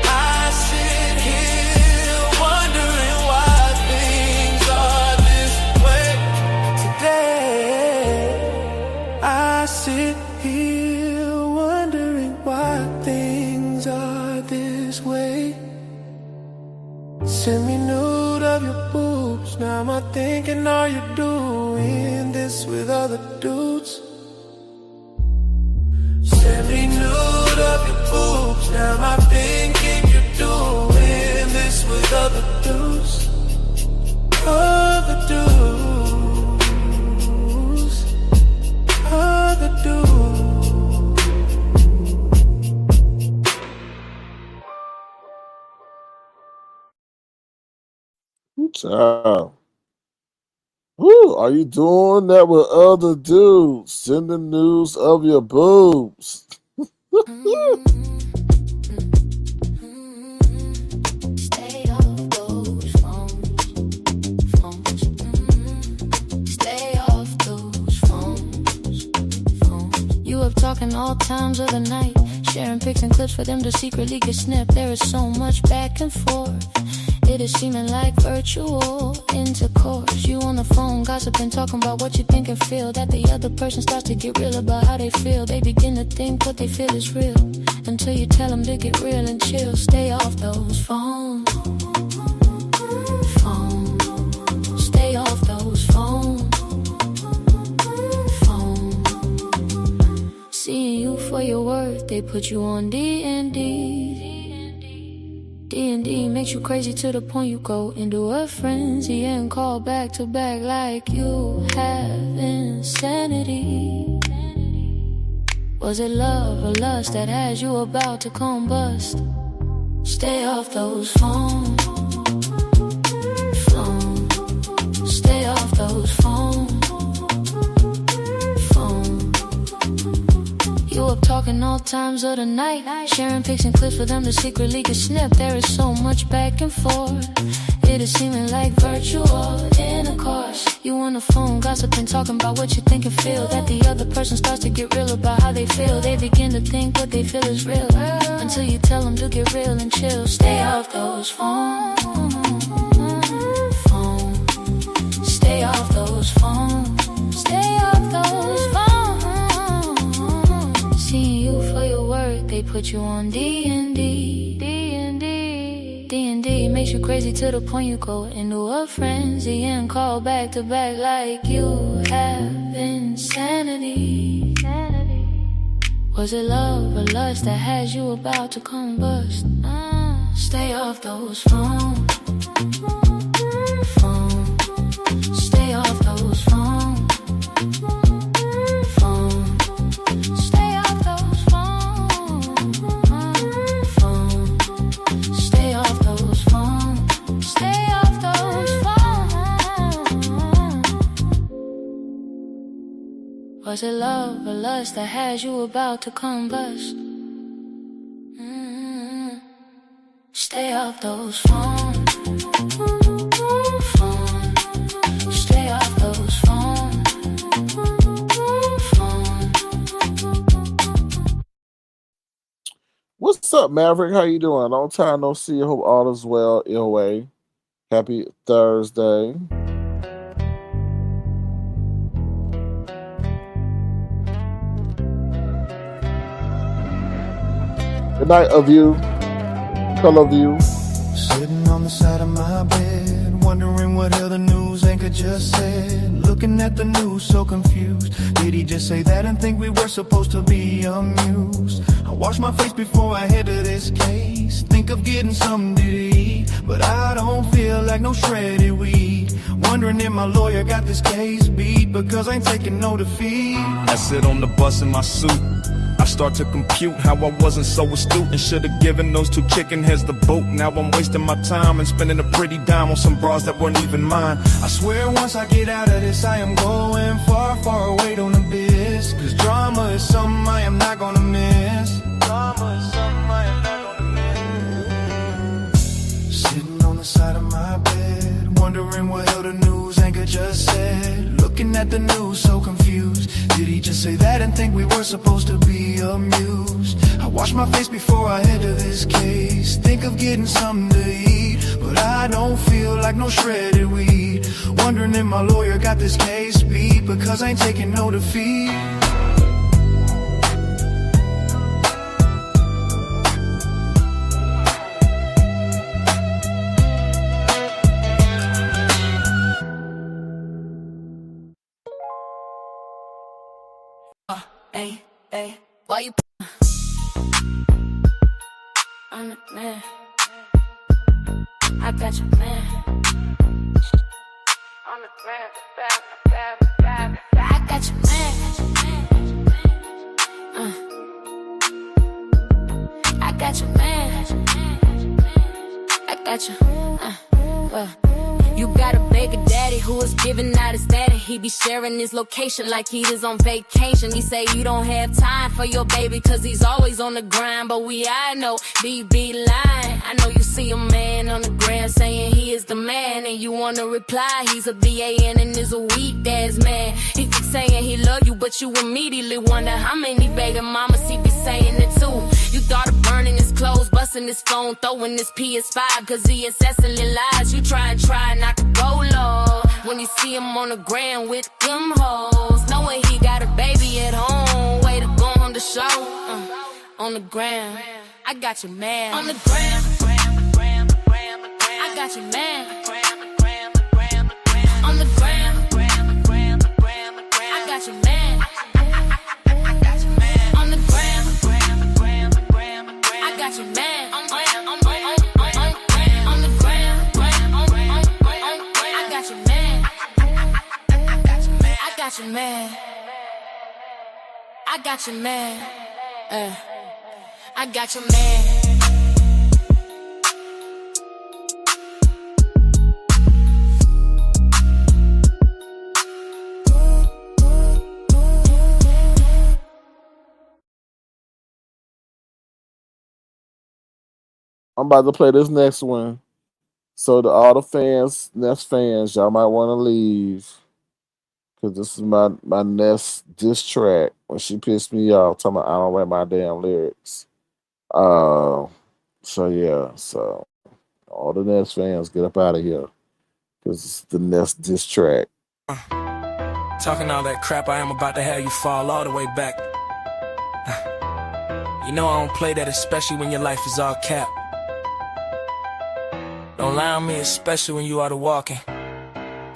I sit here wondering why things are this way today. I sit here wondering why things are this way. Send me nude of your boobs. Now am I thinking, are you doing this with other dudes? Send me nude of your boobs. Now am I thinking you're doing this with other dudes? Other dudes. Other dudes. Child. Woo, are you doing that with other dudes? Sending news of your boobs. Stay off those phones. Stay off those phones. You up talking all times of the night, sharing pics and clips for them to secretly get snipped. There is so much back and forth. It is seeming like virtual intercourse. You on the phone gossiping, talking about what you think and feel. That the other person starts to get real about how they feel. They begin to think what they feel is real, until you tell them to get real and chill. Stay off those phones. Stay off those phones. Seeing you for your worth, they put you on D&D. D&D makes you crazy to the point you go into a frenzy and call back to back like you have insanity. Was it love or lust that has you about to combust? Stay off those phones. Stay off those phones. You up talking all times of the night, sharing pics and clips for them to secretly get snipped. There is so much back and forth. It is seeming like virtual intercourse. You on the phone gossiping, talking about what you think and feel. That the other person starts to get real about how they feel. They begin to think what they feel is real, until you tell them to get real and chill. Stay off those phones. Stay off those phones. Stay off those phones. Seeing you for your work, they put you on D&D. D&D makes you crazy to the point you go into a frenzy and call back to back like you have insanity. Was it love or lust that has you about to combust? Stay off those phones. Stay off those phones. Was it love or lust that has you about to combust? Stay off those phones. Stay off those phones. What's up, Maverick? How you doing? Long time no see. Hope all is well. Way. Happy Thursday. Good night, of you. Hello, view. Sitting on the side of my bed, wondering what hell the news anchor just said. Looking at the news, so confused. Did he just say that and think we were supposed to be amused? I wash my face before I head to this case. Think of getting something to eat, but I don't feel like no shredded weed. Wondering if my lawyer got this case beat, because I ain't taking no defeat. I sit on the bus in my suit. I start to compute how I wasn't so astute and should have given those 2 chicken heads the boot. Now I'm wasting my time and spending a pretty dime on some bras that weren't even mine. I swear once I get out of this, I am going far, far away, don't abyss. Cause drama is something I am not gonna miss. Drama is something I am not gonna miss. Sitting on the side of my bed, wondering what hell the news anchor just said. Looking at the news, so confused. Did he just say that and think we were supposed to be amused? I wash my face before I head to this case. Think of getting something to eat, but I don't feel like no shredded weed. Wondering if my lawyer got this case beat, because I ain't taking no defeat. Hey, why you I'm the man. I got your man. I'm the man. I got your man. I got your man. I got your well. You got a baby daddy who is giving out his daddy. He be sharing his location like he is on vacation. He say you don't have time for your baby cause he's always on the grind. But I know BB lying. I know you see a man on the gram saying he is the man, and you wanna reply he's a BAN and is a weak ass man. He keep saying he love you, but you immediately wonder how many baby mamas he be saying it to. You thought of burning his clothes, busting his phone, throwing his PS5 cause he incessantly lies. You try not to go low when you see him on the ground with them hoes, knowing he got a baby at home. Way to go on the show, on the ground. I got your man on the ground. I got your man on the ground. I got your man on the ground. I got your man on the ground. I got your man. I got your man. I got your man. I got your man. I'm about to play this next one. So to all the fans, Nest fans, y'all might want to leave. Because this is my Nest diss track when she pissed me off, talking about I don't write my damn lyrics. So all the Nest fans, get up out of here. Because it's the Nest diss track. Talking all that crap, I am about to have you fall all the way back. You know I don't play that, especially when your life is all cap. Don't lie on me, especially when you are the walking,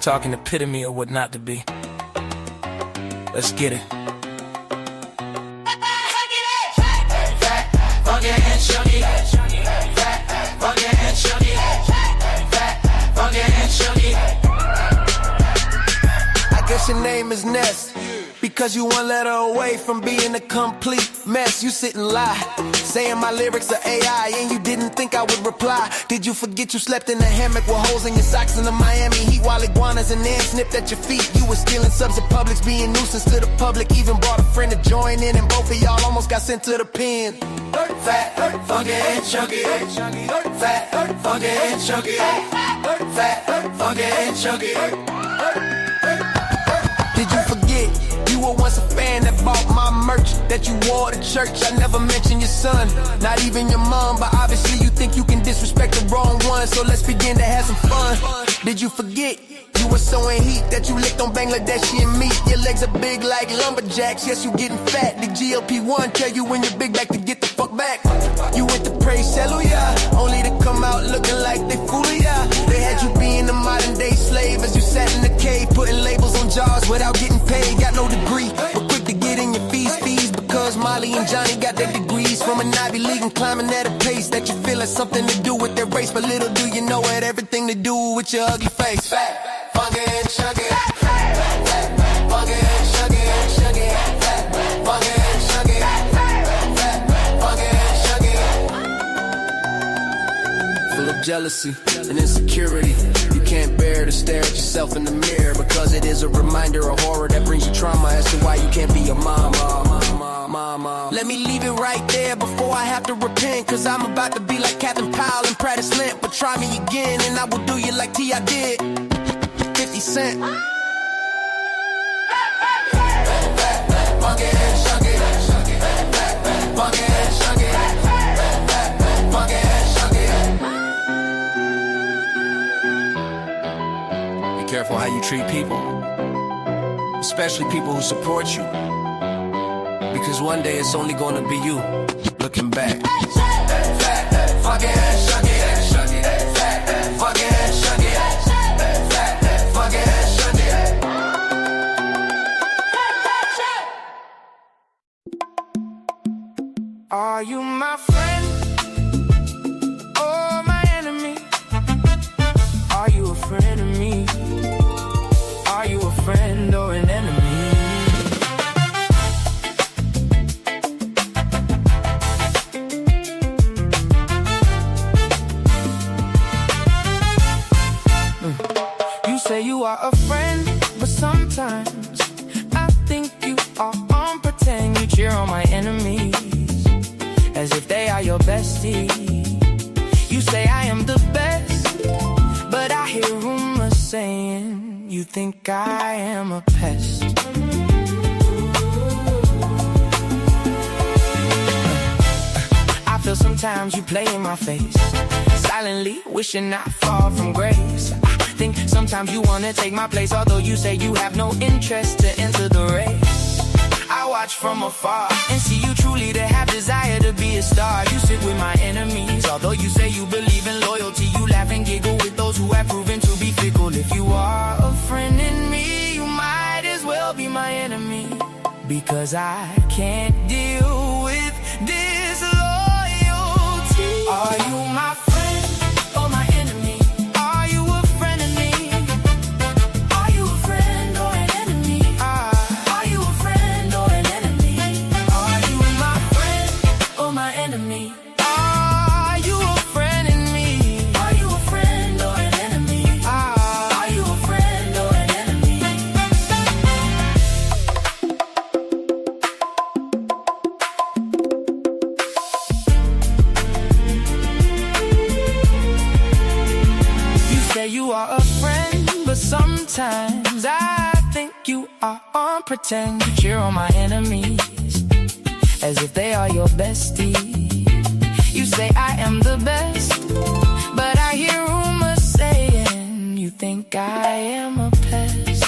talking epitome of what not to be. Let's get it. I guess your name is Ness. Because you one letter away from being a complete mess. You sit and lie, saying my lyrics are AI, and you didn't think I would reply. Did you forget you slept in a hammock with holes in your socks in the Miami heat while iguanas and ants snipped at your feet? You were stealing subs at Publix, being nuisance to the public. Even brought a friend to join in, and both of y'all almost got sent to the pen. Fat, funky and chunky. Fat, funky and chunky. Fat, funky and chunky. Did you forget? You were once a fan that bought my merch, that you wore to church. I never mentioned your son, not even your mom, but obviously you think you can disrespect the wrong one. So let's begin to have some fun. Did you forget? You were so in heat that you licked on Bangladeshi and meat. Your legs are big like lumberjacks, yes you getting fat. The GLP-1 tell you when you're big back to get the fuck back. You went to praise Hallelujah, only to come out looking like they fooling ya. They had you being a modern day slave as you sat in the cave, putting labels on jars without getting paid. Got no degree, but quick to get in your fees because Molly and Johnny got their degrees from an Ivy League and climbing at a pace that you feel has something to do with their race. But little do you know it, everything to do with your ugly face. Fat, funky and chunky. Fat, funky and chunky, chunky. Fat, funky and chunky. Fat, funky and chunky. Full of jealousy and insecurity. You can't bear to stare at yourself in the mirror, because it is a reminder of horror that brings you trauma as to why you can't be a mama. Let me leave it right there before I have to repent, cause I'm about to be like Captain Powell and Prentice Lint. But try me again and I will do you like T.I. did 50 Cent. Funky and chunky. Funky and chunky. Funky and chunky. Be careful how you treat people, especially people who support you, because one day it's only gonna be you looking back. Funky and chunky. Funky and chunky. Funky and chunky. Are you my friend or my enemy? Are you a friend of me? Are you a friend or an enemy? Say you are a friend, but sometimes I think you are on pretend. You cheer on my enemies as if they are your bestie. You say I am the best, but I hear rumors saying you think I am a pest. I feel sometimes you play in my face, silently wishing I fall from grace. Think sometimes you wanna take my place, although you say you have no interest to enter the race. I watch from afar and see you truly to have desire to be a star. You sit with my enemies, although you say you believe in loyalty. You laugh and giggle with those who have proven to be fickle. If you are a friend in me, you might as well be my enemy, because I can't deal with disloyalty. Are you my friend or my enemy? You are a friend, but sometimes I think you are on pretend. You cheer on my enemies as if they are your bestie. You say I am the best, but I hear rumors saying you think I am a pest.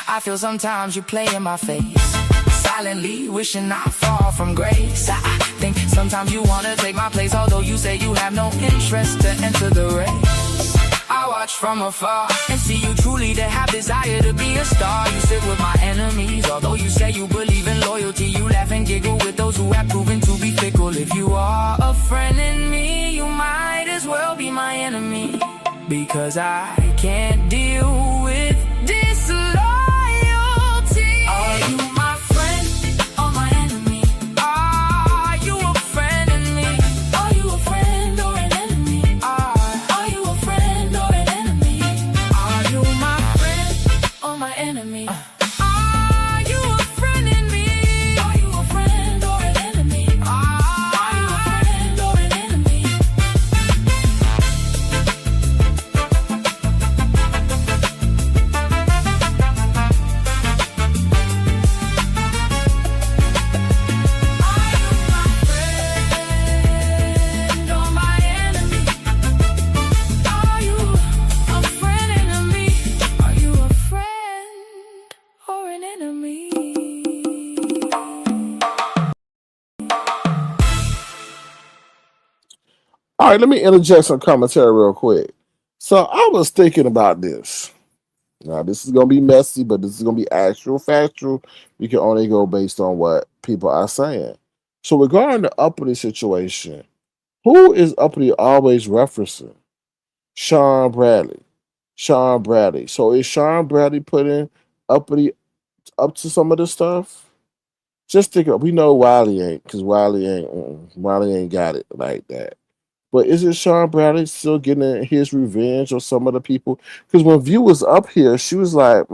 I feel sometimes you play in my face, silently wishing I fall from grace. I think sometimes you wanna take my place, although you say you have no interest to enter the race. I watch from afar and see you truly to have desire to be a star. You sit with my enemies, although you say you believe in loyalty. You laugh and giggle with those who have proven to be fickle. If you are a friend in me, you might as well be my enemy, because I can't deal with disloyalty. Are you my friend or my enemy? Are you a friend in me? Are you a friend or an enemy? Are you a friend or an enemy? Are you my friend or my enemy? Are you a friend in me? Are you a friend or an enemy? Are you a friend or an enemy? All right, let me interject some commentary real quick. So I was thinking about this. Now, this is going to be messy, but this is going to be actual factual. We can only go based on what people are saying. So regarding the Uppity situation, who is Uppity always referencing? Sean Bradley. Sean Bradley. So is Sean Bradley putting Uppity up to some of this stuff? Just think of, we know Wiley ain't, because Wiley ain't got it like that. But isn't Sean Bradley still getting his revenge on some of the people? Because when View was up here, she was like,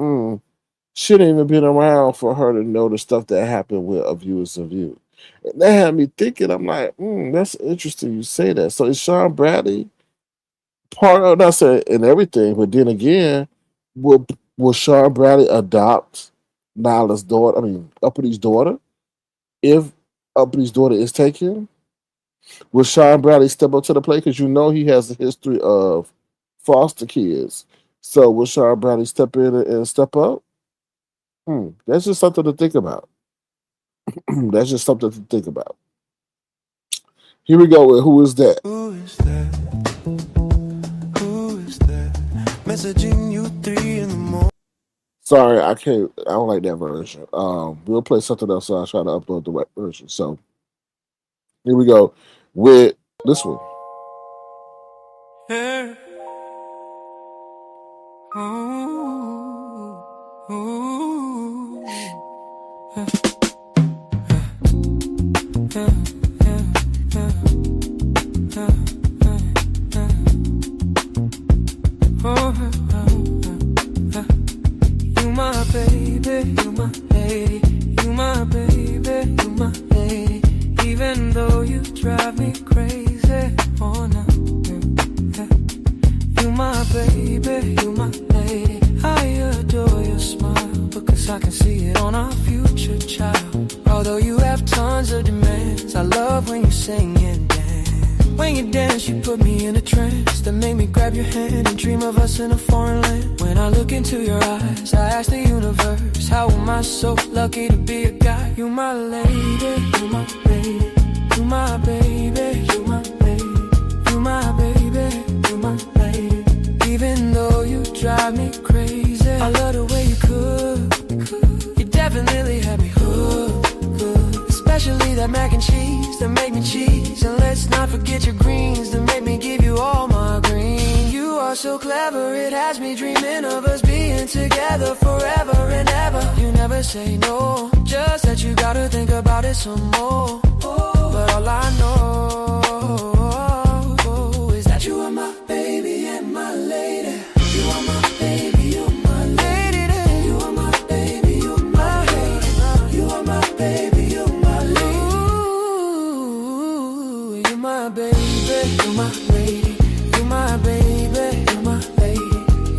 she didn't even been around for her to know the stuff that happened with A View is a View. And that had me thinking, I'm like, that's interesting you say that. So is Sean Bradley part of, not saying in everything, but then again, will Sean Bradley adopt Nyla's daughter, Uppity daughter, if Uppity daughter is taken? Will Sean Bradley step up to the plate? Because you know he has a history of foster kids. So will Sean Bradley step in and step up? That's just something to think about. That's just something to think about. Here we go with Who Is That? Who is that? Who is that? Messaging you 3 in the morning. Sorry, I don't like that version. We'll play something else, so I'll try to upload the right version. So here we go with this one. Yeah. Ooh, ooh. Yeah. Yeah, yeah, yeah, yeah, yeah. Oh, you my baby, you my lady, you my baby, you my lady. Even though you drive me crazy, oh no. You my baby, you my lady. I adore your smile because I can see it on our future child. Although you have tons of demands, I love when you sing and dance. When you dance, you put me in a trance that make me grab your hand and dream of us in a foreign land. When I look into your eyes, I ask the universe, how am I so lucky to be a guy? You my lady, you my lady, you my baby, you my lady, you my baby, you my lady. Even though you drive me crazy, I love the way you cook. You definitely have me hooked. Especially that mac and cheese that make me cheese. And let's not forget your greens that make me give you all my green. You are so clever, it has me dreaming of us being together forever and ever. You never say no, just that you gotta think about it some more. But all I know is that you are my baby and my lady. You are my baby, you're my lady. You are my baby, you're my lady. You are my baby, you're my lady. Ooh, you're my baby, you're my lady. You're my baby, you're my lady.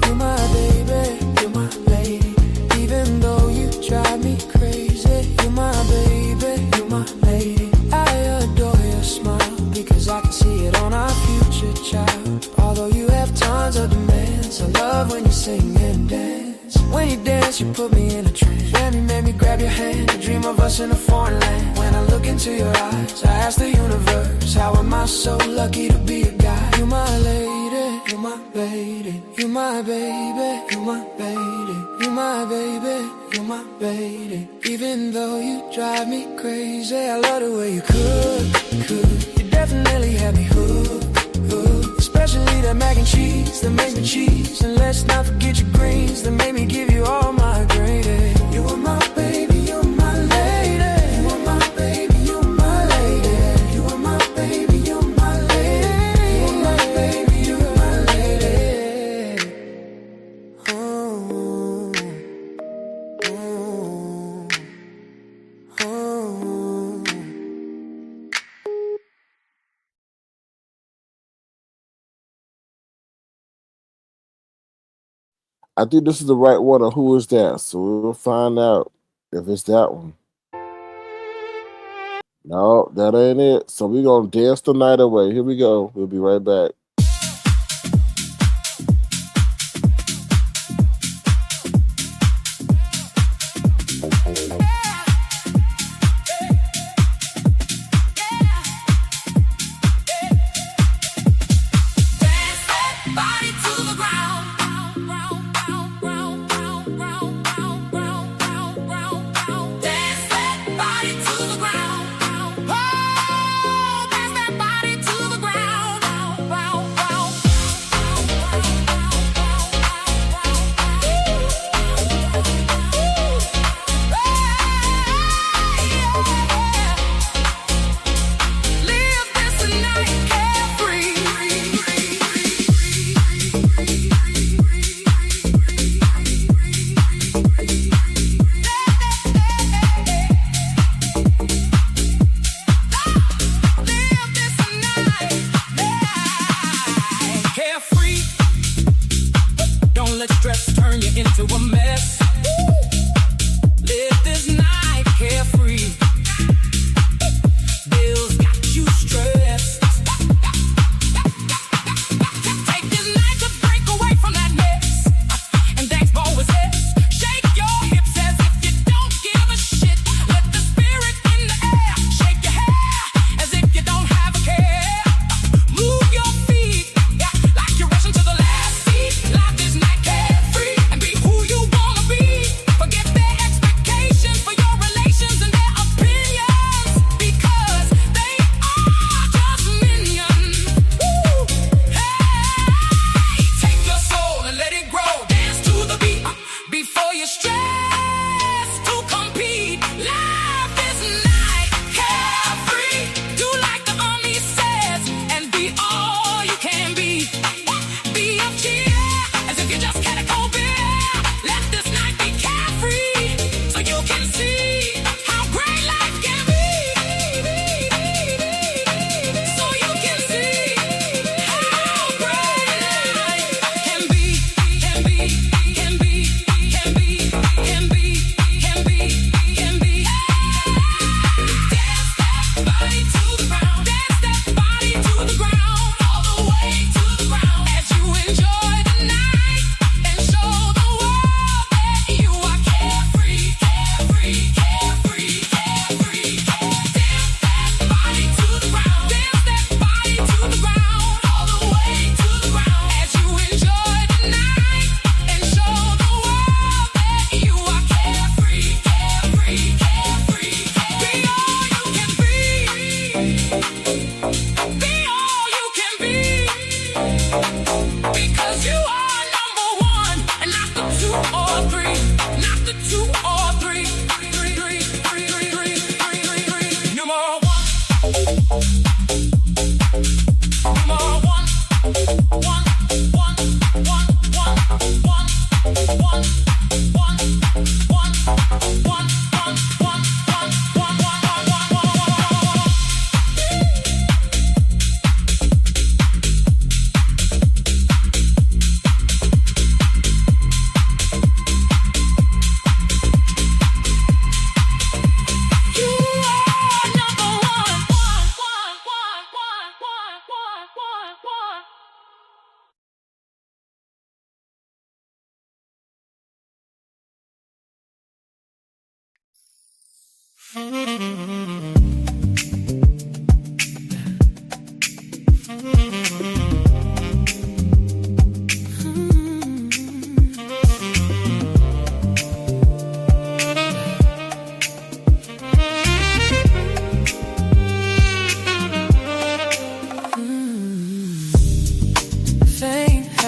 You're my baby, you're my lady. Even though you drive me crazy, you're my baby, you're my lady. I adore your smile because I can see it on our future child. Although you have tons of demands, I love when you sing and dance. When you dance, you put me in a trance. When you make me grab your hand and dream of us in a foreign land. When I look into your eyes, I ask the universe, how am I so lucky to be a guy? You my lady, you my lady, you my baby, you my lady, you my baby, you my lady. Even though you drive me crazy, I love the way you cook. You definitely have me hooked. especially that mac and cheese that made me cheese. And let's not forget your greens that made me give you all my gravy. You are my baby, you're my lady. You are my baby, you're my lady. You are my baby, you're my lady. You are my baby, you're my lady. Oh, oh, oh. I think this is the right one. Or who is that? So we'll find out if it's that one. No, that ain't it. So we're gonna dance the night away. Here we go. We'll be right back.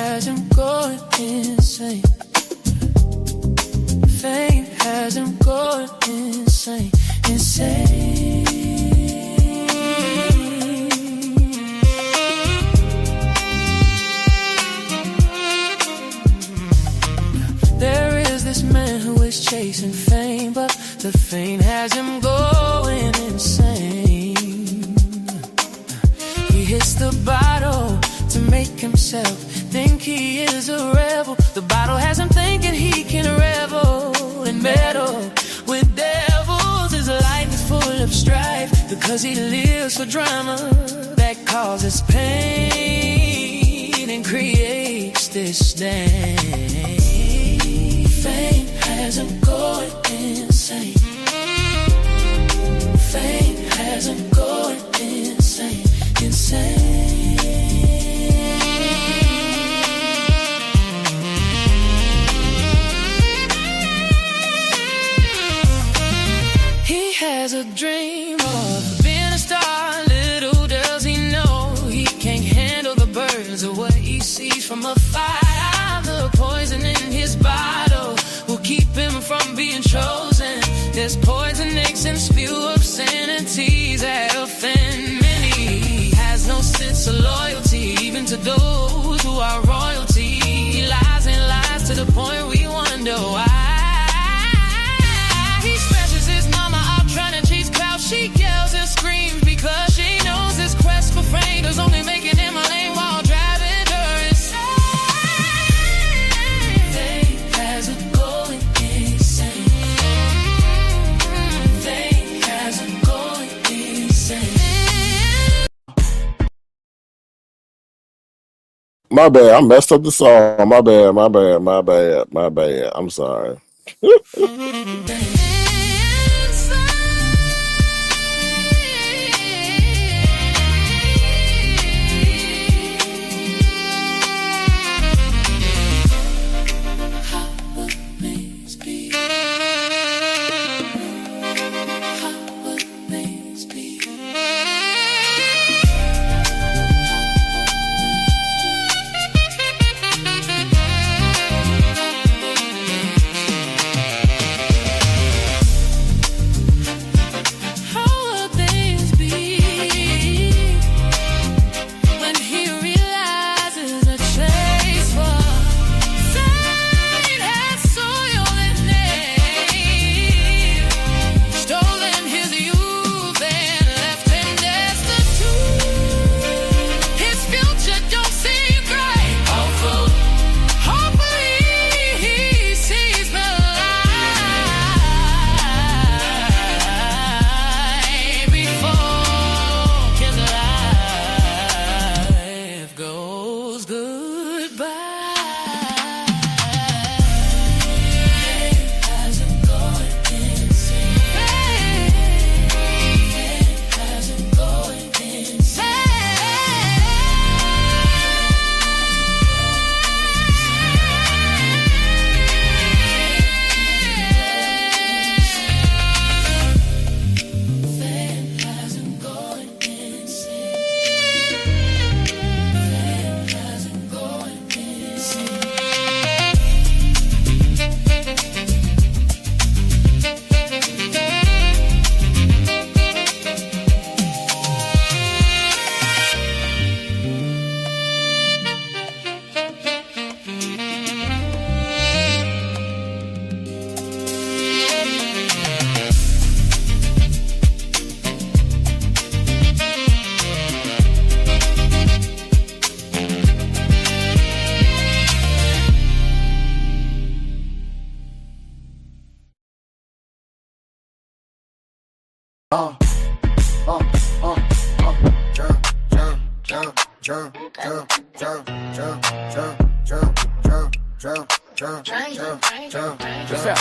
has him going insane. Fame has him going insane, insane. There is this man who is chasing fame, but the fame has him going insane. He hits the bottle to make himself think he is a rebel. The bottle has him thinking he can revel and meddle with devils. His life is full of strife because he lives for drama that causes pain and creates disdain. Fame has him going insane. Fame has him going insane, insane. He has a dream of being a star. Little does he know he can't handle the burdens of what he sees from afar. The poison in his bottle will keep him from being chosen. There's poison eggs and spew obscenities that offend many. He has no sense of loyalty, even to those who are royalty. He lies and lies to the point we wonder why. He smashes his mama out trying to chase clouds. She yells and screams because she knows his quest for fame is only making him a lame while driving her insane. Fame has him going insane. Fame has him going insane. My bad. I messed up the song. My bad. My bad. My bad. My bad. I'm sorry.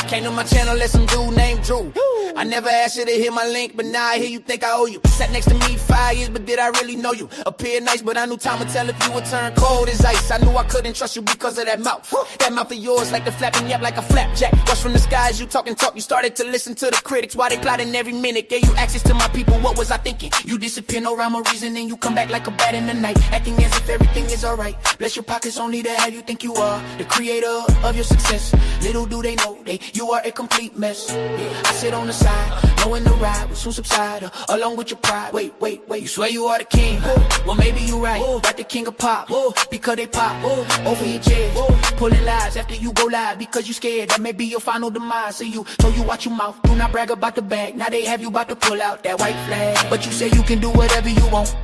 Came to my channel, let some dude named Drew. I never asked you to hit my link, but now I hear you think I owe you. Sat next to me 5 years, but did I really know you? Appeared nice, but I knew time would tell if you would turn cold as ice. I knew I couldn't trust you because of that mouth. That mouth of yours like the flapping yap like a flapjack. Watch from the skies, you talk, you started to listen to the critics while they plotting every minute. Gave you access to my people, what was I thinking? You disappear, no rhyme or reason, and you come back like a bat in the night, acting as if everything is alright. Bless your pockets only to have you think you are the creator of your success. Little do they know you are a complete mess. I sit on the side, knowing the ride will soon subside, along with your pride. Wait, you swear you are the king? Well, maybe you right, like the king of pop, because they pop over your chest, pulling lies after you go live, because you scared that may be your final demise. So you watch your mouth, do not brag about the bag. Now they have you about to pull out that white flag, but you say you can do whatever you want.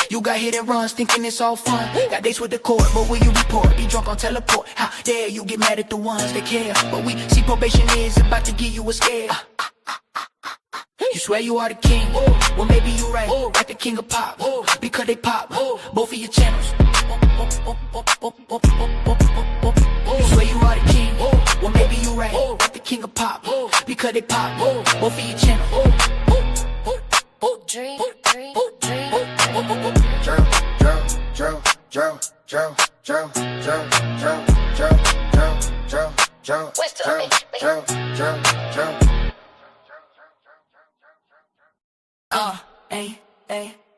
You got hit and runs, thinking it's all fun. Got dates with the court, but will you report? Be drunk on teleport. How dare you get mad at the ones that care? But we see probation is about to give you a scare. You swear you are the king? Well, maybe you right, like the king of pop, because they pop both of your channels. You swear you are the king? Well, maybe you right, like the king of pop, because they pop both of your channels. Dream.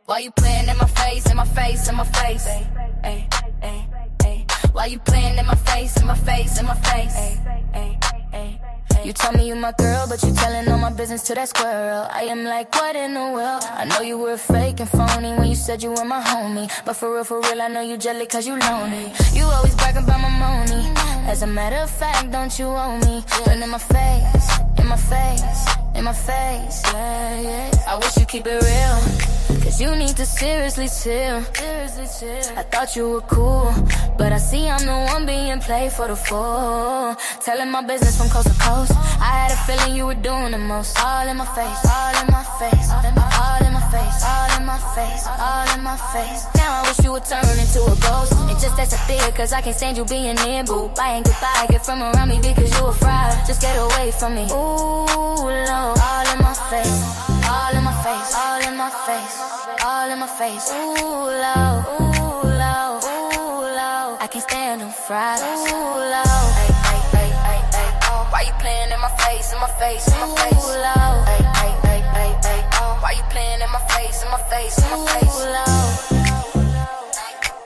Why you playing in my face, in my face, in my face? Why you playing in my face, in my face, in my face? You tell me you my girl, but you telling all my business to that squirrel. I am like, what in the world? I know you were fake and phony when you said you were my homie, but for real, I know you jelly cause you lonely. You always bragging about my money. As a matter of fact, don't you owe me? But in my face, in my face, in my face, yeah. I wish you keep it real, cause you need to seriously chill. I thought you were cool, but I see I'm the one being played for the fool. Telling my business from coast to coast. I had a feeling you were doing the most. All in my face, all in my face, all in my face, all in my face, all in my face. Now I wish you would turn into a ghost. It just disappear cause I can't stand you being near. Boo, bye and goodbye, get from around me because you a fraud. Just get away from me. Ooh, Lord, all in my face, all in my face, all in my face, all in my face. Ooh, Lord, ooh, Lord, ooh, Lord. I can't stand them fries. Ooh, Lord. Why you playing in my face, in my face, in my face? Ooh, Lord. Why you playing in my face, in my face, in my face? Ooh, Lord.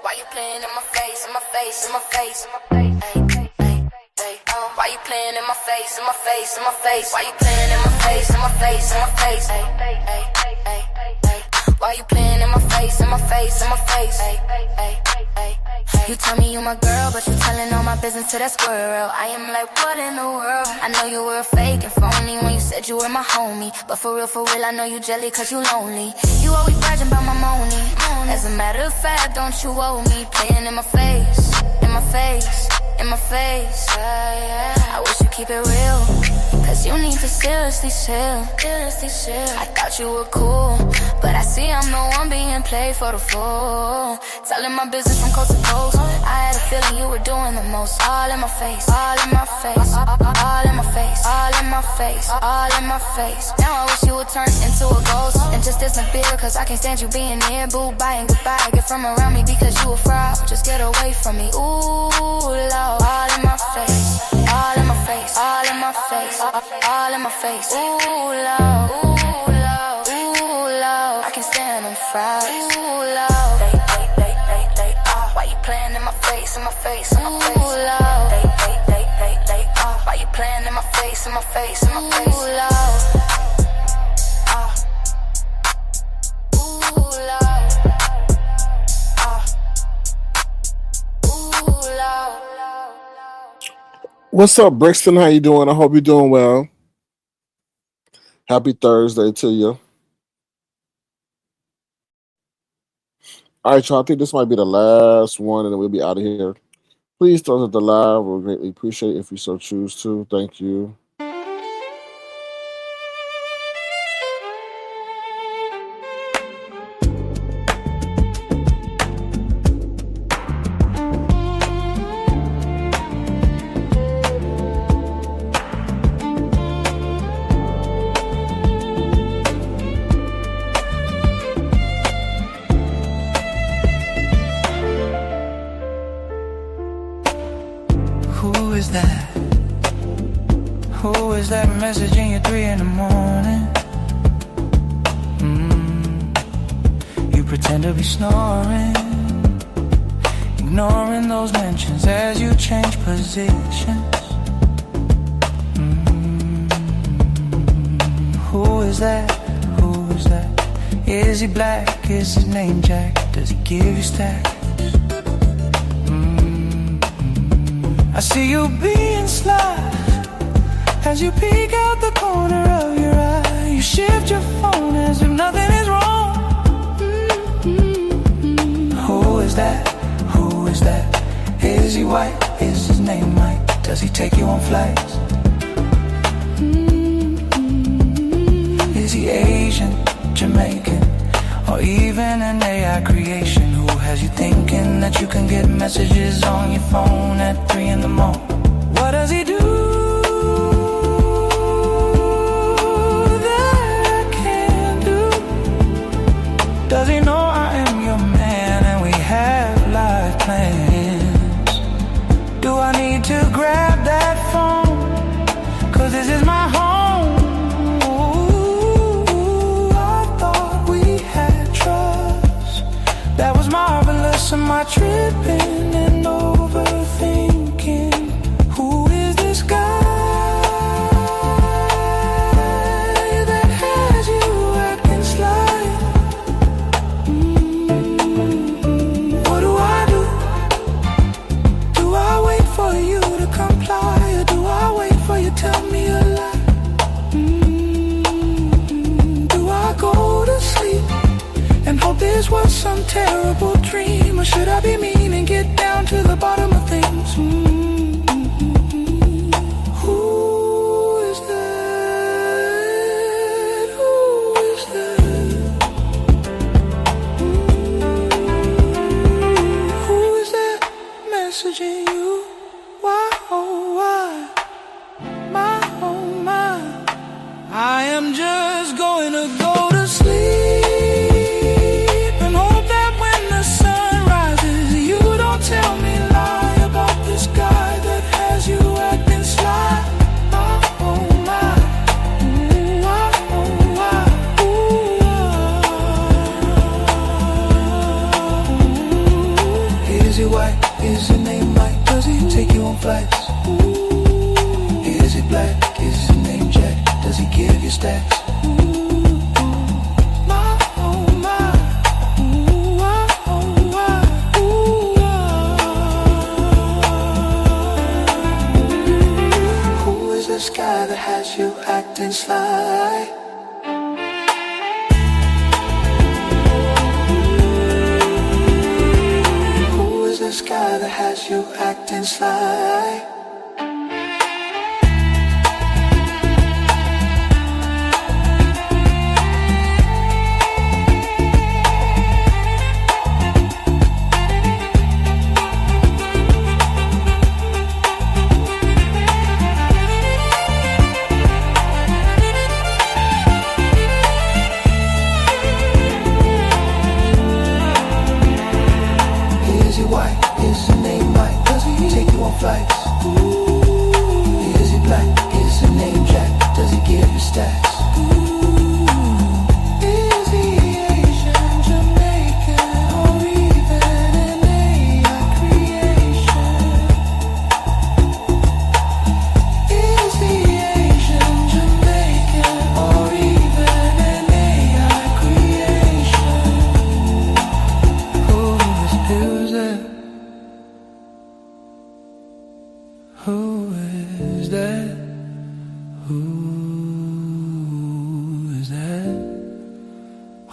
Why you playing in my face, in my face, in my face? Why you playing in my face, in my face, in my face? Why you playing in my face, in my face, in my face? Why you playing in my face, in my face, in my face? You tell me you my girl, but you telling all my business to that squirrel. I am like, what in the world? I know you were fake and phony when you said you were my homie, but for real, I know you jelly cause you lonely. You always bragging about my money. As a matter of fact, don't you owe me? Playing in my face, in my face, in my face. I wish you keep it real, cause you need to seriously chill. I thought you were cool, but I see I'm the one being played for the fool. Telling my business from coast to coast. I had a feeling you were doing the most. All in my face, all in my face, all in my face, all in my face, all in my face. Now I wish you would turn into a ghost and just disappear cause I can't stand you being near. Boo, bye and goodbye, get from around me because you a fraud. Just get away from me. Ooh, Lord, all in my face, all in my face, all in my face, all in my face. Ooh, Lord, ooh, Lord, ooh, Lord. I can't stand them fries. Ooh, Lord. Why you playing in my face, in my face, in my face? Ooh, Lord. Why you playing in my face, in my face, in my face? Ooh, Lord. Ooh, Lord. Ooh, Lord. What's up, Brixton? How you doing? I hope you're doing well. Happy Thursday to you. All right, y'all. I think this might be the last one, and then we'll be out of here. Please thumbs up the live. We'll greatly appreciate it if you so choose to. Thank you. Who is that? Who is that messaging you 3 in the morning? You pretend to be snoring, ignoring those mentions as you change positions. Who is that? Who is that? Is he black? Is his name Jack? Does he give you stacks? I see you being sly as you peek out the corner of your eye. You shift your phone as if nothing is wrong. Who is that? Who is that? Is he white? Is his name Mike? Does he take you on flights? Is he Asian, Jamaican, or even an AI creation? Who has you thinking that you can get messages on your phone at 3 in the morning? What does he do that I can't do? Does he know I am your man and we have life plans? Do I need to grab that phone? 'Cause this is my home. That was marvelous. Am I tripping and overthinking? Who is this guy that has you acting sly? What do I do? Do I wait for you to comply, or do I wait for you to tell me a lie? Do I go to sleep and hope this was some terrible dream? Or should I be mean and get down to the bottom of things? Who is that? Who is that? Who is that messaging you? Why, oh why? My, oh my. I am just going to go to sleep. Tell me lie about this guy that has you acting sly. Oh, oh my. Ooh, oh, oh, ooh. Is he white? Is his name Mike? Does he take you on flights? Is he black? Is his name Jack? Does he give you stacks? This guy that has you acting sly. Who is this guy that has you acting sly? Flights. Is he black? Is his name Jack? Does he give you stacks? Is he Asian, Jamaican, or even an AI creation? Is he Asian, Jamaican, or even an AI creation? Who is that? Who is that? Who is that?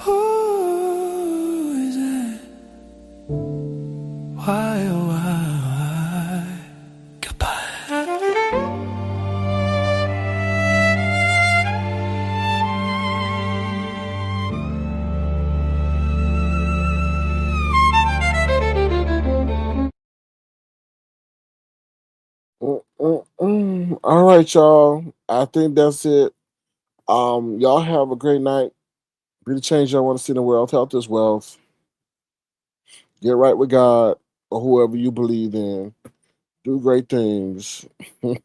Who is that? Why, oh why? Goodbye. All right, y'all. I think that's it. Y'all have a great night. Be the change y'all want to see in the world. Health is wealth. Get right with God or whoever you believe in. Do great things.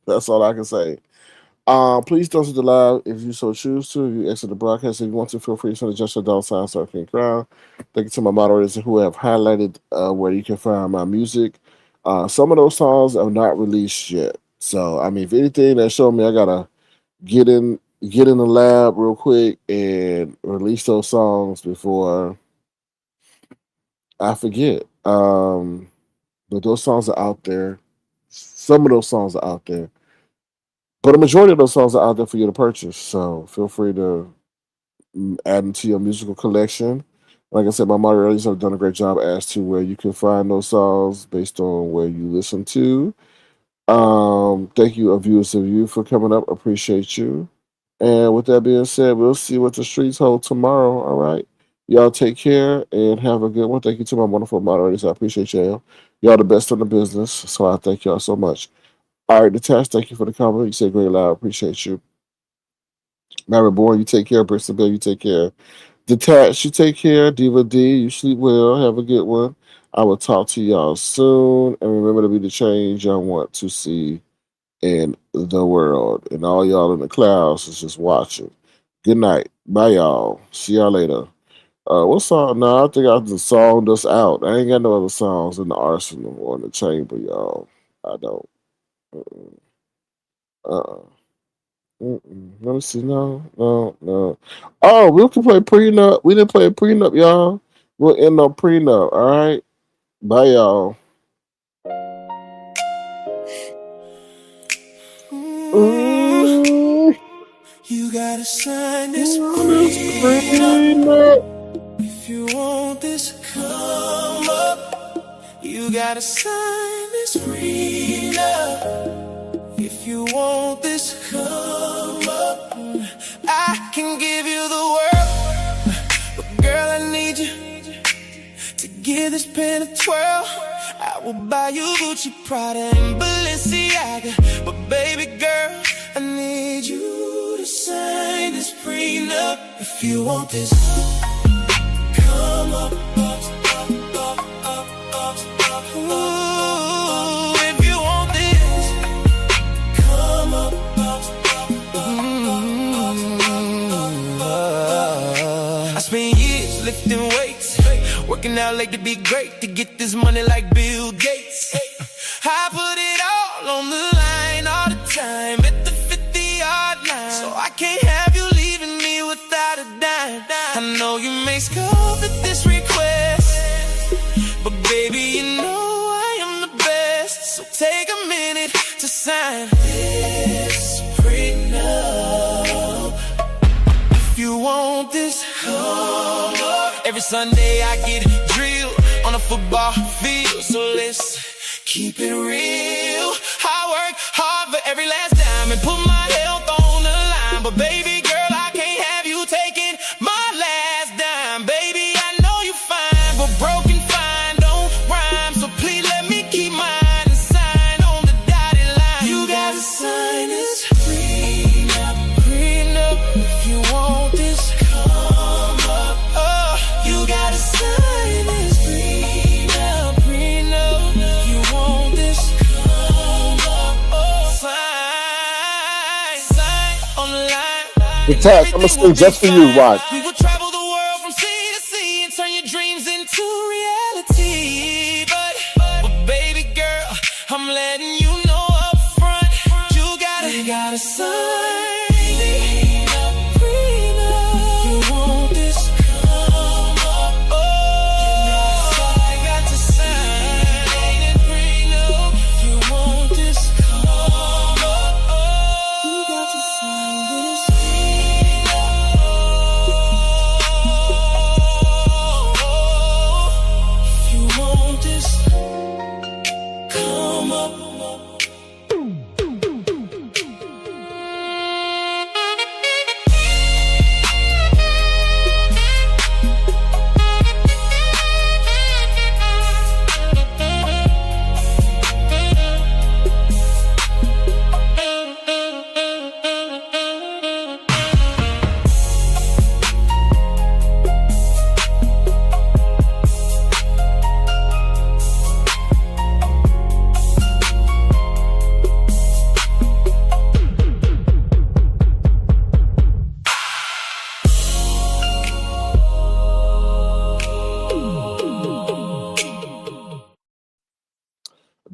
That's all I can say. Please don't sit the live if you so choose to. If you exit the broadcast, if you want to, feel free to send a gesture $sign so I can crown. Thank you to my moderators who have highlighted where you can find my music. Some of those songs are not released yet. So I mean, if anything, that showed me I gotta get in the lab real quick and release those songs before I forget. But those songs are out there. Some of those songs are out there. But a majority of those songs are out there for you to purchase. So feel free to add them to your musical collection. Like I said, my moderators have done a great job as to where you can find those songs based on where you listen to. Thank you, viewers of you, for coming up. Appreciate you. And with that being said, we'll see what the streets hold tomorrow. All right. Y'all take care and have a good one. Thank you to my wonderful moderators. I appreciate y'all. Y'all the best in the business. So I thank y'all so much. All right, Natasha, thank you for the comment. You said great loud. Appreciate you. Mary Boy, you take care. Bristol Bill, you take care. Detach, you take care. Diva D, you sleep well. Have a good one. I will talk to y'all soon. And remember to be the change y'all want to see in the world. And all y'all in the clouds is just watching. Good night. Bye, y'all. See y'all later. What song? No, I think I just songed us out. I ain't got no other songs in the arsenal or in the chamber, y'all. I don't. Uh-uh. Let me see. No. Oh, we can play prenup. We didn't play prenup, y'all. We'll end on prenup. All right. Bye, y'all. Ooh. You gotta sign this prenup. If you want this come up, you gotta sign this prenup. If you want this come up, I can give you the world, but girl, I need you to give this pen a twirl. I will buy you Gucci, Prada, and Balenciaga, but baby girl, I need you to sign this prenup. If you want this come up, ooh, if you want this come up, I spent years lifting weights, working out late to be great, to get this money like Bill Gates. I put it all on the line all the time, at the 50-yard line, so I can't have you leaving me without a dime. I know you may scoff at this request, but baby, you know I am the best. So take a minute to sign this prenup. If you want this come up, every Sunday I get drilled on a football field, so let's keep it real. I work hard for every last dime and put my health on the line, but baby girl, I can't have you taking my last dime. Baby, I know you fine, but broken fine don't rhyme, so please let me keep mine and sign on the dotted line. You gotta sign this prenup. If you want this come up, oh, you gotta sign this prenup. If you want this come up, oh, sign on the line. The tag, I'm gonna sing just for you. Watch. We will travel the world from sea to sea and turn your dreams into reality. But baby girl, I'm letting you know up front, you gotta sign. You want this come up, oh, I got to sign it, prenup. You want this come up, oh, you got to sign this prenup. If you want this come up,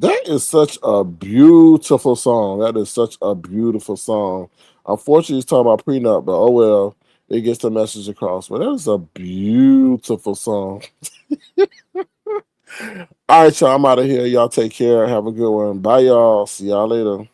That is such a beautiful song. That is such a beautiful song. Unfortunately, it's talking about prenup, but oh well, it gets the message across. But that is a beautiful song. All right, y'all. I'm out of here. Y'all take care. Have a good one. Bye, y'all. See y'all later.